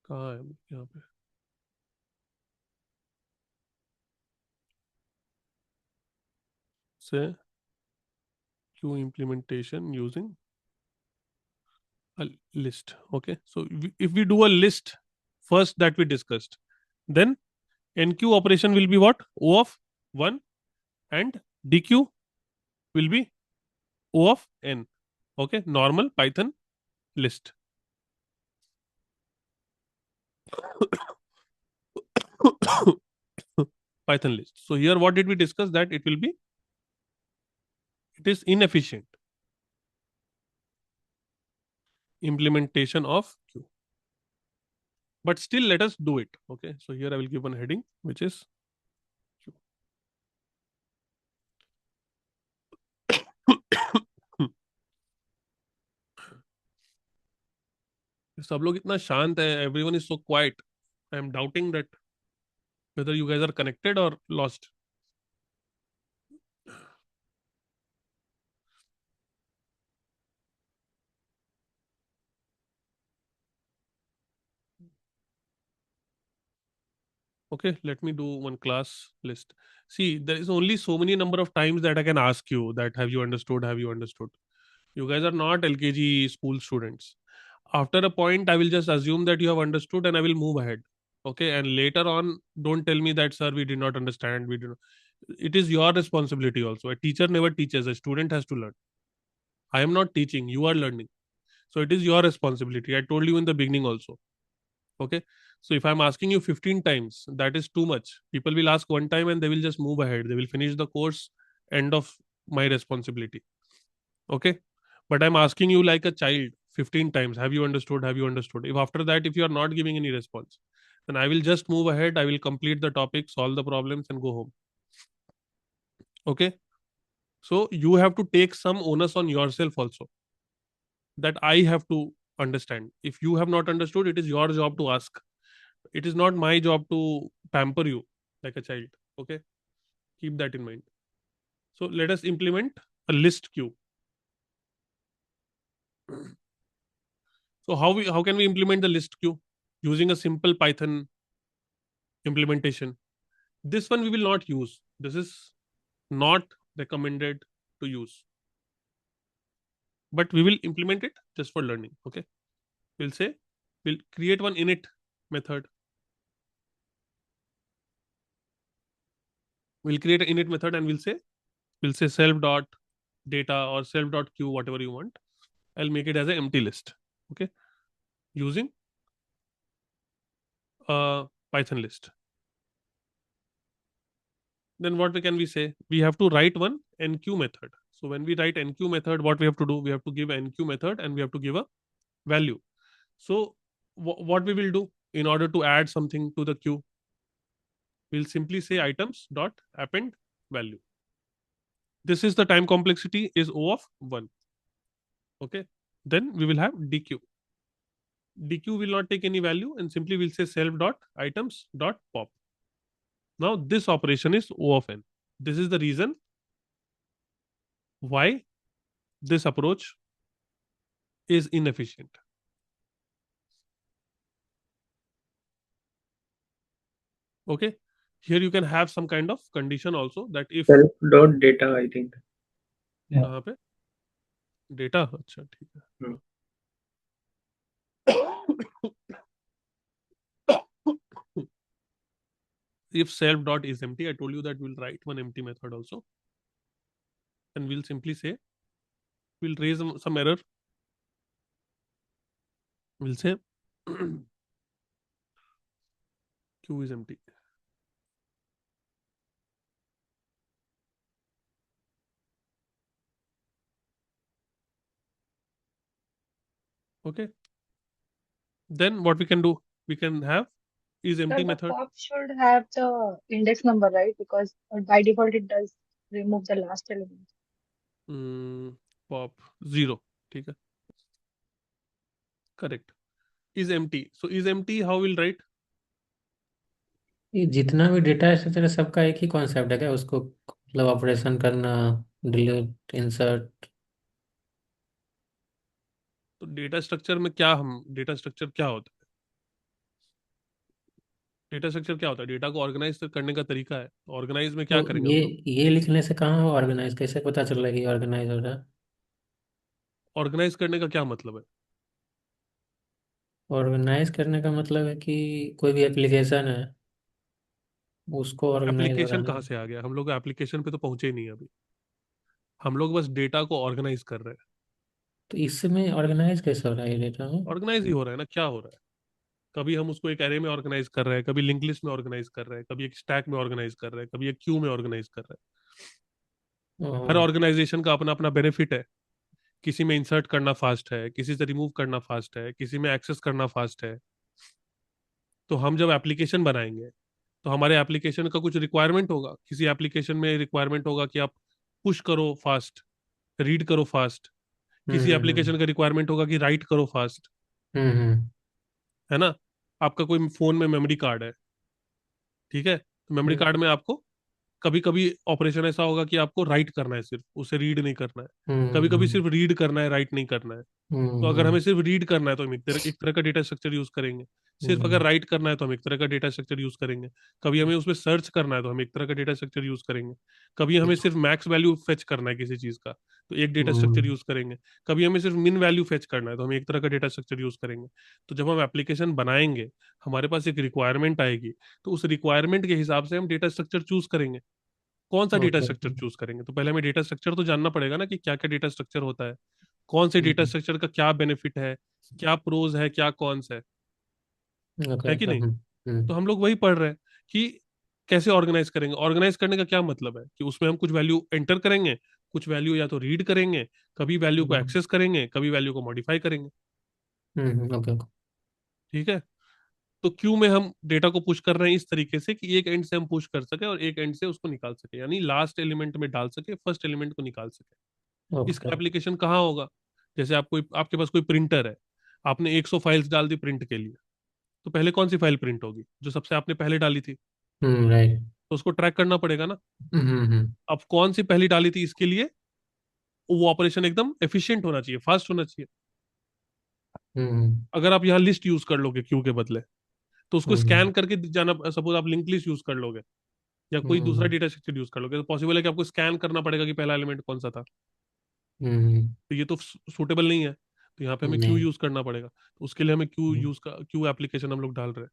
कहाँ है यहाँ पे? से queue implementation using a list. Okay, so if we do a list first that we discussed, then NQ operation will be what? O of 1 and DQ will be O of n. Okay, normal Python list. Python list. So here what did we discuss? That it is inefficient implementation of Q. But still let us do it. Okay, so here I will give one heading which is Q. सब लोग इतना शांत है, everyone is so quiet. I am doubting that whether you guys are connected or lost. Okay, let me do one class list. See, there is only so many number of times that I can ask you that have you understood? Have you understood? You guys are not LKG school students. After a point, I will just assume that you have understood and I will move ahead. Okay, and later on, don't tell me that, sir, we did not understand. We did not. It is your responsibility also. A teacher never teaches, a student has to learn. I am not teaching, you are learning. So it is your responsibility. I told you in the beginning also. Okay, so if I'm asking you 15 times, that is too much. People will ask one time and they will just move ahead. They will finish the course, end of my responsibility. Okay, but I'm asking you like a child 15 times, have you understood? Have you understood? If after that, if you are not giving any response, then I will just move ahead. I will complete the topic, solve the problems, and go home. Okay, so you have to take some onus on yourself also, that I have to understand. If you have not understood, it is your job to ask. It is not my job to pamper you like a child. Okay, keep that in mind. So let us implement a list queue. So how can we implement the list queue? Using a simple Python implementation. This one we will not use. This is not recommended to use, but we will implement it just for learning. Okay, we'll create one init method. We'll create an init method and we'll say self dot data or self dot queue, whatever you want. I'll make it as an empty list. Okay, using a Python list. Then what can we say? We have to write one enqueue method. So when we write enqueue method, what we have to do? We have to give enqueue method and we have to give a value. So what we will do in order to add something to the queue? We'll simply say items dot append value. This is the time complexity is O of 1. Okay. Then we will have DQ. DQ will not take any value and simply we'll say self dot items dot pop. Now this operation is O of n. This is the reason why this approach is inefficient. Okay, here you can have some kind of condition also that if self dot data, I think. कहाँ पे data अच्छा ठीक है if self dot is empty, I told you that we'll write one empty method also and we'll simply say we'll raise some error. We'll say queue is empty. Okay, then what we can do, we can have is empty The method. pop should have the index number, right? Because by default it does remove the last element. Pop 0. ठीक है, correct. Is empty. So is empty, how we'll write? ये जितना भी data है तेरा सबका एक ही concept है क्या? उसको मतलब ऑपरेशन करना, डिलीट, इंसर्ट। तो डेटा स्ट्रक्चर में क्या डेटा स्ट्रक्चर क्या होता है? डेटा स्ट्रक्चर क्या होता है? डेटा को ऑर्गेनाइज करने का तरीका है। ऑर्गेनाइज में क्या तो करेंगे हम लोग? ये लिखने से कहाँ हो ऑर्गेनाइज? कैसे पता चल रहा है कि ऑर्गेनाइज हो रहा है? ऑर्गेनाइज करने का क्या मतलब है? ऑर्गेनाइज करने का मतलब है कि कोई भी एप्लीकेशन है उसको ऑर्गेनाइज एप्लीकेशन बनाना। कहाँ से आ गया? हम लोग एप्लीकेशन पे तो पहुंचे ही नहीं अभी। हम लोग बस डेटा को ऑर्गेनाइज कर रहे हैं। तो इसमें ऑर्गेनाइज कैसे हो रहा है डेटा में? ऑर्गेनाइज ही हो रहा है ना, क्या हो रहा है? कभी हम उसको एक एरे में ऑर्गेनाइज कर रहे हैं, कभी लिंक लिस्ट में ऑर्गेनाइज कर रहे हैं, कभी एक स्टैक में ऑर्गेनाइज कर रहे हैं, कभी एक क्यू में ऑर्गेनाइज कर रहे हैं। हर ओ, ऑर्गेनाइजेशन का अपना अपना बेनिफिट है। किसी में इंसर्ट करना फास्ट है, किसी से रिमूव करना फास्ट है, किसी में एक्सेस करना फास्ट है। तो हम जब एप्लीकेशन बनाएंगे तो हमारे एप्लीकेशन का कुछ रिक्वायरमेंट होगा। किसी एप्लीकेशन में रिक्वायरमेंट होगा कि आप पुश करो फास्ट, रीड करो फास्ट। किसी हम्म एप्लीकेशन का रिक्वायरमेंट होगा कि राइट करो फास्ट। हम्म हम्म है ना? आपका कोई फोन में मेमोरी कार्ड है, ठीक है, तो मेमोरी कार्ड में आपको कभी कभी ऑपरेशन ऐसा होगा कि आपको राइट करना है, सिर्फ उसे रीड नहीं करना है। कभी कभी हम्म सिर्फ रीड करना है, राइट नहीं करना है। तो अगर हम्म हमें सिर्फ रीड करना है तो हम एक तरह का डेटा स्ट्रक्चर यूज करेंगे। सिर्फ अगर हम्म राइट करना है तो हम एक तरह का डेटा स्ट्रक्चर यूज करेंगे। कभी हमें उसमें सर्च करना है तो हम एक तरह का डेटा स्ट्रक्चर यूज करेंगे। कभी हमें सिर्फ मैक्स वैल्यू फेच करना है किसी चीज का, तो एक डेटा स्ट्रक्चर हम्म यूज करेंगे। कभी हमें सिर्फ मिन वैल्यू फेच करना है तो हम एक तरह का डेटा स्ट्रक्चर यूज करेंगे। तो जब हम एप्लीकेशन बनाएंगे, हमारे पास एक रिक्वायरमेंट आएगी, तो उस रिक्वायरमेंट के हिसाब से हम डेटा स्ट्रक्चर चूज करेंगे। कौन सा डेटा ओके स्ट्रक्चर चूज करेंगे? तो पहले हमें डेटा स्ट्रक्चर तो जानना पड़ेगा ना कि क्या क्या डेटा स्ट्रक्चर होता है, कौन से डेटा हम्म स्ट्रक्चर का क्या बेनिफिट है, क्या प्रोज है, क्या कॉन्स ओके है कि ओके नहीं? तो हम लोग वही पढ़ रहे हैं कि कैसे ऑर्गेनाइज करेंगे। ऑर्गेनाइज करने का क्या मतलब है कि उसमें हम कुछ वैल्यू एंटर करेंगे, कुछ वैल्यू या तो रीड करेंगे, कभी वैल्यू को हम्म एक्सेस करेंगे, कभी वैल्यू को मॉडिफाई करेंगे। ओके ओके ठीक है? तो क्यू में हम डेटा को पुश कर रहे हैं इस तरीके से कि एक एंड से हम पुश कर सके और एक एंड से उसको निकाल सके, यानी लास्ट एलिमेंट में डाल सके, फर्स्ट एलिमेंट को निकाल सके। इसका ओके एप्लीकेशन कहाँ होगा? जैसे आपके पास कोई प्रिंटर है, आपने 100 फाइल्स डाल दी प्रिंट के लिए, तो पहले कौन सी फाइल प्रिंट होगी? जो सबसे आपने पहले डाली थी। राइट तो उसको ट्रैक करना पड़ेगा ना। हम्म अब कौन सी पहली डाली थी, इसके लिए वो ऑपरेशन एकदम एफिशिएंट होना चाहिए, फास्ट होना चाहिए। हम्म अगर आप यहाँ लिस्ट यूज कर लोगे क्यू के बदले, तो उसको हम्म स्कैन करके जाना, सपोज आप लिंक लिस्ट यूज कर लोगे या कोई दूसरा हम्म डेटा स्ट्रक्चर यूज कर लोगे, तो पॉसिबल है कि आपको स्कैन करना पड़ेगा कि पहला एलिमेंट कौन सा था। हम्म तो ये तो सूटेबल नहीं है, तो यहाँ पे हमें क्यू नहीं यूज करना पड़ेगा। तो उसके लिए हमें हम्म, क्यू एप्लीकेशन हम लोग डाल रहे हैं।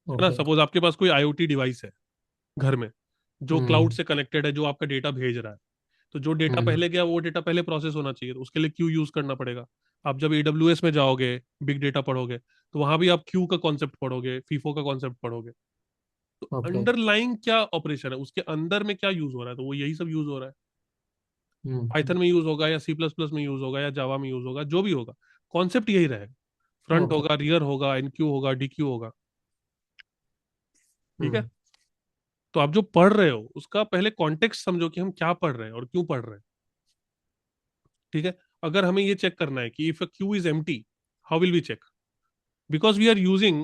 है ना? ओके सपोज आपके पास कोई आईओटी डिवाइस है घर में, जो क्लाउड हम्म से कनेक्टेड है, जो आपका डेटा भेज रहा है। तो जो डेटा हम्म पहले गया वो डेटा पहले प्रोसेस होना चाहिए, तो उसके लिए क्यू यूज करना पड़ेगा। आप जब एडब्ल्यूएस में जाओगे, बिग डेटा पढ़ोगे, तो वहां भी आप क्यू का कॉन्सेप्ट पढ़ोगे, फीफो का कॉन्सेप्ट पढ़ोगे। तो ओके अंडरलाइंग क्या ऑपरेशन है, उसके अंदर में क्या यूज हो रहा है, तो वो यही सब यूज हो रहा है। हम्म पाइथन में यूज होगा या सी प्लस प्लस में यूज होगा या जावा में यूज होगा, जो भी होगा, कॉन्सेप्ट यही रहेगा। फ्रंट ओके होगा, रियर होगा, एनक्यू होगा, डीक्यू होगा। ठीक है? हम्म तो आप जो पढ़ रहे हो उसका पहले कॉन्टेक्स्ट समझो कि हम क्या पढ़ रहे हैं और क्यों पढ़ रहे हैं। ठीक है? अगर हमें ये चेक करना है कि if a queue is empty, how will we check? because we are using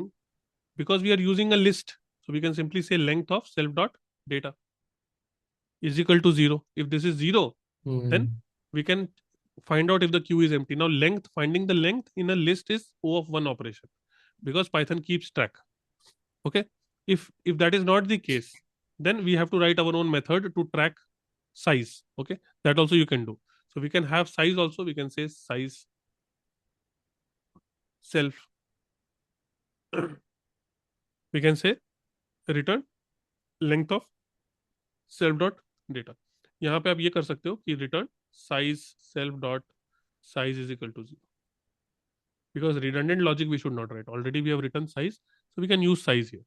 because we are using a list, so we can simply say length of self dot data is equal to 0. If this is 0, then hmm we can find out if the queue is empty. Now length, finding the length in a list is O of one operation, because Python keeps track. Okay? If that is not the case, then we have to write our own method to track size. Okay? That also you can do. So we can have size also. We can say size self. We can say return length of self dot data. यहाँ पे आप ये कर सकते हो कि return size self dot size is equal to 0, because redundant logic we should not write. Already we have written size, so we can use size here.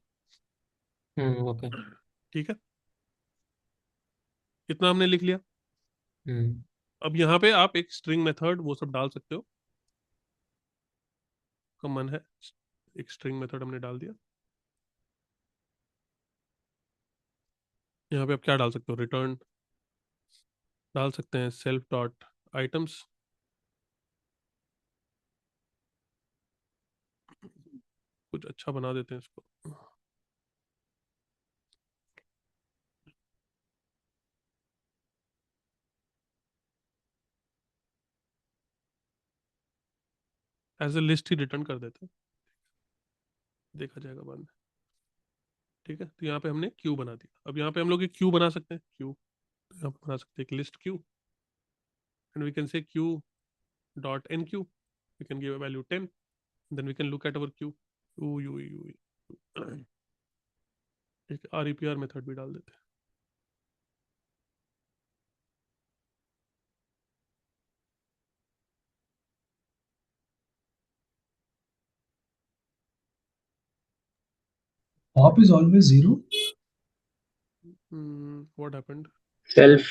Okay ठीक है? इतना हमने लिख लिया। हम्म अब यहाँ पे आप एक स्ट्रिंग मेथड वो सब डाल सकते हो, का मन है। एक स्ट्रिंग मेथड हमने डाल दिया। यहाँ पे आप क्या डाल सकते हो? रिटर्न डाल सकते हैं सेल्फ डॉट आइटम्स। कुछ अच्छा बना देते हैं इसको। एज ए लिस्ट ही रिटर्न कर देते हैं, देखा जाएगा बाद में। ठीक है? तो यहाँ पे हमने क्यू बना दिया। अब यहाँ पे हम लोग एक क्यू बना सकते हैं, क्यू यहाँ पे बना सकते हैं एक list queue, and we can say queue dot enq, we can give a value 10, Then we can look at our queue. एक REPR मेथड भी डाल देते हैं. Pop is always 0. What happened? Self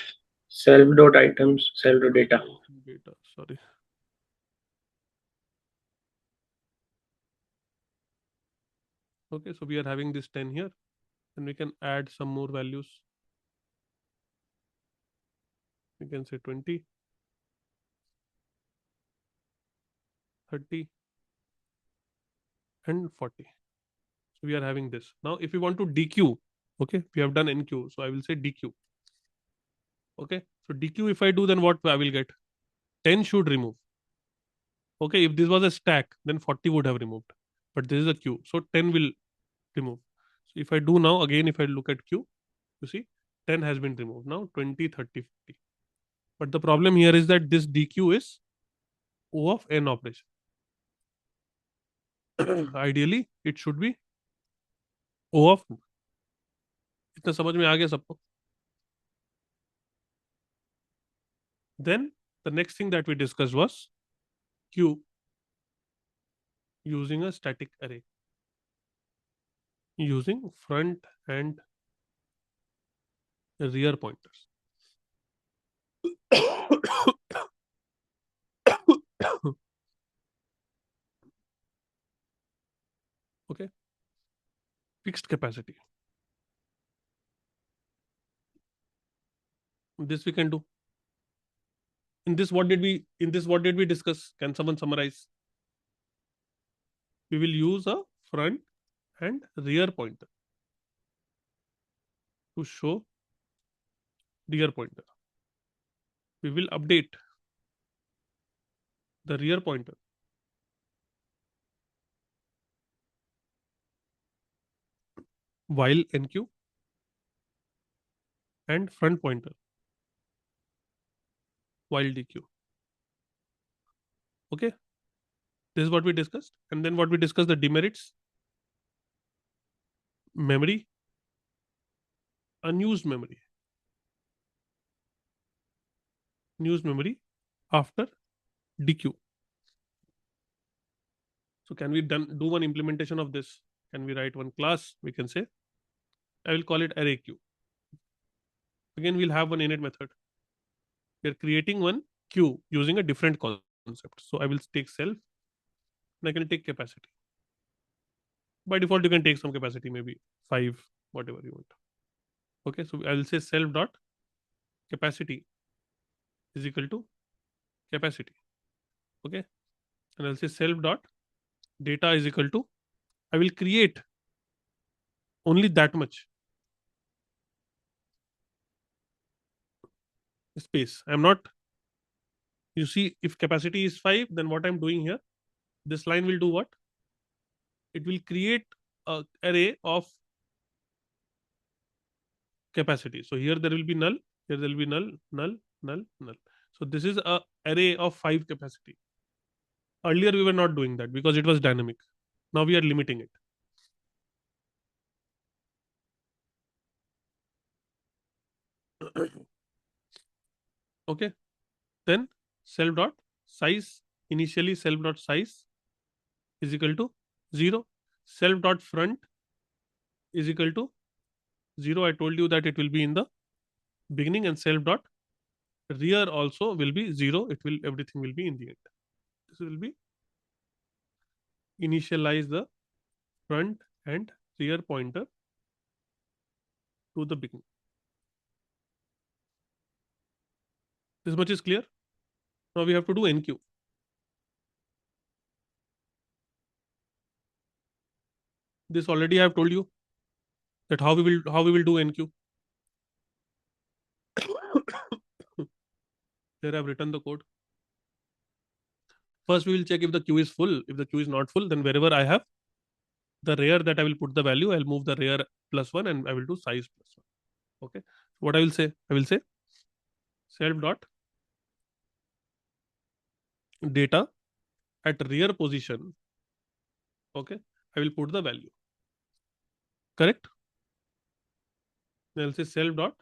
dot items, self dot data. Data, sorry. Okay, so we are having this 10 here, and we can add some more values. We can say 20, 30, and 40. So we are having this. Now, if we want to DQ, okay, we have done NQ, so I will say DQ. Okay, so DQ if I do, then what I will get? 10 should remove. Okay, if this was a stack, then 40 would have removed. But this is a queue, so 10 will remove. So if I do now, again, if I look at queue, you see 10 has been removed. Now 20, 30, 50. But the problem here is that this DQ is O of N operation. Ideally, it should be O of. इतना समझ में आ गया सबको? Then the next thing that we discussed was Q using a static array, using front and rear pointers. Okay, fixed capacity. This we can do. In this, what did we discuss? Can someone summarize? We will use a front and rear pointer to show rear pointer. We will update the rear pointer while NQ and front pointer while DQ. Okay, this is what we discussed. And then what we discussed, the demerits: memory, unused memory, unused memory after DQ. So can we do one implementation of this? Can we write one class? We can say, I will call it array queue. Again, we'll have one init method. We are creating one queue using a different concept. So I will take self, and I can take capacity. By default, you can take some capacity, maybe 5, whatever you want. Okay, so I will say self dot capacity is equal to capacity. Okay, and I'll say self dot data is equal to, I will create only that much space. I'm not, you see, if capacity is 5, then what I'm doing here, this line will do what? It will create an array of capacity. So here there will be null, here there will be null, null, null, null. So this is a array of 5 capacity. Earlier we were not doing that because it was dynamic. Now we are limiting it. Okay, then self dot size, initially self dot size is equal to 0. Self dot front is equal to 0. I told you that it will be in the beginning, and self dot rear also will be 0. Everything will be in the end. This will be initialize the front and rear pointer to the beginning. This much is clear. Now we have to do NQ. This already I have told you that how we will do NQ. Here I have written the code. First we will check if the queue is full. If the queue is not full, then wherever I have the rear that I will put the value, I'll move the rear +1 and I will do size +1. Okay. What I will say? I will say self dot data at rear position Okay, I will put the value. Correct? Then I'll say self dot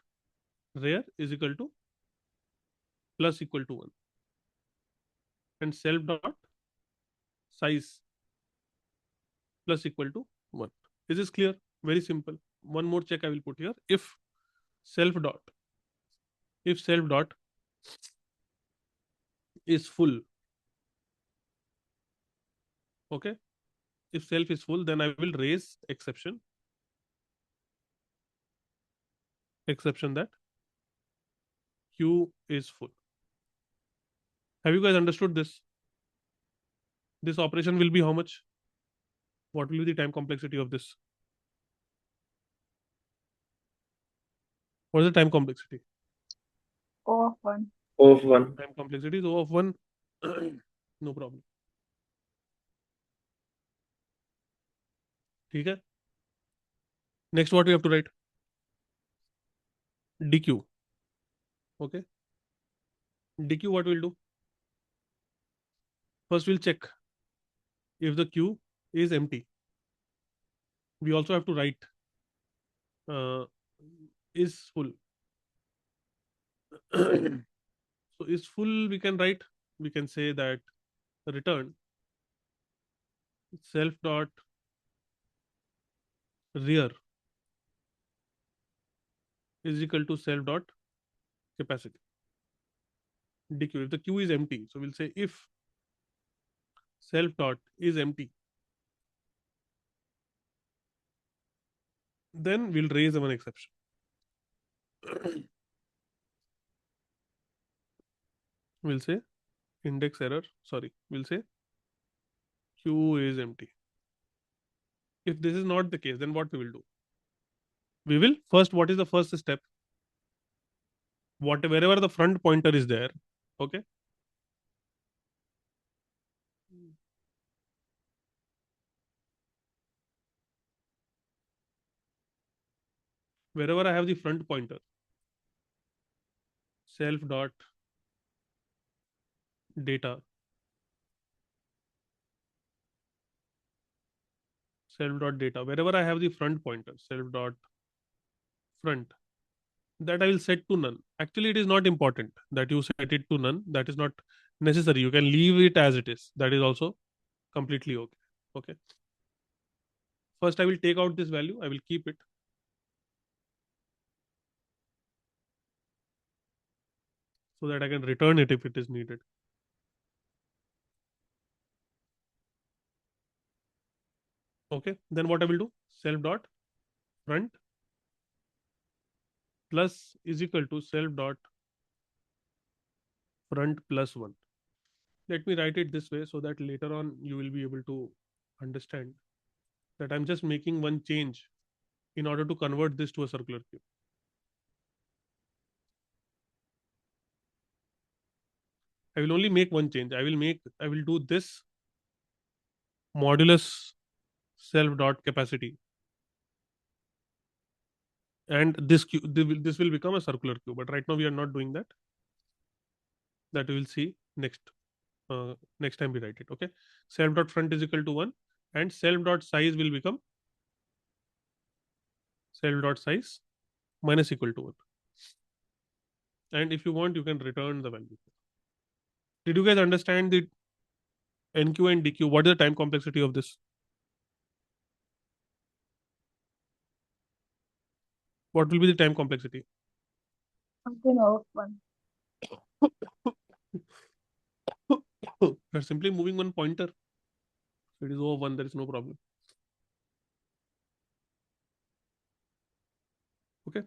rear is equal to plus equal to 1, and self dot size plus equal to 1. Is this clear? Very simple. One more check I will put here. Self dot if self dot is full, okay, if self is full, then I will raise exception that Q is full. Have you guys understood this? This operation will be how much? What will be the time complexity of this? What is the time complexity? O of 1. O of 1. Time complexity is O of 1. No problem. ठीक है? Next, what we have to write? DQ. Okay. DQ, what we'll do? First, we'll check if the Q is empty. We also have to write is full. So is full, we can write, we can say that return self dot rear is equal to self dot capacity dq if the Q is empty. So we'll say if self dot is empty, then we'll raise one exception. We'll say index error, sorry, we'll say Q is empty. If this is not the case, then what we will do? We will first, what is the first step? Wherever the front pointer is there, okay, wherever I have the front pointer, self dot data, wherever I have the front pointer, self dot front, that I will set to none. Actually, it is not important that you set it to none. That is not necessary. You can leave it as it is. That is also completely okay. Okay. First, I will take out this value. I will keep it. So that I can return it if it is needed. Okay. Then what I will do? Self dot front plus is equal to self dot front plus 1. Let me write it this way so that later on you will be able to understand that I'm just making one change in order to convert this to a circular cube. I will only make one change. I will do this modulus self dot capacity, and this will become a circular cube. But right now we are not doing that. That we will see next time we write it. Okay, self dot front is equal to 1, and self dot size will become self dot size minus equal to 1. And if you want, you can return the value. Did you guys understand the NQ and DQ? What is the time complexity of this? What will be the time complexity? Something O of 1. We're simply moving one pointer. So it is O of 1, there is no problem. Okay.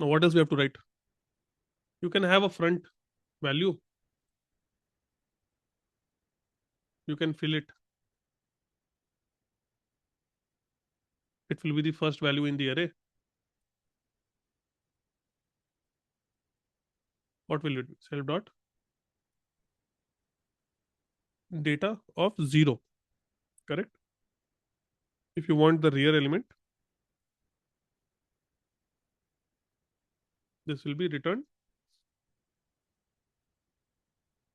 Now what else we have to write? You can have a front value. You can fill it. It will be the first value in the array. What will it be? Self dot data of 0. Correct? If you want the rear element, this will be returned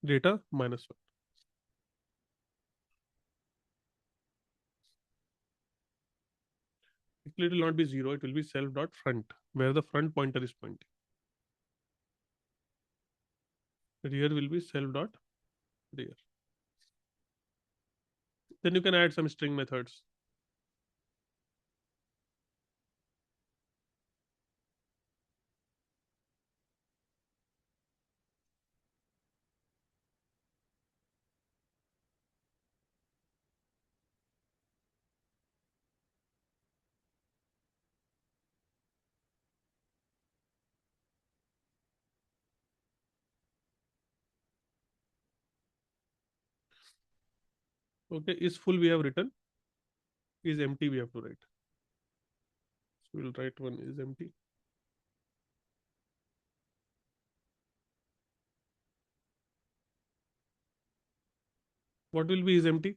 data minus 1. It will not be 0, it will be self dot front, where the front pointer is pointing. Rear will be self dot rear. Then you can add some string methods. Okay, is full we have written, is empty we have to write. So we'll write one is empty. What will be is empty?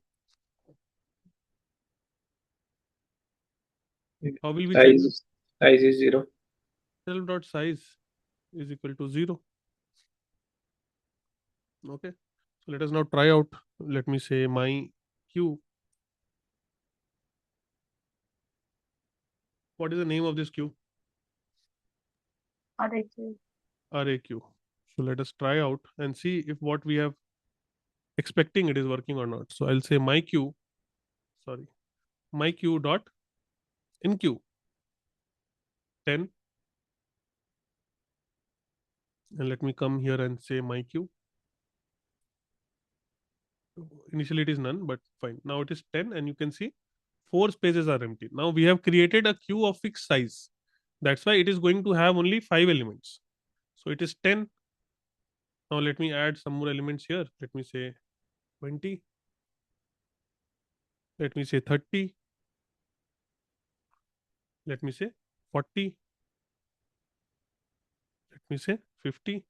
How will we check? Size is 0. Self dot size is equal to 0. Okay, so let us now try out. Let me say my queue. What is the name of this queue? Array queue. Array queue. So let us try out and see if what we have expecting it is working or not. So I'll say my queue dot in queue 10, and let me come here and say my queue. Initially it is none, but fine. Now it is 10, and you can see 4 spaces are empty. Now we have created a queue of fixed size. That's why it is going to have only 5 elements. So it is 10. Now let me add some more elements here. Let me say 20. Let me say 30. Let me say 40. Let me say 50.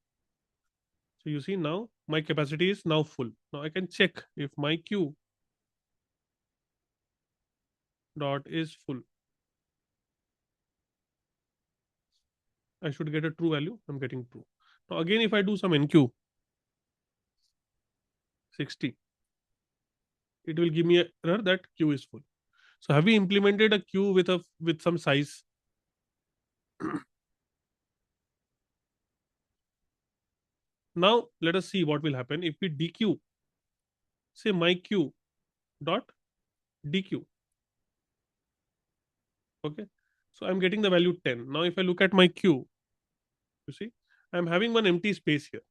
So you see now my capacity is now full. Now I can check if my queue dot is full. I should get a true value. I'm getting true. Now again, if I do some enqueue 60, it will give me an error that queue is full. So have we implemented a queue with some size? Now let us see what will happen if we dequeue, say my queue dot dequeue. Okay, so I'm getting the value 10. Now if I look at my queue, you see I'm having one empty space here.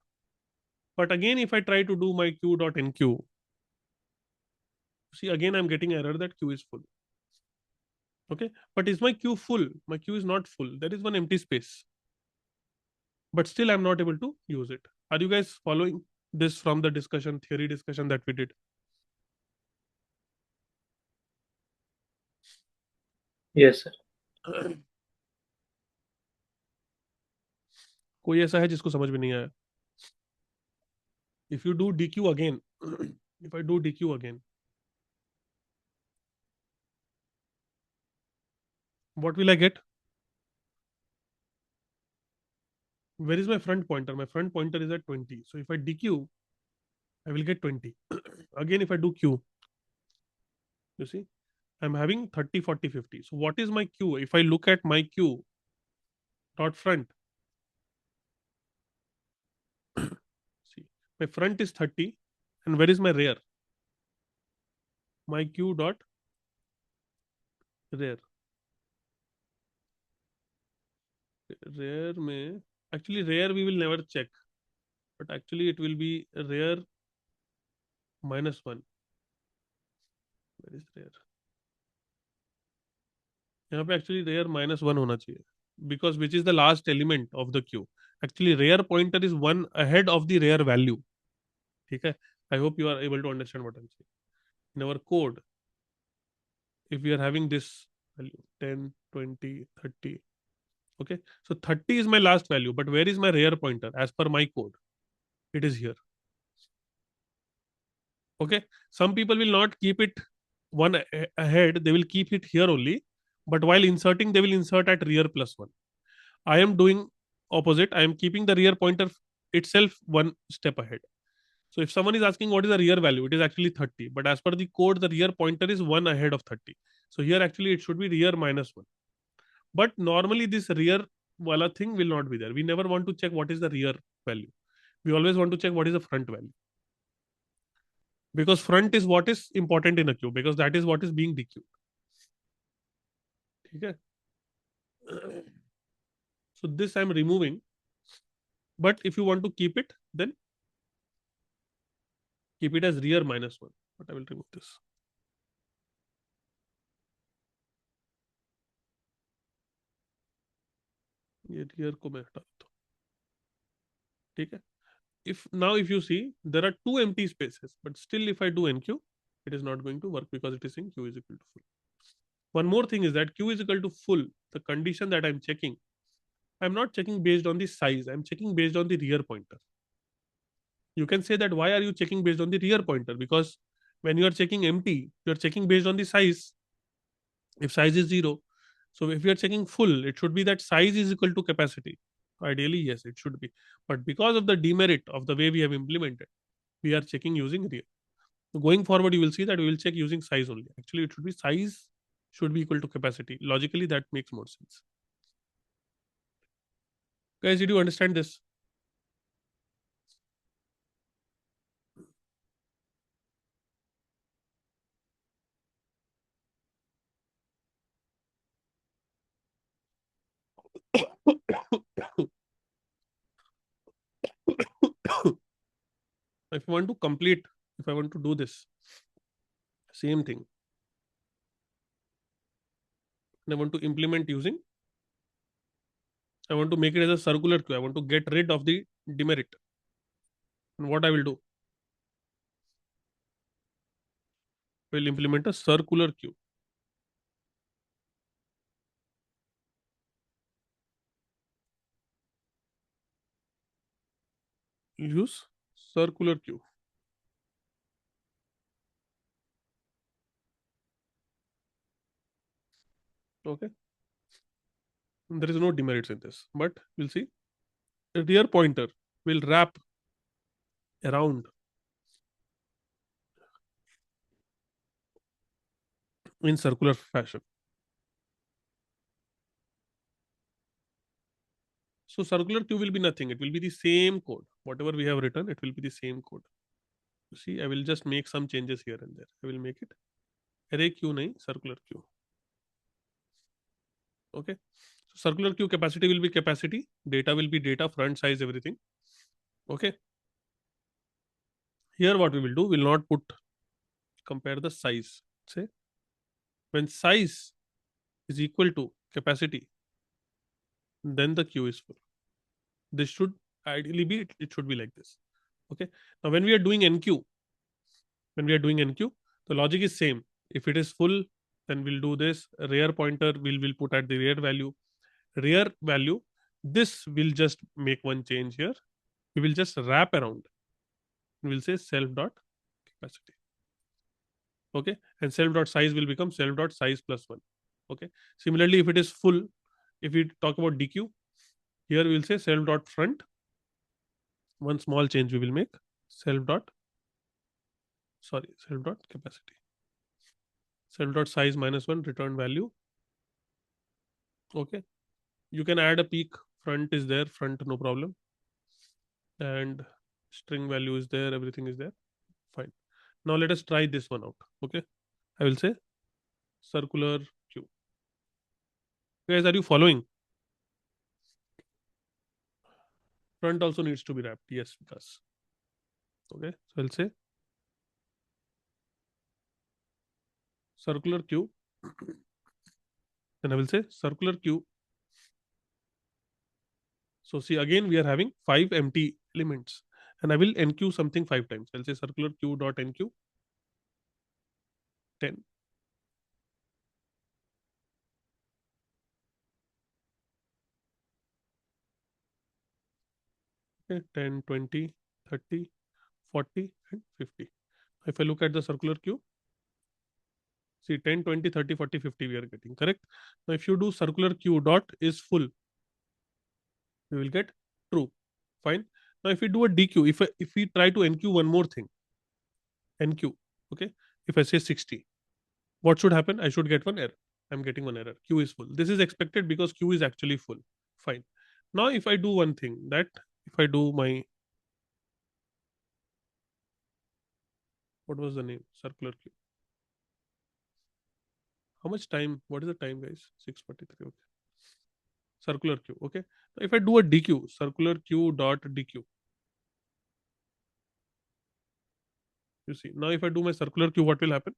But again, if I try to do my queue dot enqueue, see again I'm getting error that queue is full. Okay, but is my queue full? My queue is not full. There is one empty space. But still I'm not able to use it. Are you guys following this from the theory discussion that we did? Yes, sir. कोई ऐसा है जिसको समझ में नहीं आया? If you do DQ again, if I do DQ again, what will I get? Where is my front pointer? My front pointer is at 20. So if I DQ, I will get 20. Again, if I do Q, you see, I'm having 30, 40, 50. So what is my Q? If I look at my Q dot front, see, my front is 30, and where is my rear? My Q dot rear. Rear may actually rear we will never check, but actually it will be rear -1. Where is rear? यहाँ पे actually rear -1 होना चाहिए, because which is the last element of the queue. Actually rear pointer is 1 ahead of the rear value. ठीक है? I hope you are able to understand what I'm saying. In our code, if we are having this value 10, 20, 30, okay, so 30 is my last value, but where is my rear pointer as per my code? It is here. Okay, some people will not keep it one ahead, they will keep it here only, but while inserting they will insert at rear +1. I am doing opposite. I am keeping the rear pointer itself one step ahead. So if someone is asking what is the rear value, it is actually 30, but as per the code the rear pointer is 1 ahead of 30. So here actually it should be rear -1. But normally this rear wala thing will not be there. We never want to check what is the rear value. We always want to check what is the front value. Because front is what is important in a queue, because that is what is being dequeued. Okay. So this I'm removing. But if you want to keep it, then keep it as rear -1. But I will remove this. ये rear को मैं हटा देता हूँ. ठीक है. If you see, there are 2 empty spaces, but still if I do NQ, it is not going to work because it is saying Q is equal to full. One more thing is that Q is equal to full. The condition that I'm checking, I'm not checking based on the size. I'm checking based on the rear pointer. You can say that why are you checking based on the rear pointer? Because when you are checking empty, you are checking based on the size. If size is 0, so if you are checking full, it should be that size is equal to capacity. Ideally, yes, it should be. But because of the demerit of the way we have implemented, we are checking using rear. So going forward, you will see that we will check using size only. Actually, it should be size should be equal to capacity. Logically, that makes more sense. Guys, did you understand this? If you want to complete, if I want to do this, same thing. And I want to implement using, I want to make it as a circular queue. I want to get rid of the demerit. And what I will do? We'll implement a circular queue. Use circular queue. Okay. There is no demerits in this, but we'll see. The rear pointer will wrap around in circular fashion. So circular queue will be nothing. It will be the same code. Whatever we have written, it will be the same code. You see, I will just make some changes here and there. I will make it array queue, nahi, circular queue. Okay. So circular queue capacity will be capacity. Data will be data, front size, everything. Okay. Here what we will do, we'll not put, compare the size. Say, when size is equal to capacity, then the queue is full. This should ideally be, it should be like this. Okay. Now when we are doing NQ, the logic is same. If it is full, then we'll do this. Rear pointer will put at the rear value. Rear value, this will just make one change here. We will just wrap around. We'll say self dot capacity. Okay. And self dot size will become self dot size plus 1. Okay. Similarly, if it is full, if we talk about DQ, here we will say self dot front. One small change we will make, self dot capacity. Self dot size -1 return value. Okay. You can add a peak. Front is there, front no problem. And string value is there, everything is there. Fine. Now let us try this one out. Okay. I will say circular queue. Guys, are you following? Front also needs to be wrapped. Yes, it does. Okay. So I'll say circular queue. Then I will say circular queue. So see, again, we are having 5 empty elements. And I will enqueue something 5 times. I'll say circular queue dot enqueue 10. Okay, 10, 20, 30, 40, and 50. If I look at the circular queue, see 10, 20, 30, 40, 50 we are getting, correct? Now if you do circular queue dot is full, we will get true. Fine. Now if we do a DQ, if we try to NQ one more thing, NQ, okay? If I say 60, what should happen? I should get one error. I'm getting one error. Queue is full. This is expected because queue is actually full. Fine. Now if I do one thing, that if I do my, what was the name? Circular queue. How much time? What is the time, guys? 6:43. Okay. Circular queue. Okay. So if I do a DQ, circular queue dot DQ. You see, now if I do my circular queue, what will happen?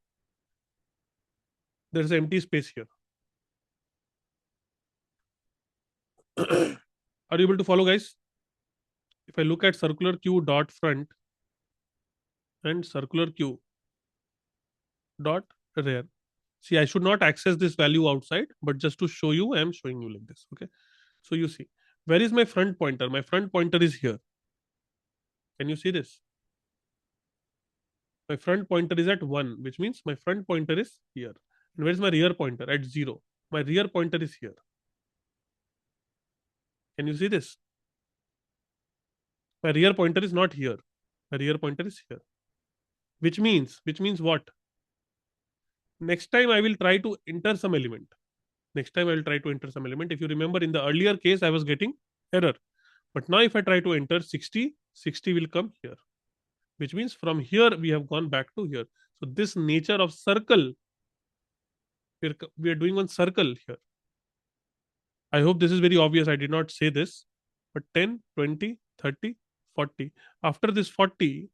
There's an empty space here. Are you able to follow, guys? If I look at circular queue dot front and circular queue dot rear, see, I should not access this value outside, but just to show you, I am showing you like this. Okay. So you see, where is my front pointer? My front pointer is here. Can you see this? My front pointer is at 1, which means my front pointer is here. And where is my rear pointer? At 0. My rear pointer is here. Can you see this? My rear pointer is not here. My rear pointer is here. Which means what? Next time I will try to enter some element. Next time I will try to enter some element. If you remember, in the earlier case, I was getting error. But now if I try to enter 60, 60 will come here. Which means from here we have gone back to here. So this nature of circle, we are doing one circle here. I hope this is very obvious. I did not say this, but 10, 20, 30, 40. After this 40,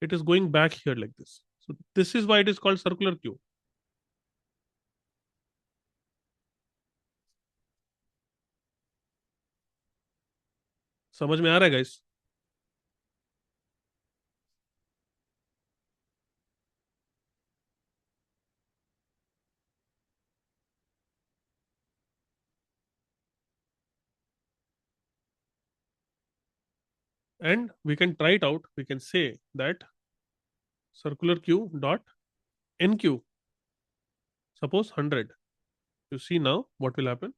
it is going back here like this. So this is why it is called circular queue. समझ में आ रहा है guys? And we can try it out. We can say that circular queue dot NQ, suppose 100. You see now what will happen?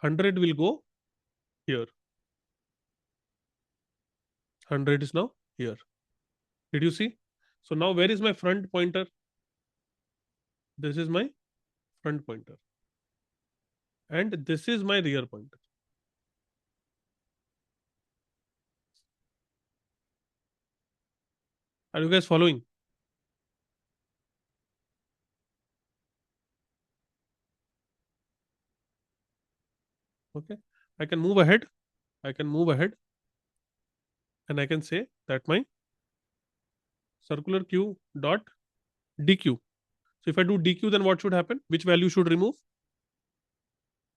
100 will go here. 100 is now here. Did you see? So now where is my front pointer? This is my front pointer. And this is my rear pointer. Are you guys following? Okay. I can move ahead. I can move ahead. And I can say that my circular queue dot DQ. So if I do DQ, then what should happen? Which value should remove?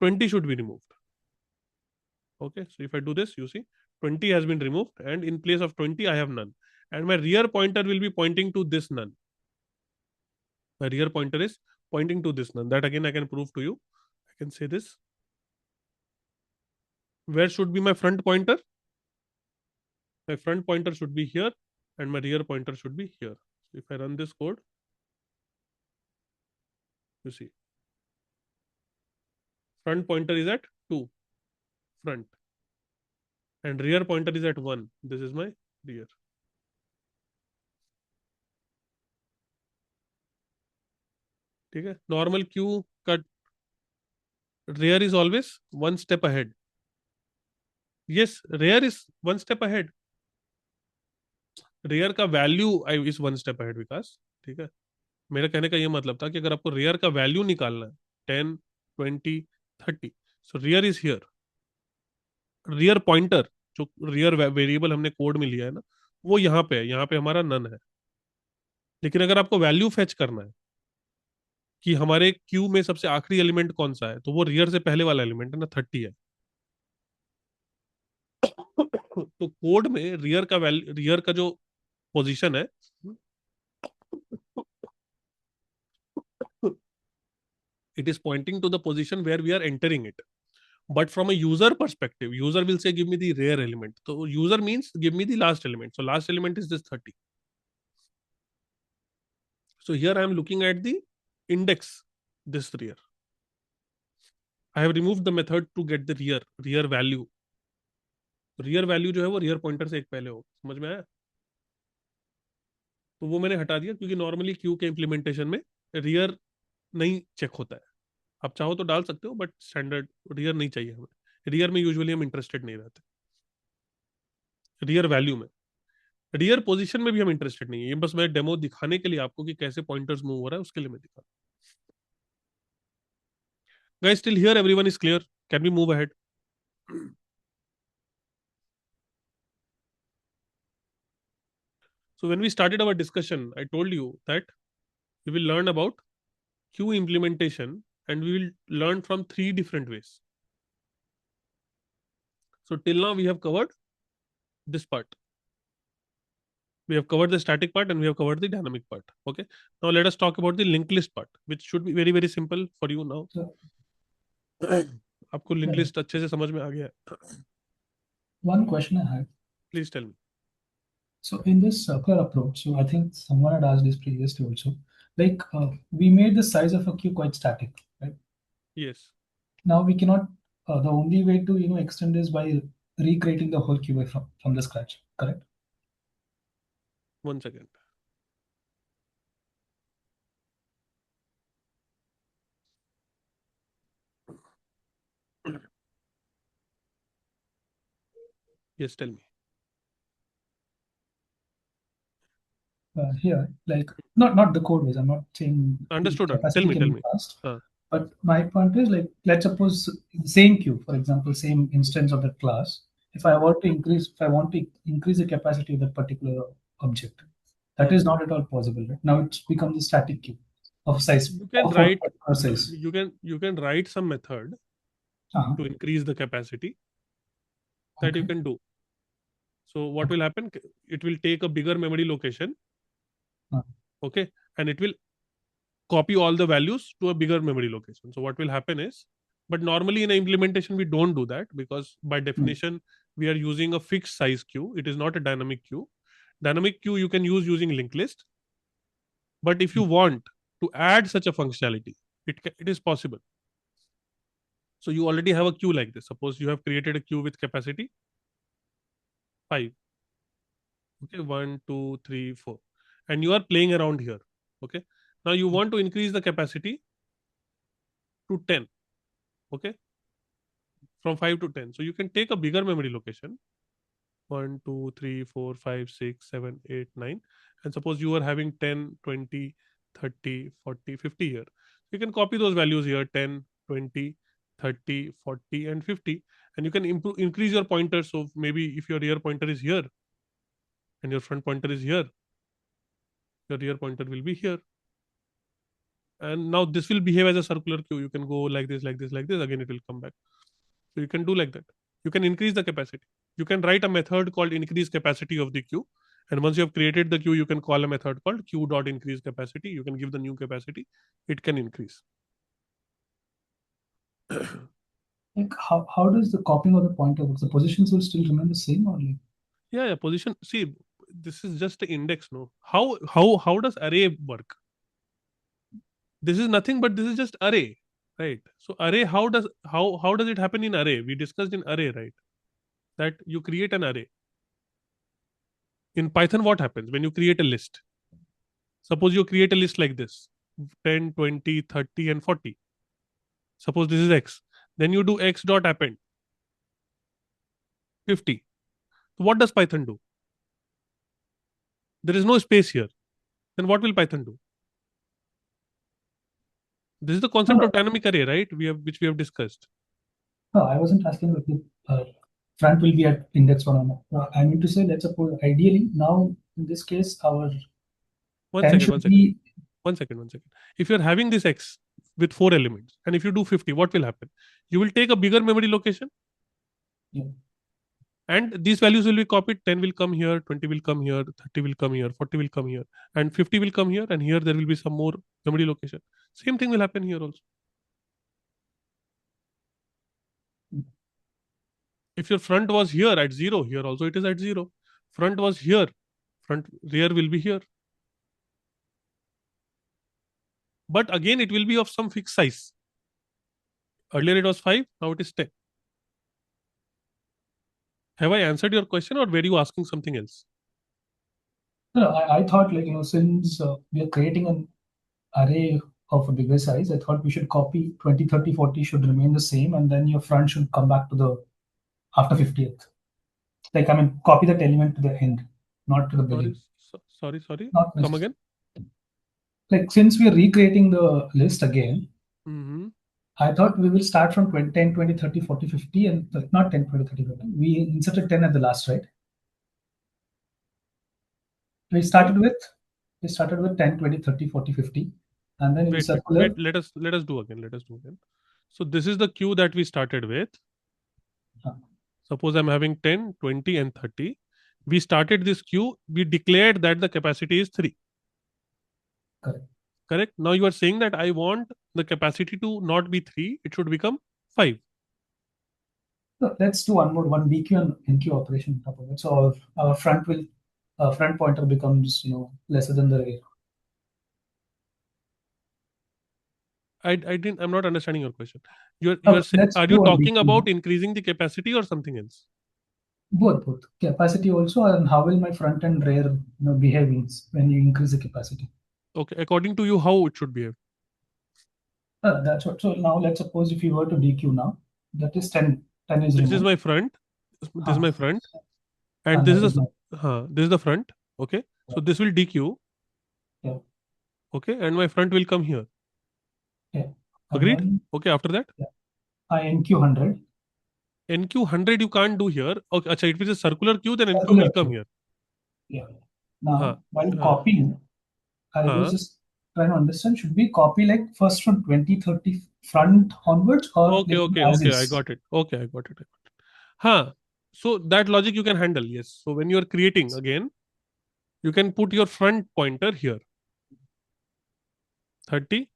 20 should be removed. Okay. So if I do this, you see 20 has been removed, and in place of 20, I have none. And my rear pointer will be pointing to this none. My rear pointer is pointing to this none. That again I can prove to you. I can say this. Where should be my front pointer? My front pointer should be here, and my rear pointer should be here. So if I run this code, you see front pointer is at 2, front, and rear pointer is at 1. This is my rear. ठीक है? Normal queue का rear is always one step ahead. Yes, rear is one step ahead. Rear का value is one step ahead, विकास. ठीक है? मेरा कहने का ये मतलब था कि अगर आपको rear का value निकालना है 10, 20, 30, so rear is here. Rear pointer, जो rear variable हमने कोड में लिया है ना, वो यहाँ पे है. यहाँ पे हमारा none है. लेकिन अगर आपको वैल्यू फेच करना है कि हमारे क्यू में सबसे आखिरी एलिमेंट कौन सा है, तो वो रियर से पहले वाला एलिमेंट है ना, 30 है. तो कोड में रियर का जो पोजीशन है, it is pointing to the position where we are entering it. But from a user perspective, user will say, give me the rear element. So user means give me the last element. So last element is this 30. So here I am looking at the index, this rear. I have removed the method to get the rear value. Rear value जो है वो rear pointer से एक पहले हो. समझ में आया? तो वो मैंने हटा दिया क्योंकि नॉर्मली क्यू के इम्प्लीमेंटेशन में rear नहीं चेक होता है. आप चाहो तो डाल सकते हो, बट स्टैंडर्ड रियर नहीं चाहिए हमें. रियर में यूजुअली हम इंटरेस्टेड नहीं रहते. रियर वैल्यू में, रियर पोजीशन में भी हम इंटरेस्टेड नहीं है. ये बस मैं डेमो दिखाने के लिए आपको कि कैसे पॉइंटर्स मूव हो रहा है उसके लिए मैं दिखा. Guys, still here everyone is clear? Can we move ahead? So when we started our discussion, I told you that we will learn about queue implementation and we will learn from 3 different ways. So till now we have covered this part. We have covered the static part and we have covered the dynamic part. Okay. Now let us talk about the linked list part, which should be very, very simple for you now. आपको linked list अच्छे से समझ में आ गया है. One question I had. Please tell me. So in this circular approach, so I think someone had asked this previously also, like we made the size of a queue quite static, right? Yes. Now we cannot, the only way to, extend this by recreating the whole queue from the scratch, correct? 1 second. Yes, tell me. Here, like not the code base. I'm not saying Understood. capacity Tell me. can be fast. But my point is, like, let's suppose the same queue, for example, same instance of that class. If I want to increase the capacity of that particular object, that is not at all possible. Right? Now it's become the static queue of size. You can of write. a size. You can write some method to increase the capacity that you can do. So what will happen? It will take a bigger memory location. Okay, and it will copy all the values to a bigger memory location. So what will happen is, but normally in an implementation we don't do that, because by definition we are using a fixed size queue. It is not a dynamic queue. Dynamic queue you can use using linked list, but if you want to add such a functionality, it is possible. So you already have a queue like this. Suppose you have created a queue with capacity 5. Okay, 1, 2, 3, 4, and you are playing around here. Okay, now you want to increase the capacity to 10. Okay, from 5 to 10. So you can take a bigger memory location, 1, 2, 3, 4, 5, 6, 7, 8, 9, and suppose you are having 10, 20, 30, 40, 50 here. You can copy those values here, 10, 20, 30, 40, and 50, and you can increase your pointer. So maybe if your rear pointer is here and your front pointer is here, your rear pointer will be here. And now this will behave as a circular queue. You can go like this, like this, like this. Again, it will come back. So you can do like that. You can increase the capacity. You can write a method called increase capacity of the queue. And once you have created the queue, you can call a method called queue.increase capacity. You can give the new capacity. It can increase. Like how does the copying of the pointer work? The positions will still remain the same, or like? Yeah, position. See, this is just an index, no? How does array work? This is nothing but this is just array, right? So array, how does it happen in array? We discussed in array, right? That you create an array. In Python, what happens when you create a list? Suppose you create a list like this, 10, 20, 30, and 40. Suppose this is x. Then you do x dot append 50. So what does Python do? There is no space here. Then what will Python do? This is the concept of dynamic array, right? Which we have discussed. No, I wasn't asking if the front will be at index 1 or not. I mean to say, let's suppose ideally now in this case our One second. If you're having this x with 4 elements, and if you do 50, what will happen? You will take a bigger memory location. Yeah. And these values will be copied. 10 will come here, 20 will come here, 30 will come here, 40 will come here, and 50 will come here, and here there will be some more memory location. Same thing will happen here also. If your front was here at 0, here also it is at 0. Front was here, rear will be here. But again, it will be of some fixed size. Earlier it was 5, now it is 10. Have I answered your question, or were you asking something else? No, I thought, like, since we are creating an array of a bigger size, I thought we should copy 20, 30, 40 should remain the same, and then your front should come back to the after 50th. Like, I mean, copy that element to the end, not to the beginning. Sorry. Not Come again. Like, since we are recreating the list again, Mm-hmm. I thought we will start from 10, 20, 30, 40, 50, and not 10, 20, 30, 40. We inserted 10 at the last, right? We started with 10, 20, 30, 40, 50, and then in circular. Wait, let us do again. So this is the queue that we started with. Suppose I'm having 10, 20, and 30. We started this queue. We declared that the capacity is 3. Correct. Now you are saying that I want the capacity to not be 3. It should become 5. So let's do one DQ and NQ operation on top of it. So our front pointer becomes lesser than the rear. I'm not understanding your question. Are you talking about increasing the capacity or something else? Both capacity also, and how will my front and rear behave when you increase the capacity? Okay, according to you, how it should behave? That's what. So now let's suppose if you were to DQ now, that is 10. 10 is this removed. Is my front. This is my front, and this is the front. Okay, so this will DQ. Yeah. Okay, and my front will come here. Yeah. Agreed? Okay, after that? Yeah. NQ 100. NQ 100 you can't do here. Okay, achha, if it is a circular queue, then NQ Circular will come queue. here. Yeah. Now, while copying, I was just trying to understand, should we copy like first from 20, 30 front onwards, or Okay, I got it. Okay, I got it. So that logic you can handle, yes. So when you are creating again, you can put your front pointer here. 30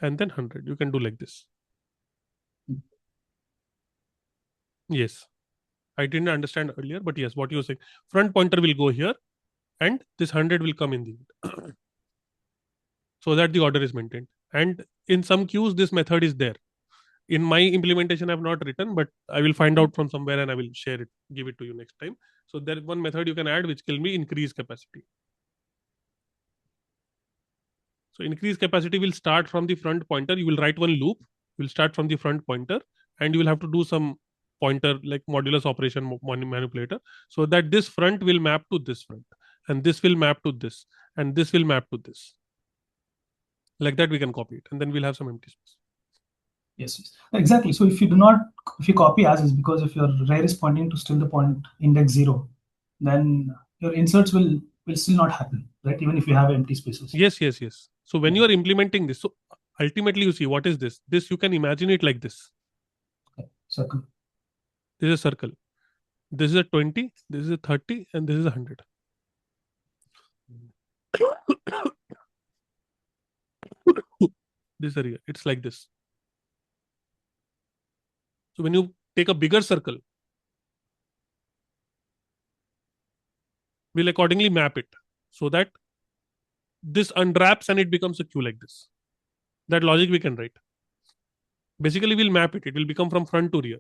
and then 100. You can do like this. Yes. I didn't understand earlier, but yes, what you're saying. Front pointer will go here and this 100 will come in the end. So that the order is maintained. And in some queues, this method is there. In my implementation, I have not written, but I will find out from somewhere and I will share it, give it to you next time. So there is one method you can add which can be increase capacity. So increase capacity will start from the front pointer. You will write one loop, will start from the front pointer, and you will have to do some pointer like modulus operation manipulator, so that this front will map to this front, and this will map to this, and this will map to this. Like that we can copy it, and then we'll have some empty space. Yes, exactly. So if you copy as is, because if your rear is pointing to still the point index 0, then your inserts will still not happen, right? Even if you have empty spaces. Yes. So when you are implementing this, so ultimately you see what is this? This you can imagine it like this. Circle. This is a circle. This is a 20, this is a 30, and this is a 100. This area, it's like this. So when you take a bigger circle, we'll accordingly map it so that this unwraps and it becomes a queue like this. That logic we can write. Basically, we'll map it. It will become from front to rear.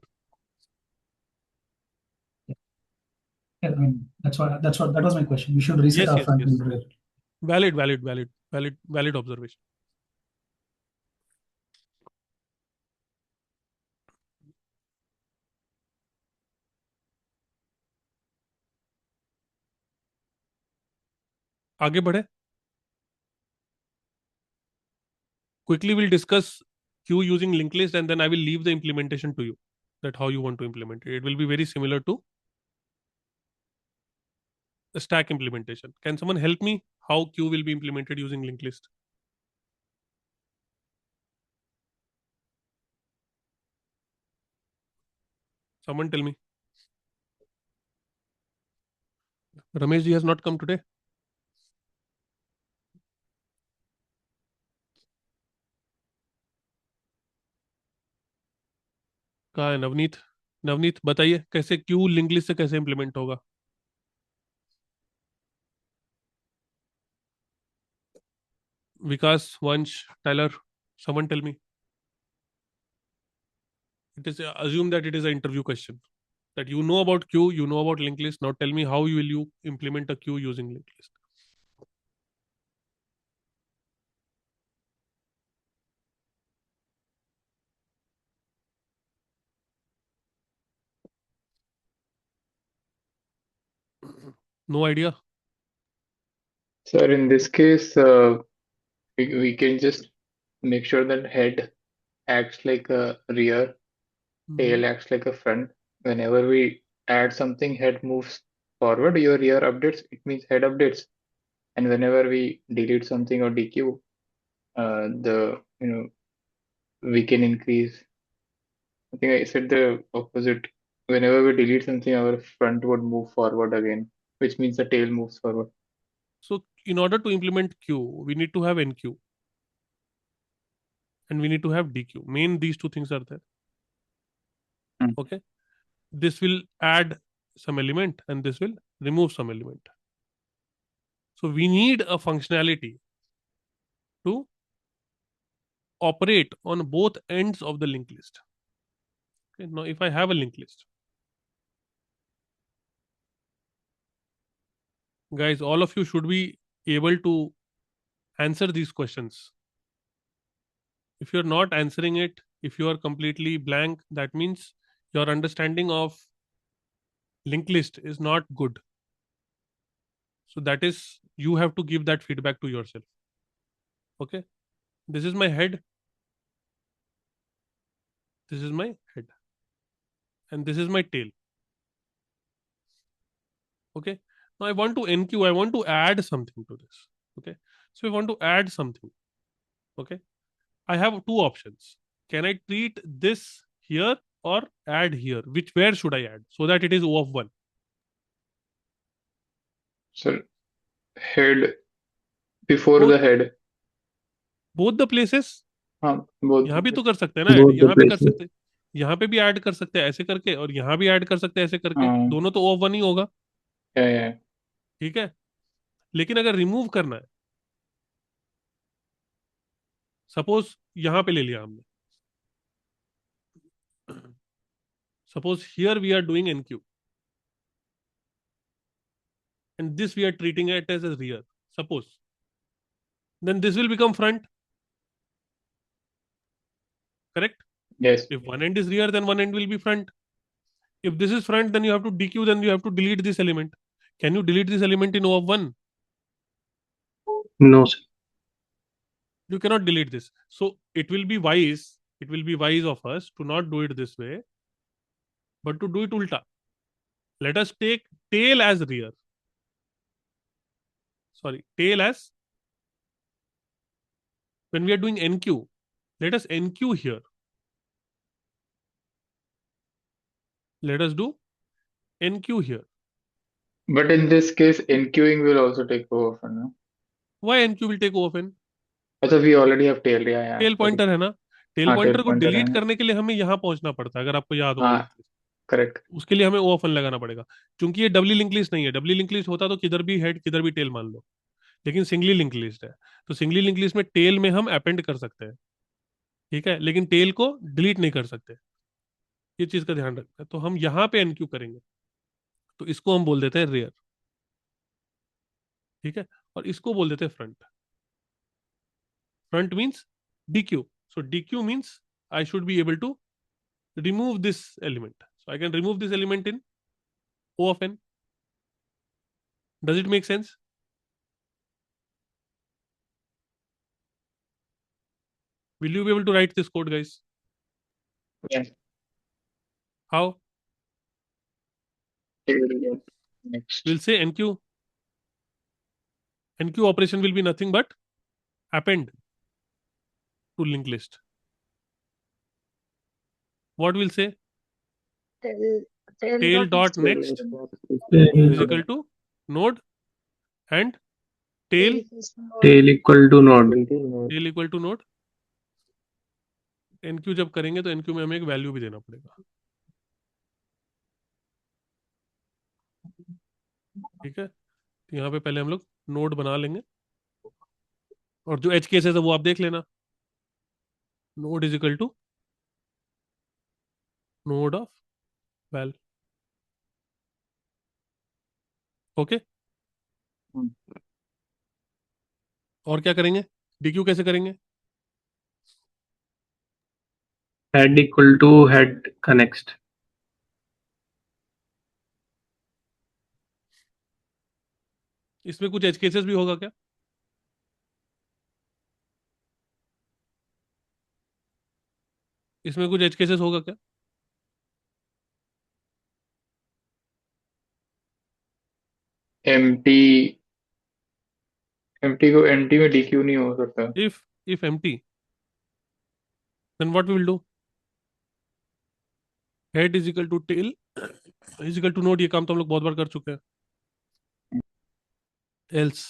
Yeah, I mean, that was my question. We should reset our front and rear. Valid observation. आगे बढ़े. Quickly we'll discuss queue using linked list, and then I will leave the implementation to you, that how you want to implement it. It will be very similar to the stack implementation. Can someone help me how queue will be implemented using linked list? Someone tell me. Ramesh ji has not come today. कहाँ है नवनीत? नवनीत बताइए कैसे Q link list से कैसे implement होगा? Vikas, Vansh, Tyler, someone tell me. It is assume that it is an interview question. That you know about queue, you know about linked list. Now tell me how will you implement a queue using linked list? No idea. Sir, in this case, we can just make sure that head acts like a rear, tail acts like a front. Whenever we add something, head moves forward, your rear updates, it means head updates. And whenever we delete something or DQ, we can increase. I think I said the opposite. Whenever we delete something, our front would move forward again, which means the tail moves forward. So in order to implement Q, we need to have NQ. And we need to have DQ. Main these two things are there. Okay. This will add some element and this will remove some element. So we need a functionality to operate on both ends of the linked list. Okay. Now, if I have a linked list, guys, all of you should be able to answer these questions. If you're not answering it, if you are completely blank, that means your understanding of linked list is not good. So that is, you have to give that feedback to yourself. Okay. This is my head. This is my head. And this is my tail. Okay. Now I want to NQ, I want to add something to this. Okay. So I want to add something. Okay. I have two options. Can I treat this here or add here? Where should I add so that it is O of 1? Sir, head before the head. Both the places. both यहाँ भी तो कर सकते हैं ना, यहाँ भी कर सकते हैं, यहाँ पे भी ऐड कर सकते हैं ऐसे करके, और यहाँ भी ऐड कर सकते हैं ऐसे करके, दोनों तो O of 1 ही होगा. ठीक है. लेकिन अगर रिमूव करना है, सपोज यहाँ पे ले लिया हमने, suppose here we are doing NQ and this we are treating it as a rear, suppose, then this will become front. Correct? Yes. If one end is rear, then one end will be front. If this is front, then you have to DQ, then you have to delete this element. Can you delete this element in O of 1? No, sir. You cannot delete this. So it will be wise of us to not do it this way, but to do it ulta. Let us take tail as rear. Sorry, tail as, when we are doing NQ, let us NQ here. Let us do NQ here. But in this case, NQing will also take over, no? Why NQ will take over? अच्छा, we already have tail. Yeah. Tail pointer है ना, tail हाँ, pointer tail को pointer delete है। करने के लिए हमें यहाँ पहुंचना पड़ता है, अगर आपको याद हो. हाँ, करेक्ट. उसके लिए हमें ओ ऑफन लगाना पड़ेगा, क्योंकि ये डबली लिंक लिस्ट नहीं है. डबली लिंक लिस्ट होता तो किधर भी हेड किधर भी टेल मान लो, लेकिन सिंगली लिंक लिस्ट है. तो सिंगली लिंक लिस्ट में टेल में हम अपेंड कर सकते हैं, ठीक है, लेकिन टेल को डिलीट नहीं कर सकते. ये चीज का ध्यान रखना है. तो हम यहाँ पे एनक्यू करेंगे, तो इसको हम बोल देते हैं रेयर. ठीक है. और इसको बोल देते हैं front. Front means DQ. So DQ means I should be able to remove this element. So I can remove this element in O of n. Does it make sense? Will you be able to write this code, guys? Yes. How? Next. We'll say NQ. NQ operation will be nothing but append to linked list. What we'll say? Tail dot next is equal to node and tail equal to node. tail equal to node. NQ जब करेंगे तो NQ में हमें एक value भी देना पड़ेगा. ठीक है. तो यहाँ पे पहले हम लोग नोड बना लेंगे, और जो एच केसेस है वो आप देख लेना. Node is equal to node of val. Okay. और क्या करेंगे? DQ कैसे करेंगे? Head equal to head का next. इसमें कुछ एज केसेस भी होगा क्या? इसमें कुछ एज केसेस होगा क्या? एम्प्टी एम्प्टी को एंटी में डीक्यू नहीं हो सकता. If empty, then what we will do? Head is equal to tail is equal to node. ये काम तो हम लोग बहुत बार कर चुके हैं. Else,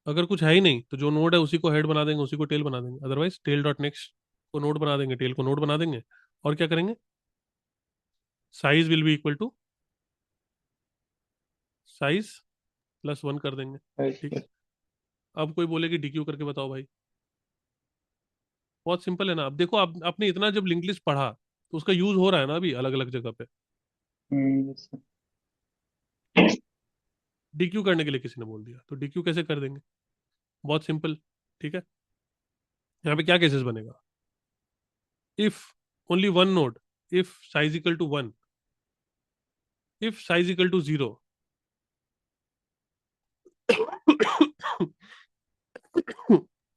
अगर कुछ है ही नहीं तो जो नोड है उसी को हेड बना देंगे, उसी को टेल बना देंगे. अदरवाइज टेल डॉट नेक्स्ट को नोड बना देंगे, टेल को नोड बना देंगे. और क्या करेंगे? Size will be equal to size plus 1 कर देंगे. ठीक है. अब कोई बोले कि डीक्यू करके बताओ भाई. बहुत सिंपल है ना. अब देखो, आप आपने इतना जब लिंक लिस्ट पढ़ा तो उसका यूज हो रहा है ना अभी अलग अलग जगह पे. डीक्यू करने के लिए किसी ने बोल दिया तो डीक्यू कैसे कर देंगे? बहुत सिंपल. ठीक है. यहाँ पे क्या केसेस बनेगा? If only one node, if size equal to 1, if size equal to 0.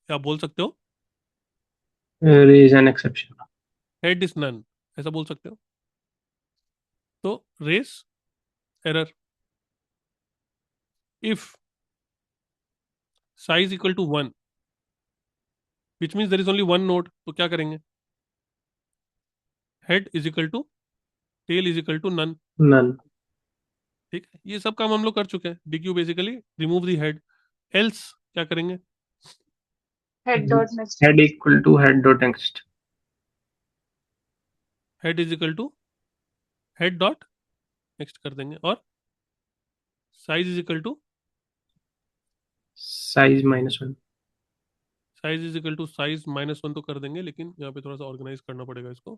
क्या बोल सकते हो? Raise an exception. Head is none, ऐसा बोल सकते हो. तो raise error. If size equal to 1 which means there is only one node, तो क्या करेंगे? Head is equal to tail is equal to none. None. ठीक है. ये सब काम हम लोग कर चुके हैं. Dequeue basically remove the head. Else क्या करेंगे? Head dot next. Head equal to head dot next. Head is equal to head dot next कर देंगे. और size is equal to size -1. Size is equal to size -1 तो कर देंगे, लेकिन यहाँ पे थोड़ा सा ऑर्गेनाइज करना पड़ेगा इसको.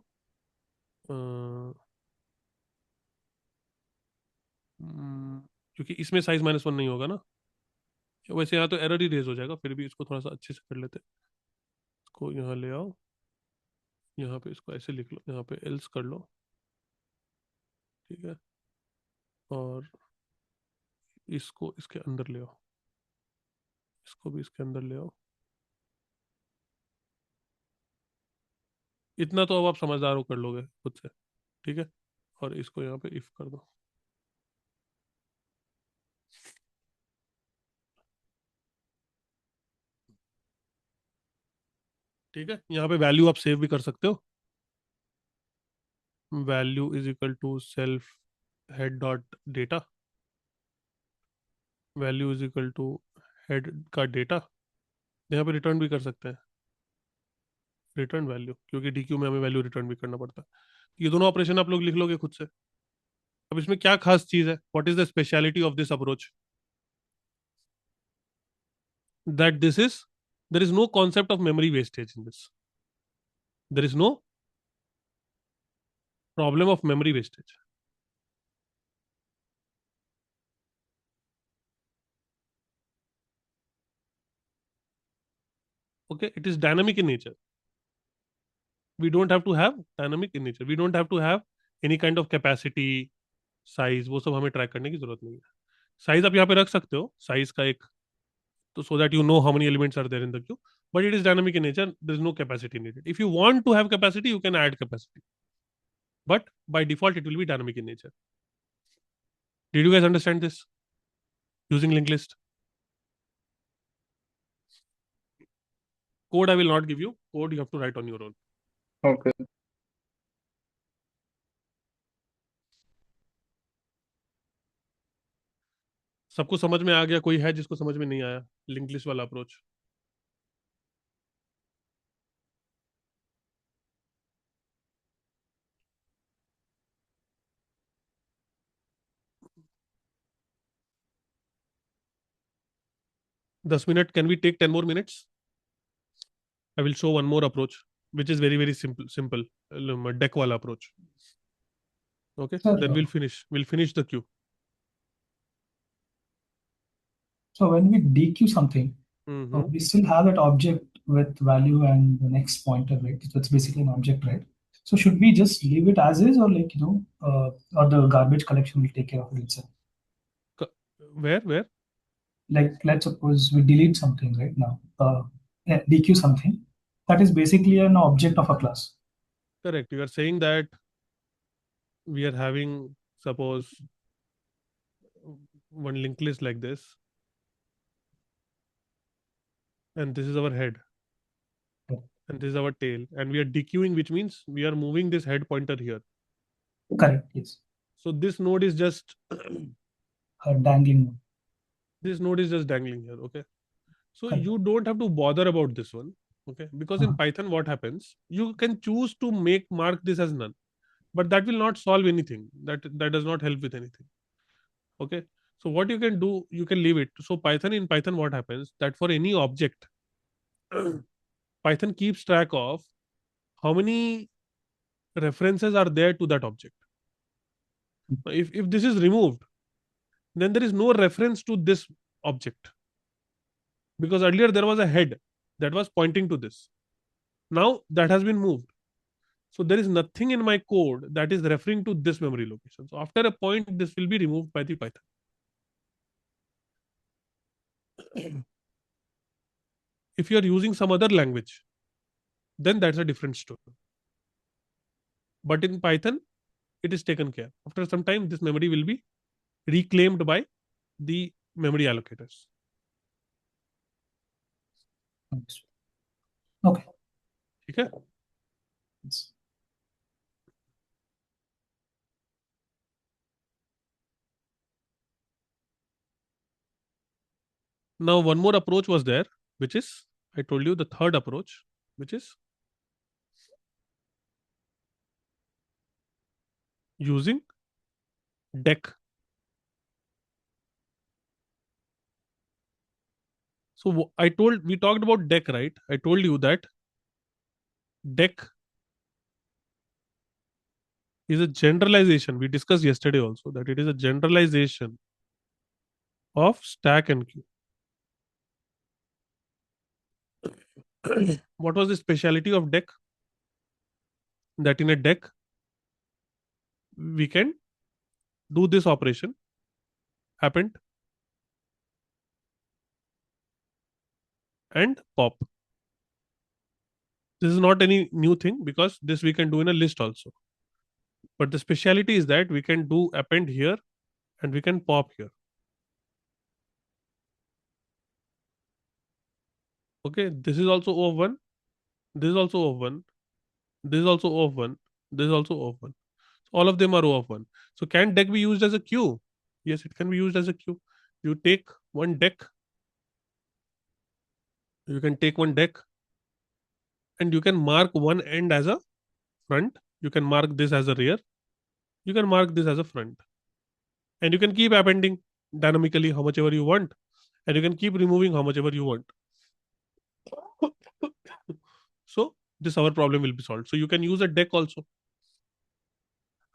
क्योंकि इसमें साइज -1 नहीं होगा ना. वैसे यहाँ तो एरर ही रेज हो जाएगा. फिर भी इसको थोड़ा सा अच्छे से कर लेते हैं. इसको यहाँ ले आओ, यहाँ पे इसको ऐसे लिख लो, यहाँ पे एल्स कर लो. ठीक है. और इसको इसके अंदर ले आओ, इसको भी इसके अंदर ले आओ. इतना तो अब आप समझदार हो, कर लोगे खुद से. ठीक है. और इसको यहाँ पे इफ कर दो. ठीक है. यहाँ पे वैल्यू आप सेव भी कर सकते हो. Value is equal to self head dot data. Value is equal to head का डेटा. यहाँ पे रिटर्न भी कर सकते हैं, रिटर्न वैल्यू, क्योंकि डीक्यू में हमें वैल्यू रिटर्न भी करना पड़ता है. ये दोनों ऑपरेशन आप लोग लिख लोगे खुद से. अब इसमें क्या खास चीज है? What is the speciality of this approach? That this is, there is no concept of memory wastage in this. There is no problem of memory wastage. Okay, it is dynamic in nature. We don't have to have dynamic in nature. We don't have to have any kind of capacity, size. वो सब हमें track करने की जरूरत नहीं है. Size आप यहाँ पे रख सकते हो, साइज का एक, तो so that you know how many elements are there in the queue. But it is dynamic in nature. There is no capacity needed. If you want to have capacity, you can add capacity. But by default, it will be dynamic in nature. Did you guys understand this? Using linked list. Code I will not give you. Code you have to write on your own. Okay. सबको समझ में आ गया? कोई है जिसको समझ में नहीं आया लिंक लिस्ट वाला अप्रोच? दस मिनट. Can we take 10 more minutes? I will show one more approach which is very very simple deck wala approach. Okay. Sir, Then we'll finish the queue. So when we dequeue something, we still have that object with value and the next pointer, right? So it's basically an object, right? So should we just leave it as is, or like, or the garbage collection will take care of it itself? Where? Like, let's suppose we delete something right now, DQ something. That is basically an object of a class. Correct. You are saying that we are having, suppose, one linked list like this, and this is our head, and this is our tail, and we are dequeuing, which means we are moving this head pointer here. Correct. Yes. So this node is just Dangling. this node is just dangling here. Okay. So Correct. you don't have to bother about this one. Okay. Because in Python, what happens? You can choose to mark this as none, but that will not solve anything. That does not help with anything. Okay. So what you can do, you can leave it. So in Python, what happens? That for any object, Python keeps track of how many references are there to that object. If this is removed, then there is no reference to this object, because earlier there was a head that was pointing to this. Now that has been moved. So there is nothing in my code that is referring to this memory location. So after a point, this will be removed by the Python. If you are using some other language, then that's a different story. But in Python, it is taken care. After some time, this memory will be reclaimed by the memory allocators. Okay. Okay. Yes. Now, one more approach was there, which is, I told you, the third approach, which is using deck. So we talked about deck, right? I told you that deck is a generalization. We discussed yesterday also that it is a generalization of stack and queue. What was the speciality of deck? That in a deck, we can do this operation, append and pop. This is not any new thing, because this we can do in a list also. But the speciality is that we can do append here and we can pop here. Okay, this is also O of 1, this is also O of 1, this is also O of 1, this is also O of 1. So all of them are O of 1. So can deck be used as a queue? Yes, it can be used as a queue. You take one deck, you can take one deck, and you can mark one end as a front, you can mark this as a rear, you can mark this as a front, and you can keep appending dynamically how much ever you want, and you can keep removing how much ever you want. So this our problem will be solved. So you can use a deck also.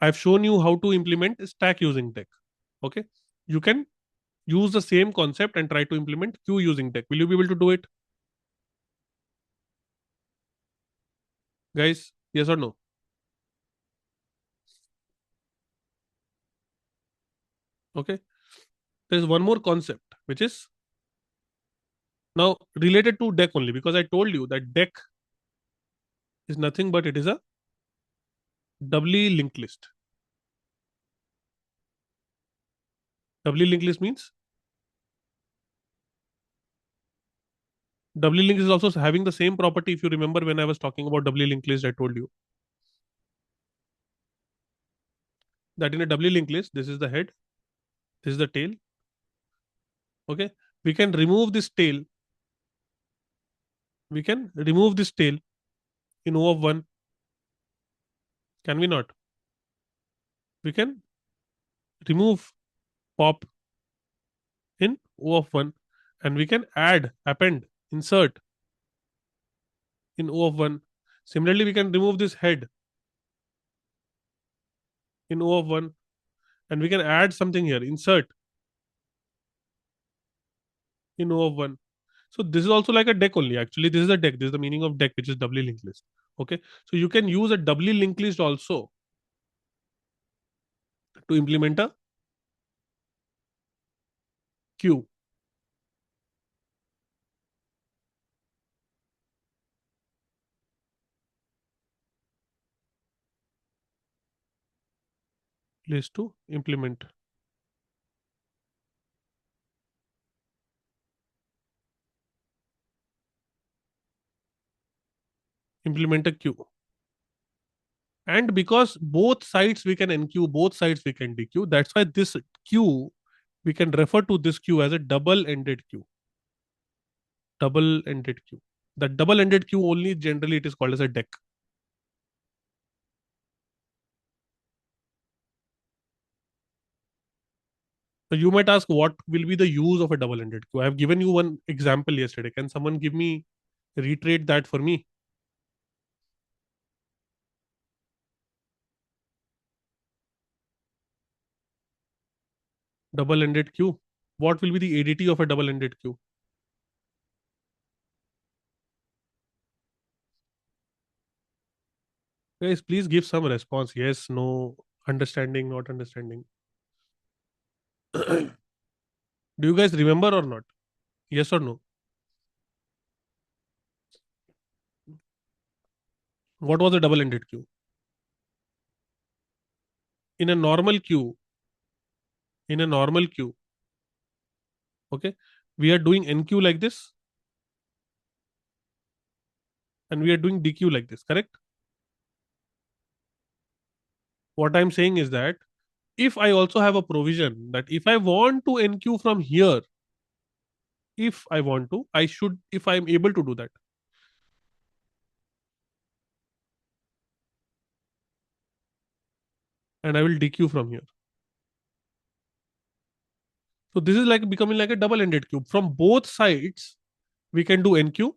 I've shown you how to implement a stack using deck. Okay, you can use the same concept and try to implement queue using deck. Will you be able to do it, guys? Yes or no? Okay, there's one more concept which is now related to deck only, because I told you that deck is nothing but it is a doubly linked list. Doubly linked list means doubly linked is also having the same property. If you remember when I was talking about doubly linked list, I told you that in a doubly linked list, this is the head, this is the tail. Okay, we can remove this tail. We can remove this tail in O of 1. Can we not? We can remove pop in O of 1, and we can add, append, insert in O of 1. Similarly, we can remove this head in O of 1, and we can add something here, insert in O of 1. So this is also like a deck only. Actually, this is a deck. This is the meaning of deck, which is doubly linked list. Okay, so you can use a doubly linked list also to implement a queue. List to implement. Implement a queue. And because both sides we can enqueue, both sides we can dequeue, that's why this queue, we can refer to this queue as a double-ended queue. Double-ended queue. The double-ended queue only generally it is called as a deck. So you might ask, what will be the use of a double-ended queue? I have given you one example yesterday. Can someone give me, reiterate that for me? Double-ended queue. What will be the ADT of a double-ended queue? Guys, please give some response. Yes, no, understanding, not understanding. Do you guys remember or not? Yes or no? What was a double-ended queue? In a normal queue, okay, we are doing NQ like this, and we are doing DQ like this, correct? What I'm saying is that if I also have a provision that if I want to NQ from here, if I want to, I should, if I'm able to do that. And I will DQ from here. So this is like becoming like a double-ended cube. From both sides, we can do NQ,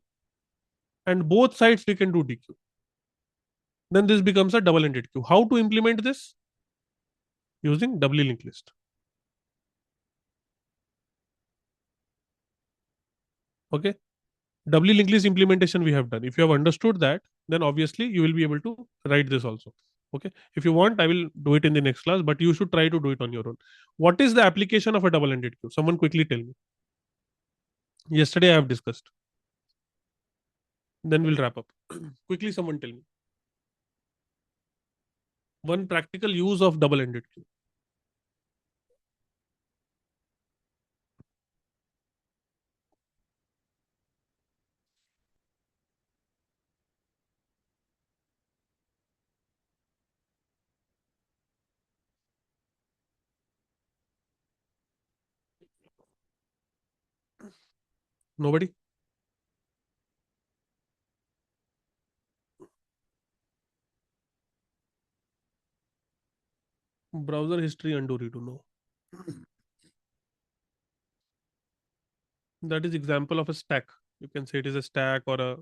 and both sides we can do DQ. Then this becomes a double-ended queue. How to implement this? Using doubly linked list. Okay. Doubly linked list implementation we have done. If you have understood that, then obviously you will be able to write this also. Okay. If you want, I will do it in the next class, but you should try to do it on your own. What is the application of a double-ended queue? Someone quickly tell me. Yesterday I have discussed. Then we'll wrap up. Quickly, someone tell me. One practical use of double-ended queue. Nobody? Browser history undo redo. No. That is example of a stack. You can say it is a stack or a.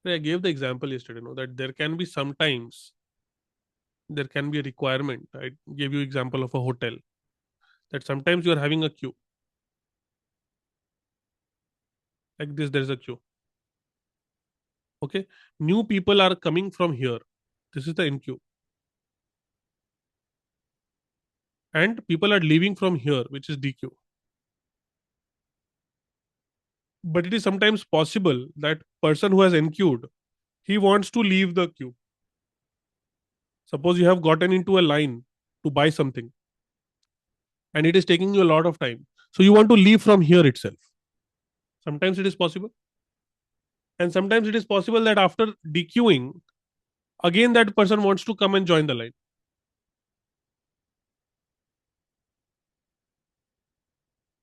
I gave the example yesterday, no, that there can be sometimes there can be a requirement. I gave you example of a hotel that sometimes you are having a queue like this. There is a queue. Okay, new people are coming from here. This is the in queue, and people are leaving from here, which is DQ. But it is sometimes possible that person who has enqueued, he wants to leave the queue. Suppose you have gotten into a line to buy something, and it is taking you a lot of time. So you want to leave from here itself. Sometimes it is possible. And sometimes it is possible that after dequeuing, again that person wants to come and join the line.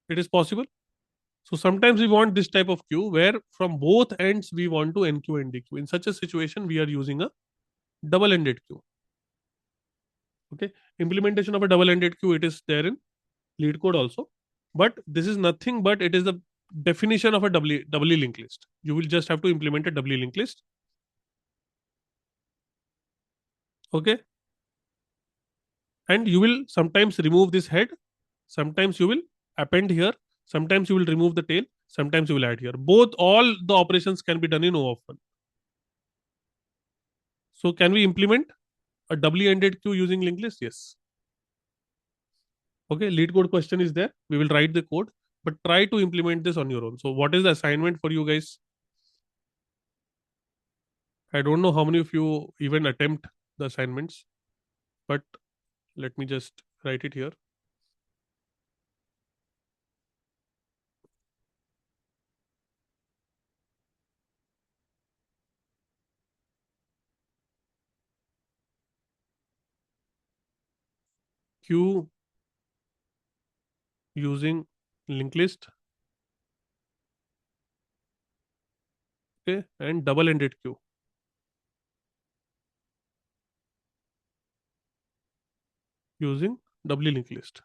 It is possible. So sometimes we want this type of queue where from both ends we want to NQ and DQ. In such a situation, we are using a double-ended queue. Okay. Implementation of a double-ended queue, it is there in lead code also. But this is nothing but it is the definition of a doubly linked list. You will just have to implement a doubly linked list. Okay. And you will sometimes remove this head. Sometimes you will append here. Sometimes you will remove the tail, sometimes you will add here. All the operations can be done in O of 1. So can we implement a doubly ended queue using linked list? Yes. Okay, lead code question is there. We will write the code, but try to implement this on your own. So what is the assignment for you guys? I don't know how many of you even attempt the assignments, but let me just write it here. Queue using linked list, okay, and double ended queue using doubly linked list.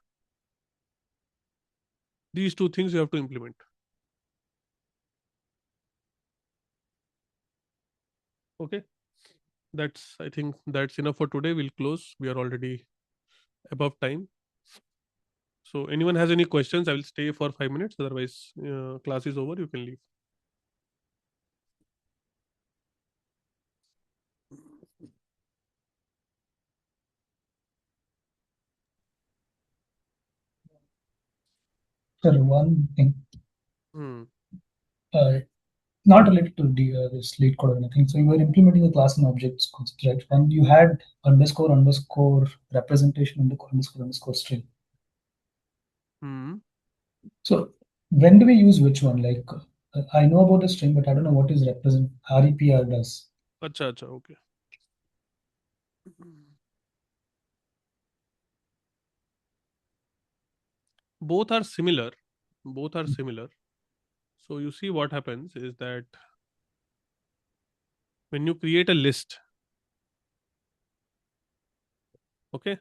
These two things you have to implement. Okay, I think that's enough for today. We'll close. We are already above time. So anyone has any questions? I will stay for 5 minutes. Otherwise, class is over. You can leave. Sorry, one thing. Hmm. Not related to this lead code or anything. So you were implementing the class and objects concept, right? And you had underscore representation underscore string. Hmm. So when do we use which one? Like I know about the string, but I don't know what is REPR does. Acha, okay. Both are similar. Both are similar. So you see what happens is that when you create a list, okay,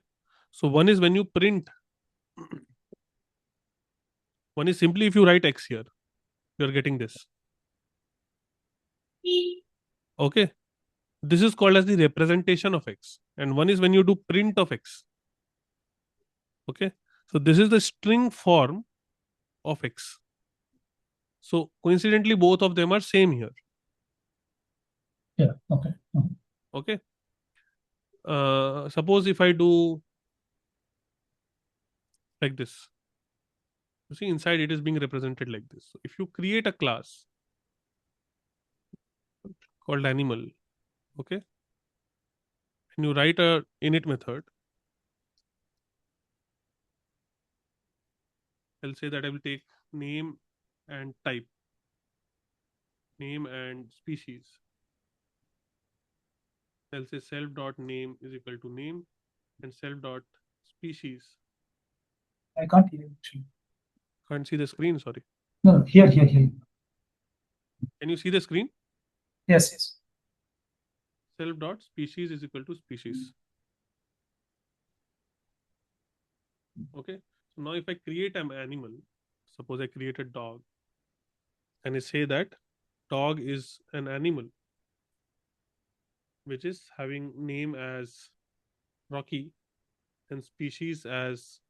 so one is when you print, one is simply if you write X here, you're getting this. Okay, this is called as the representation of X, and one is when you do print of X. Okay, so this is the string form of X. So coincidentally, both of them are same here. Yeah, okay. Okay, suppose if I do like this, you see inside it is being represented like this. So if you create a class called animal, okay, and you write a init method, I'll say that I will take name and type, name and species. I'll say self dot name is equal to name and self dot species. I can't hear you actually. Can't see the screen, sorry. No, here. Can you see the screen? Yes. Self dot species is equal to species. Okay. So now if I create an animal, suppose I create a dog, and I say that dog is an animal which is having name as Rocky and species as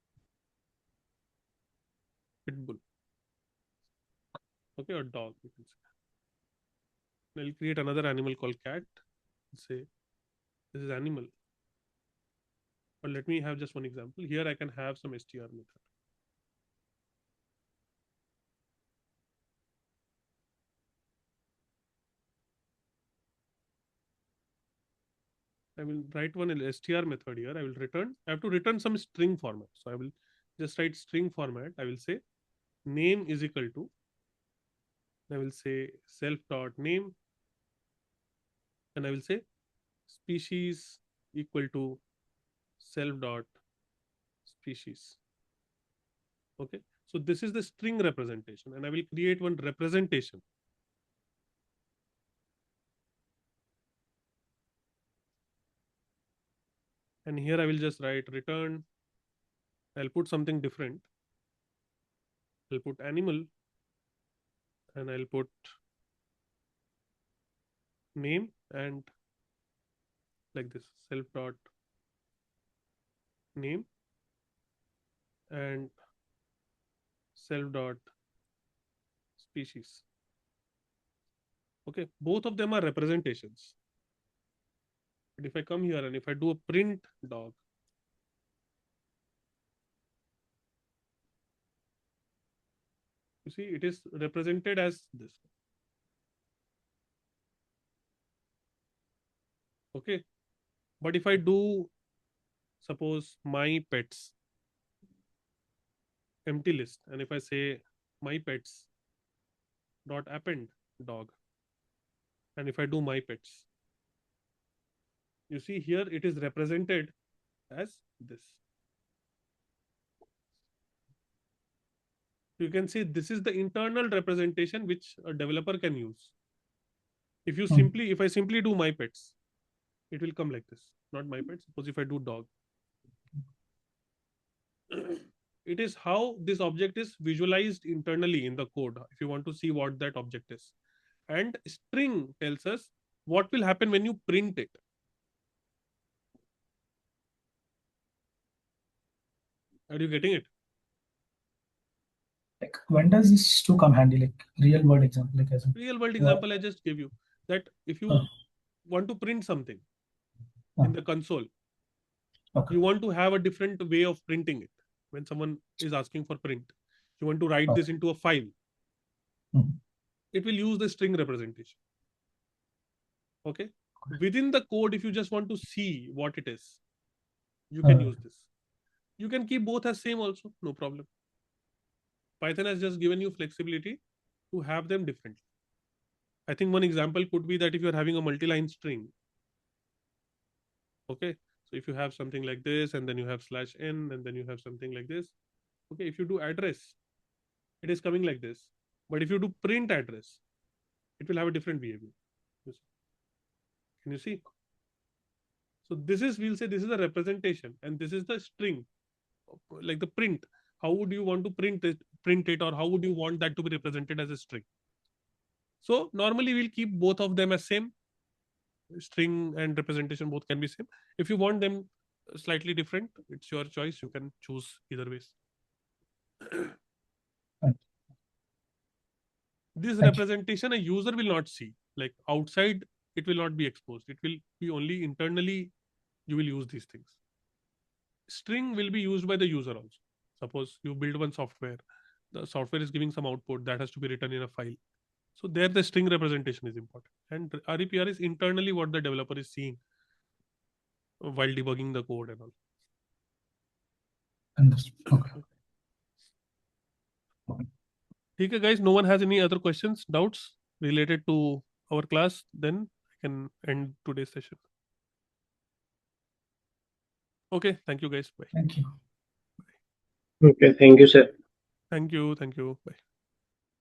pitbull. Okay, or dog, you can say. I'll create another animal called cat. Say this is animal. But let me have just one example. Here I can have some str method. I will write one str method here. I will return. I have to return some string format. So I will just write string format. I will say name is equal to. I will say self dot name, and I will say species equal to self dot species. Okay. So this is the string representation, and I will create one representation. And here I will just write return. I'll put something different. I'll put animal, and I'll put name and like this self dot name and self dot species. Okay, both of them are representations. But if I come here and if I do a print dog, you see it is represented as this. Okay, but if I do, suppose my pets, empty list, and if I say my pets dot append dog, and if I do my pets, you see here it is represented as this. You can see this is the internal representation which a developer can use. If you simply, if I simply do my pets, it will come like this. Not my pets. Suppose if I do dog, it is how this object is visualized internally in the code. If you want to see what that object is, and string tells us what will happen when you print it. Are you getting it? Like, when does this to come handy? Like real world example, like as a real world example I just gave you, that if you want to print something in the console, you want to have a different way of printing it. When someone is asking for print, you want to write this into a file. It will use the string representation. Okay. Within the code, if you just want to see what it is, you can use this. You can keep both as same also, no problem. Python has just given you flexibility to have them differently. I think one example could be that if you're having a multi-line string, okay, so if you have something like this, and then you have /n, and then you have something like this, okay, if you do address, it is coming like this. But if you do print address, it will have a different behavior. Can you see? So this is, we'll say this is a representation, and this is the string, like the print. How would you want to print it, or how would you want that to be represented as a string? So normally we'll keep both of them as same. String and representation both can be same. If you want them slightly different, it's your choice. You can choose either ways. This representation a user will not see. Like outside, it will not be exposed. It will be only internally you will use these things. String will be used by the user also. Suppose you build one software, the software is giving some output that has to be written in a file. So there the string representation is important. And REPR is internally what the developer is seeing while debugging the code and all. Understood. Okay, guys, no one has any other questions, doubts related to our class, then I can end today's session. Okay, thank you guys. Bye. Thank you. Okay, thank you, sir. Thank you. Bye.